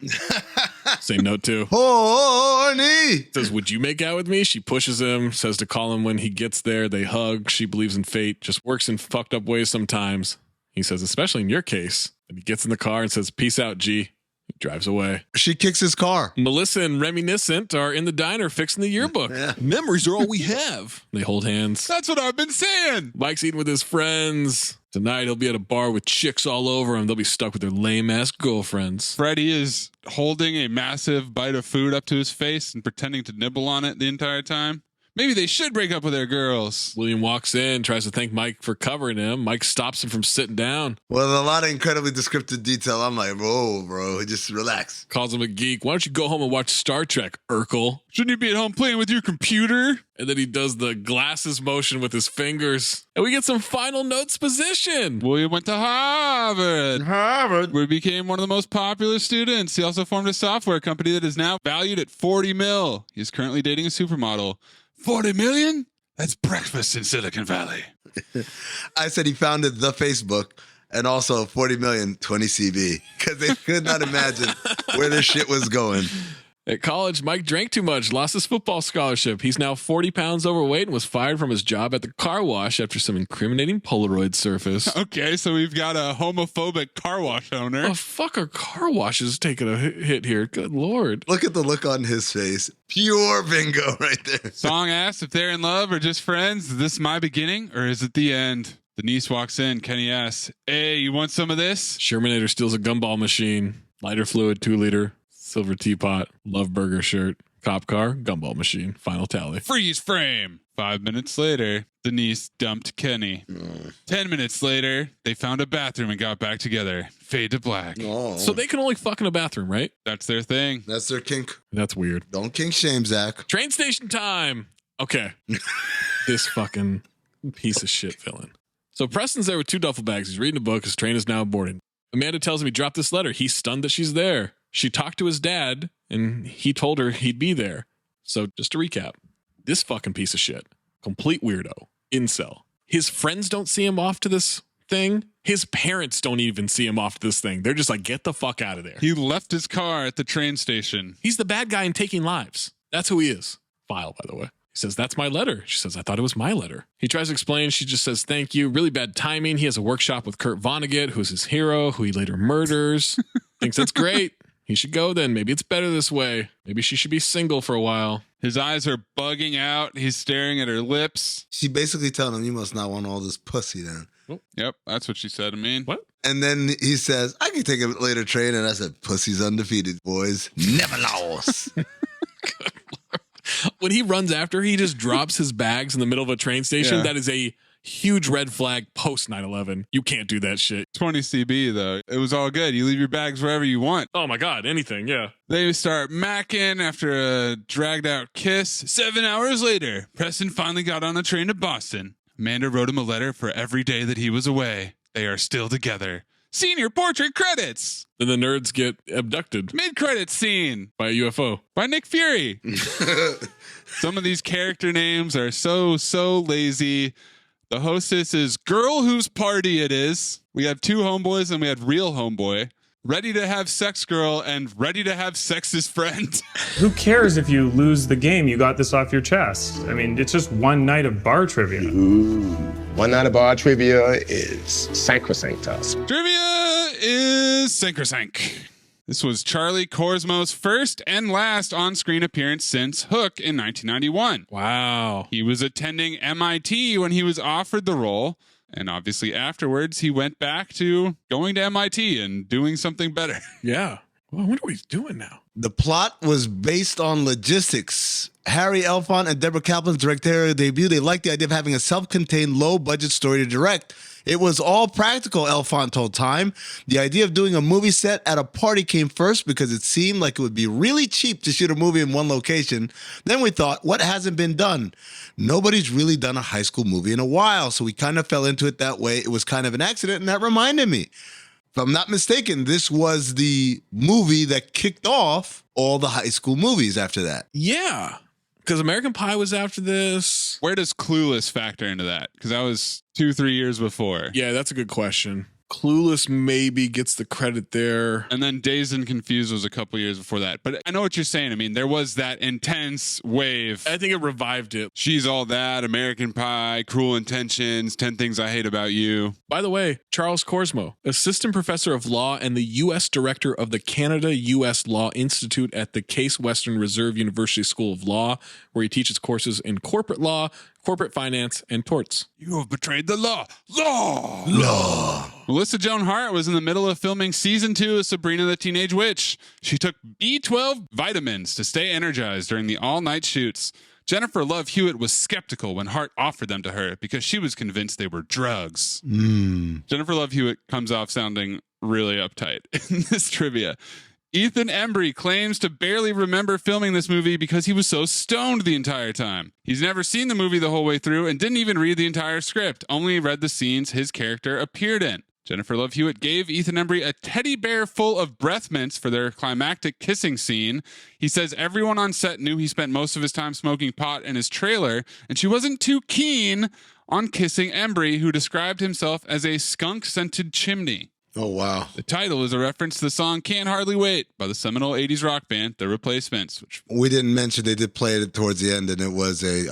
Same note too. Horny. Says, would you make out with me? She pushes him, says to call him when he gets there. They hug. She believes in fate, just works in fucked up ways sometimes. He says, especially in your case. And he gets in the car and says, peace out, G. He drives away. She kicks his car. Melissa and Reminiscent are in the diner fixing the yearbook. Yeah. Memories are all we have. They hold hands. That's what I've been saying. Mike's eating with his friends. Tonight he'll be at a bar with chicks all over him. They'll be stuck with their lame-ass girlfriends. Freddie is holding a massive bite of food up to his face and pretending to nibble on it the entire time. Maybe they should break up with their girls. William walks in, tries to thank Mike for covering him. Mike stops him from sitting down. Well, a lot of incredibly descriptive detail. I'm like, whoa, bro, just relax. Calls him a geek. Why don't you go home and watch Star Trek, Urkel? Shouldn't you be at home playing with your computer? And then he does the glasses motion with his fingers. And we get some final notes position. William went to Harvard, where he became one of the most popular students. He also formed a software company that is now valued at $40 million. He's currently dating a supermodel. 40 million? That's breakfast in Silicon Valley. I said he founded the Facebook and also 40 million 20 CB because they could not imagine where this shit was going. At college, Mike drank too much, lost his football scholarship. He's now 40 pounds overweight and was fired from his job at the car wash after some incriminating Polaroid surfaced. Okay, so we've got a homophobic car wash owner. Oh, fuck, our car wash is taking a hit here. Good Lord. Look at the look on his face. Pure bingo right there. Song asks if they're in love or just friends. Is this my beginning or is it the end? Denise walks in. Kenny asks, hey, you want some of this? Shermanator steals a gumball machine. Lighter fluid, 2 liter. Silver teapot, Love Burger shirt, cop car, gumball machine, final tally. Freeze frame. 5 minutes later, Denise dumped Kenny. 10 minutes later, they found a bathroom and got back together. Fade to black. Oh. So they can only fuck in a bathroom, right? That's their thing. That's their kink. That's weird. Don't kink shame, Zach. Train station time. Okay. This fucking piece of shit villain. So Preston's there with 2 duffel bags. He's reading a book. His train is now boarding. Amanda tells him he dropped this letter. He's stunned that she's there. She talked to his dad, and he told her he'd be there. So just to recap, this fucking piece of shit, complete weirdo, incel. His friends don't see him off to this thing. His parents don't even see him off to this thing. They're just like, get the fuck out of there. He left his car at the train station. He's the bad guy in Taking Lives. That's who he is. File, by the way. says, that's my letter. She says, I thought it was my letter. He tries to explain. She just says, thank you. Really bad timing. He has a workshop with Kurt Vonnegut, who's his hero, who he later murders. Thinks that's great. He should go then. Maybe it's better this way. Maybe she should be single for a while. His eyes are bugging out. He's staring at her lips. She basically telling him, you must not want all this pussy then. Oh. Yep, that's what she said. I mean, what? And then he says, I can take a later train. And I said, pussy's undefeated, boys. Never lost. When he runs after her, he just drops his bags in the middle of a train station. Yeah. That is a huge red flag post 9/11. You can't do that shit. 20 CB though. It was all good. You leave your bags wherever you want. Oh my God, anything, yeah. They start macking after a dragged out kiss. 7 hours later, Preston finally got on a train to Boston. Amanda wrote him a letter for every day that he was away. They are still together. Senior portrait credits. Then the nerds get abducted. Mid-credits scene. By a UFO. By Nick Fury. Some of these character names are so lazy. The hostess is Girl Whose Party It Is. We have two homeboys and we have Real Homeboy. Ready to have sex girl and ready to have sexist friend. Who cares if you lose the game? You got this off your chest. I mean, it's just one night of bar trivia. Ooh. One night of bar trivia is sacrosanct to us. Trivia is sacrosanct. This was Charlie Korsmo's first and last on-screen appearance since Hook in 1991. Wow. He was attending MIT when he was offered the role. And obviously afterwards, he went back to going to MIT and doing something better. Yeah. Well, I wonder what he's doing now. The plot was based on logistics. Harry Elfont and Deborah Kaplan's directorial debut, they liked the idea of having a self-contained, low-budget story to direct. It was all practical, Elfont told Time. The idea of doing a movie set at a party came first because it seemed like it would be really cheap to shoot a movie in one location. Then we thought, what hasn't been done? Nobody's really done a high school movie in a while, so we kind of fell into it that way. It was kind of an accident, and that reminded me. If I'm not mistaken, this was the movie that kicked off all the high school movies after that. Yeah. Because American Pie was after this. Where does Clueless factor into that? Because that was 2-3 years before. Yeah, that's a good question. Clueless maybe gets the credit there. And then Dazed and Confused was a couple years before that. But I know what you're saying. I mean, there was that intense wave. I think it revived it. She's All That, American Pie, Cruel Intentions, 10 Things I Hate About You. By the way, Charles Korsmo, assistant professor of law and the U.S. director of the Canada-U.S. Law Institute at the Case Western Reserve University School of Law, where he teaches courses in corporate law, corporate finance, and torts. You have betrayed the law. Law. Melissa Joan Hart was in the middle of filming season 2 of Sabrina the Teenage Witch. She took B12 vitamins to stay energized during the all-night shoots. Jennifer Love Hewitt was skeptical when Hart offered them to her because she was convinced they were drugs. Jennifer Love Hewitt comes off sounding really uptight in this trivia. Ethan Embry claims to barely remember filming this movie because he was so stoned the entire time. He's never seen the movie the whole way through and didn't even read the entire script, only read the scenes his character appeared in. Jennifer Love Hewitt gave Ethan Embry a teddy bear full of breath mints for their climactic kissing scene. He says everyone on set knew he spent most of his time smoking pot in his trailer, and she wasn't too keen on kissing Embry, who described himself as a skunk-scented chimney. Oh, wow. The title is a reference to the song Can't Hardly Wait by the seminal 80s rock band, The Replacements. Which we didn't mention they did play it towards the end, and it was they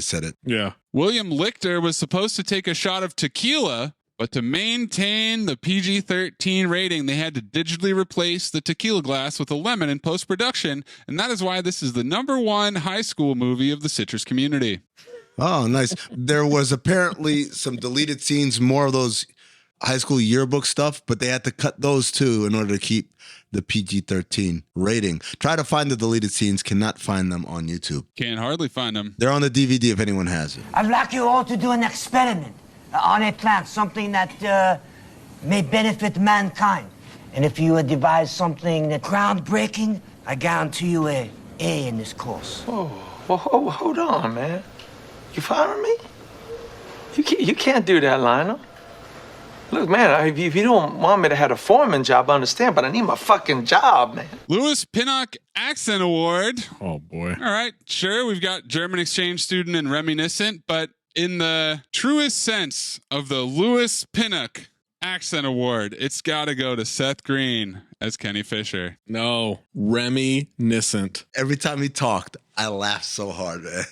said it. Yeah. William Lichter was supposed to take a shot of tequila, but to maintain the PG-13 rating, they had to digitally replace the tequila glass with a lemon in post-production, and that is why this is the #1 high school movie of the citrus community. Oh, nice. There was apparently some deleted scenes, more of those high school yearbook stuff, but they had to cut those too in order to keep the PG-13 rating. Try to find the deleted scenes, cannot find them on YouTube. Can't hardly find them. They're on the DVD if anyone has it. I'd like you all to do an experiment on a plant, something that may benefit mankind. And if you devise something that groundbreaking, I guarantee you a A in this course. Oh, well, hold on, man. You following me? You can't do that, Lionel. Look, man, if you don't want me to have a foreman job, I understand, but I need my fucking job, man. Lewis Pinnock Accent Award. Oh, boy. All right, sure, we've got German exchange student and reminiscent, but in the truest sense of the Lewis Pinnock Accent Award, it's got to go to Seth Green as Kenny Fisher. No, reminiscent. Every time he talked, I laughed so hard, man.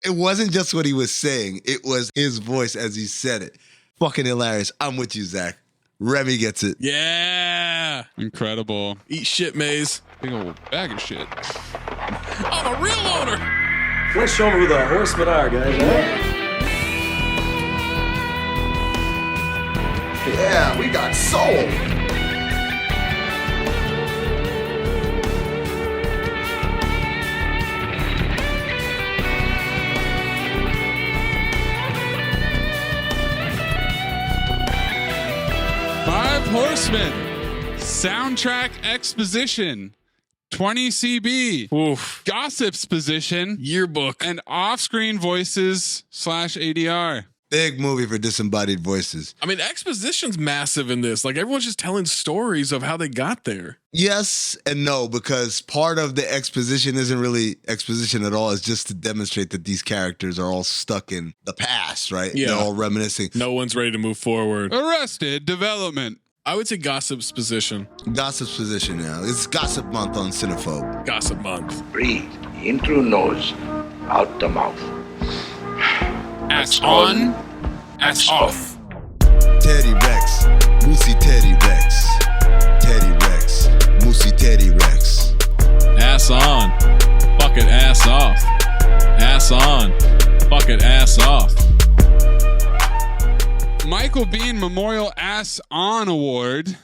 It wasn't just what he was saying. It was his voice as he said it. Fucking hilarious. I'm with you, Zach. Remy gets it. Yeah. Incredible. Eat shit, Maze. Big old bag of shit. I'm a real owner. Let's show them who the horsemen are, guys. Yeah, we got soul. Five Horsemen. Soundtrack exposition. 20 CB. Oof. Gossip's position. Yearbook. And off-screen voices / ADR. Big movie for disembodied voices. I mean, exposition's massive in this. Like, everyone's just telling stories of how they got there. Yes and no, because part of the exposition isn't really exposition at all. It's just to demonstrate that these characters are all stuck in the past, right? Yeah. They're all reminiscing. No one's ready to move forward. Arrested Development. I would say Gossip's position. Gossip's position, yeah. It's Gossip Month on Cinephobe. Gossip Month. Breathe in through nose, out the mouth. Ass on, ass off. Teddy Rex, Moosey Teddy Rex. Teddy Rex, Moosey Teddy Rex. Ass on, fuck it, ass off. Ass on, fuck it, ass off. Michael Biehn Memorial Ass On Award.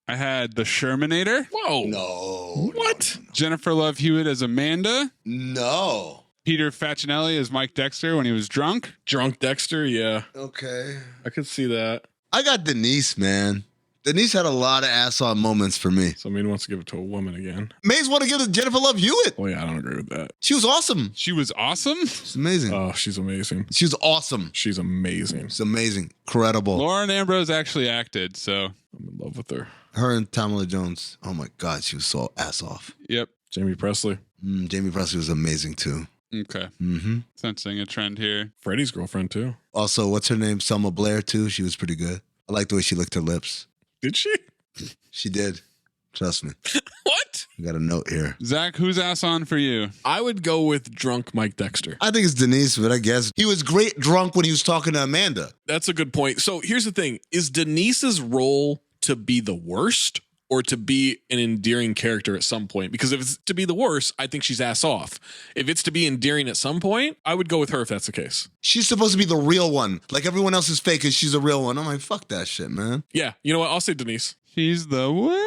I had The Shermanator. Whoa. No. What? Jennifer Love Hewitt as Amanda. No. Peter Facinelli as Mike Dexter when he was drunk. Drunk Dexter, yeah. Okay. I could see that. I got Denise, man. Denise had a lot of ass-on moments for me. So Mean wants to give it to a woman again. Maze want to give it to Jennifer Love Hewitt. Oh, yeah, I don't agree with that. She was awesome. She was awesome? She's amazing. Oh, she's amazing. She was awesome. She's amazing. She's amazing. Incredible. Lauren Ambrose actually acted, so. I'm in love with her. Her and Tamala Jones. Oh, my God. She was so ass off. Yep. Jamie Presley. Jamie Presley was amazing, too. Okay. Mm-hmm. Sensing a trend here. Freddie's girlfriend, too. Also, what's her name? Selma Blair, too. She was pretty good. I like the way she licked her lips. Did she? She did. Trust me. What? I got a note here. Zach, who's ass on for you? I would go with drunk Mike Dexter. I think it's Denise, but I guess he was great drunk when he was talking to Amanda. That's a good point. So here's the thing. Is Denise's role to be the worst or to be an endearing character at some point? Because if it's to be the worst, I think she's ass off. If it's to be endearing at some point, I would go with her if that's the case. She's supposed to be the real one. Like everyone else is fake and she's a real one. I'm like, fuck that shit, man. Yeah. You know what? I'll say Denise. She's the worst.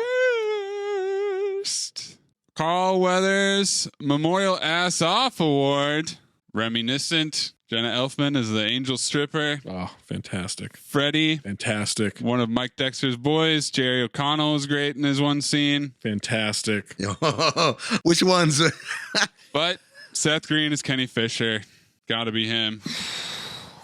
Carl Weathers Memorial Ass Off Award. Reminiscent. Jenna Elfman is the angel stripper. Oh, fantastic. Freddie. Fantastic. One of Mike Dexter's boys. Jerry O'Connell was great in his one scene. Fantastic. Which ones? But Seth Green is Kenny Fisher. Gotta be him.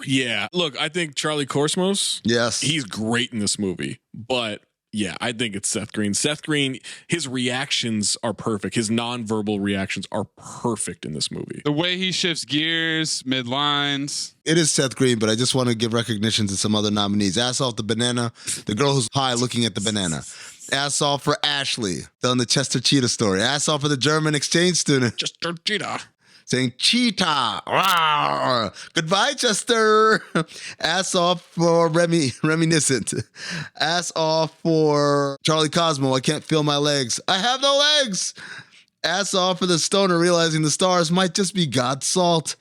Yeah. Look, I think Charlie Korsmos. Yes. He's great in this movie. But yeah, I think it's Seth Green. Seth Green, his reactions are perfect. His nonverbal reactions are perfect in this movie. The way he shifts gears mid-lines. It is Seth Green, but I just want to give recognition to some other nominees. Ass off the banana, the girl who's high looking at the banana. Ass off for Ashley, telling the Chester Cheetah story. Ass off for the German exchange student. Chester Cheetah. Saying cheetah. Rawr. Goodbye, Chester. Ass off for Reminiscent. Ass off for Charlie Cosmo. I can't feel my legs. I have no legs. Ass off for the stoner realizing the stars might just be God's salt.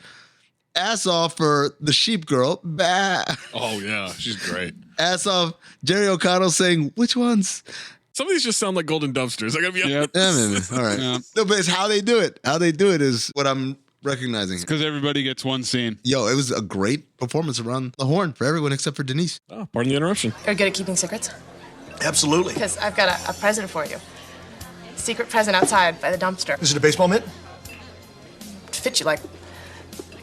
Ass off for the sheep girl. Bah. Oh, yeah. She's great. Ass off Jerry O'Connell saying, which ones? Some of these just sound like golden dumpsters. I gotta be honest. Yeah, man. All right. Yeah. No, but it's how they do it. How they do it is what I'm recognizing. Because everybody gets one scene. Yo, it was a great performance around the horn for everyone except for Denise. Oh, pardon the interruption. You're good at keeping secrets? Absolutely. Because I've got a present for you. Secret present outside by the dumpster. Is it a baseball mitt? To fit you like a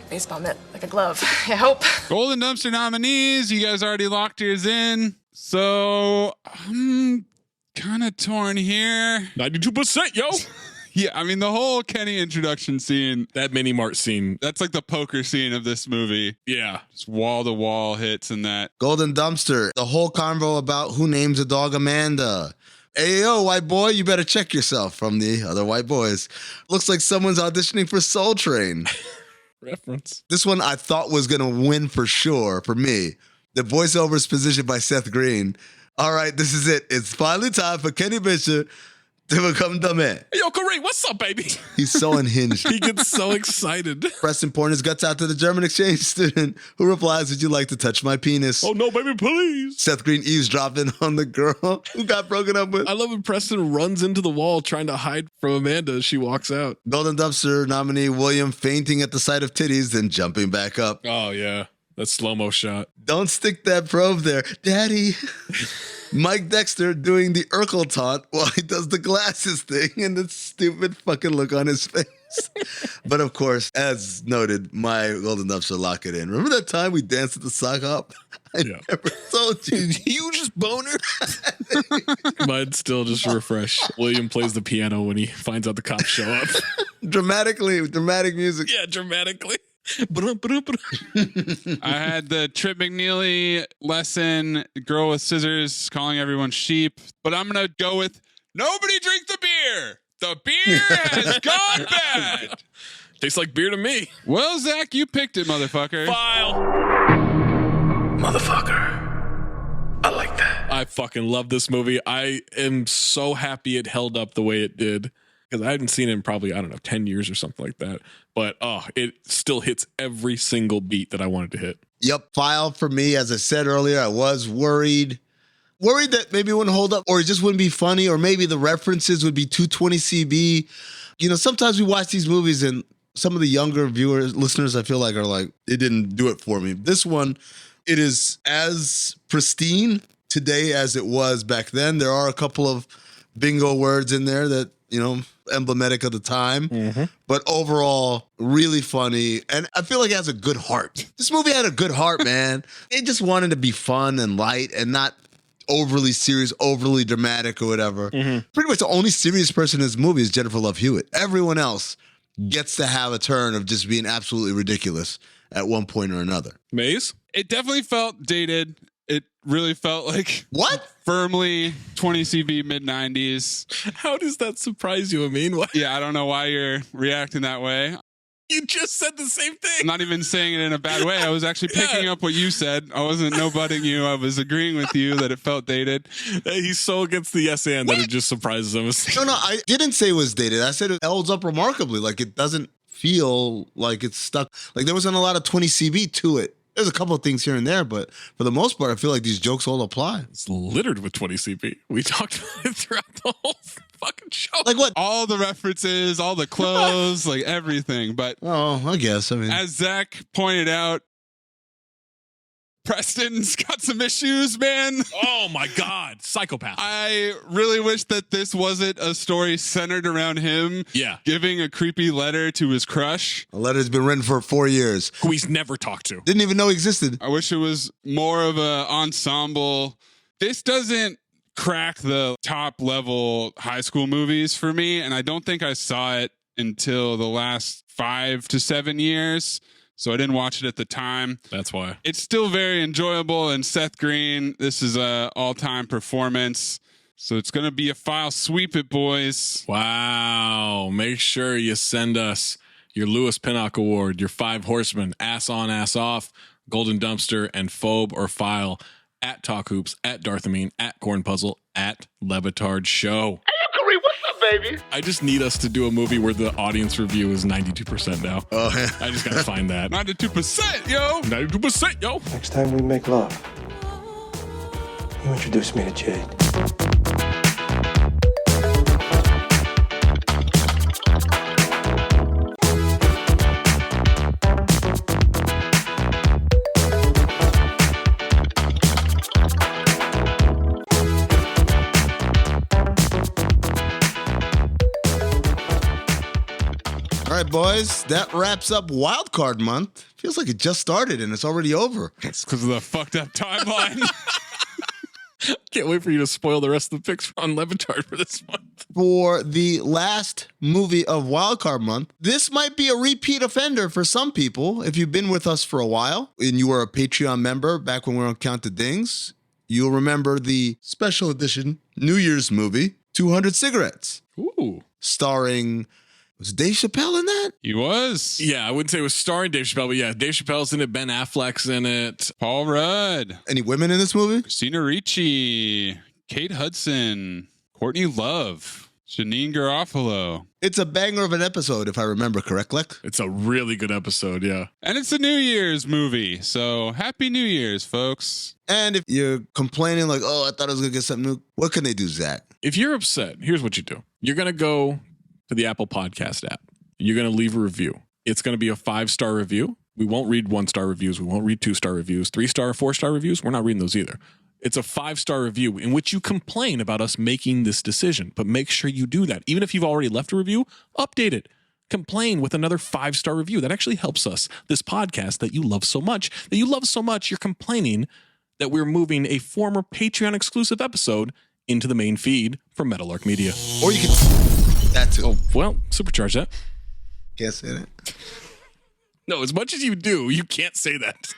baseball mitt, like a glove. I hope. Golden Dumpster nominees. You guys already locked yours in. So I'm kind of torn here. 92%, yo. Yeah, I mean, the whole Kenny introduction scene. That mini mart scene. That's like the poker scene of this movie. Yeah. Just wall-to-wall hits and that. Golden Dumpster. The whole convo about who names a dog Amanda. Hey, yo, white boy, you better check yourself from the other white boys. Looks like someone's auditioning for Soul Train. Reference. This one I thought was going to win for sure for me. The voiceover is positioned by Seth Green. All right, this is it. It's finally time for Kenny Bishop to become the man. Hey, yo, Kareem, what's up, baby? He's so unhinged. He gets so excited. Preston pouring his guts out to the German exchange student who replies, would you like to touch my penis? Oh, no, baby, please. Seth Green eavesdropping on the girl who got broken up with. I love when Preston runs into the wall trying to hide from Amanda as she walks out. Golden Dumpster nominee William fainting at the sight of titties, then jumping back up. Oh, yeah. That slow-mo shot. Don't stick that probe there, Daddy. Mike Dexter doing the Urkel taunt while he does the glasses thing and the stupid fucking look on his face. But of course, as noted, my Golden Dumpster lock it in. Remember that time we danced at the sock hop? I never told you. You just boner. Mine's still just refresh. William plays the piano when he finds out the cops show up. Dramatic music. Yeah, dramatically. I had the Trip McNeely lesson, girl with scissors calling everyone sheep, but I'm going to go with nobody drink the beer. The beer has gone bad. Tastes like beer to me. Well, Zach, you picked it, motherfucker. File. Motherfucker. I like that. I fucking love this movie. I am so happy it held up the way it did. Because I hadn't seen it in probably, 10 years or something like that. But, it still hits every single beat that I wanted to hit. Yep, File for me, as I said earlier, I was worried that maybe it wouldn't hold up or it just wouldn't be funny or maybe the references would be 220 CB. You know, sometimes we watch these movies and some of the younger viewers, listeners, I feel like are like, it didn't do it for me. This one, it is as pristine today as it was back then. There are a couple of bingo words in there that, emblematic of the time, but overall, really funny. And I feel like it has a good heart. This movie had a good heart, man. It just wanted to be fun and light and not overly serious, overly dramatic or whatever. Pretty much the only serious person in this movie is Jennifer Love Hewitt. Everyone else gets to have a turn of just being absolutely ridiculous at one point or another. Maze? It definitely felt dated. It really felt like firmly 20 CB mid-90s. How does that surprise you, Amin? What? Yeah, I don't know why you're reacting that way. You just said the same thing. I'm not even saying it in a bad way. I was actually picking up what you said. I wasn't no-butting you. I was agreeing with you that it felt dated. He's so against the yes and that it just surprises him. No, I didn't say it was dated. I said it holds up remarkably. Like, it doesn't feel like it's stuck. Like, there wasn't a lot of 20 CB to it. There's a couple of things here and there, but for the most part, I feel like these jokes all apply. It's littered with 20 CP. We talked about it throughout the whole fucking show. Like what? All the references, all the clothes, like everything. But I guess. As Zach pointed out, Preston's got some issues, man. Oh my God. Psychopath. I really wish that this wasn't a story centered around him giving a creepy letter to his crush. A letter's been written for 4 years. Who he's never talked to. Didn't even know existed. I wish it was more of an ensemble. This doesn't crack the top level high school movies for me, and I don't think I saw it until the last 5 to 7 years. So I didn't watch it at the time. That's why. It's still very enjoyable. And Seth Green, this is an all-time performance. So it's going to be a file. Sweep it, boys. Wow. Make sure you send us your Lewis Pinnock Award, your 5 Horsemen, Ass On, Ass Off, Golden Dumpster, and Phobe or File at Talk Hoops, at Darth Amin, at Corn Puzzle, at Levitard Show. Baby. I just need us to do a movie where the audience review is 92% now. Oh, yeah. I just gotta find that. 92%, yo! 92%, yo! Next time we make love, you introduce me to Jade. All right, boys, that wraps up Wildcard Month. Feels like it just started and it's already over. It's because of the fucked up timeline. Can't wait for you to spoil the rest of the picks on Levitard for this month. For the last movie of Wildcard Month, this might be a repeat offender for some people. If you've been with us for a while and you were a Patreon member back when we were on Count the Dings, you'll remember the special edition New Year's movie, 200 Cigarettes. Ooh. Starring Was Dave Chappelle in that? He was. Yeah, I wouldn't say it was starring Dave Chappelle, but yeah, Dave Chappelle's in it. Ben Affleck's in it. Paul Rudd. Any women in this movie? Christina Ricci. Kate Hudson. Courtney Love. Janine Garofalo. It's a banger of an episode, if I remember correctly. It's a really good episode, yeah. And it's a New Year's movie. So happy New Year's, folks. And if you're complaining like, oh, I thought I was going to get something new, what can they do, Zach? If you're upset, here's what you do. You're going to go to the Apple Podcast app. You're going to leave a review. It's going to be a 5-star review. We won't read 1-star reviews. We won't read 2-star reviews. 3-star, 4-star reviews. We're not reading those either. It's a 5-star review in which you complain about us making this decision, but make sure you do that. Even if you've already left a review, update it. Complain with another 5-star review. That actually helps us. This podcast that you love so much, you're complaining that we're moving a former Patreon exclusive episode into the main feed from Meadowlark Media. Or you can that too. Oh, well, supercharge that. Can't say that. No, as much as you do, you can't say that.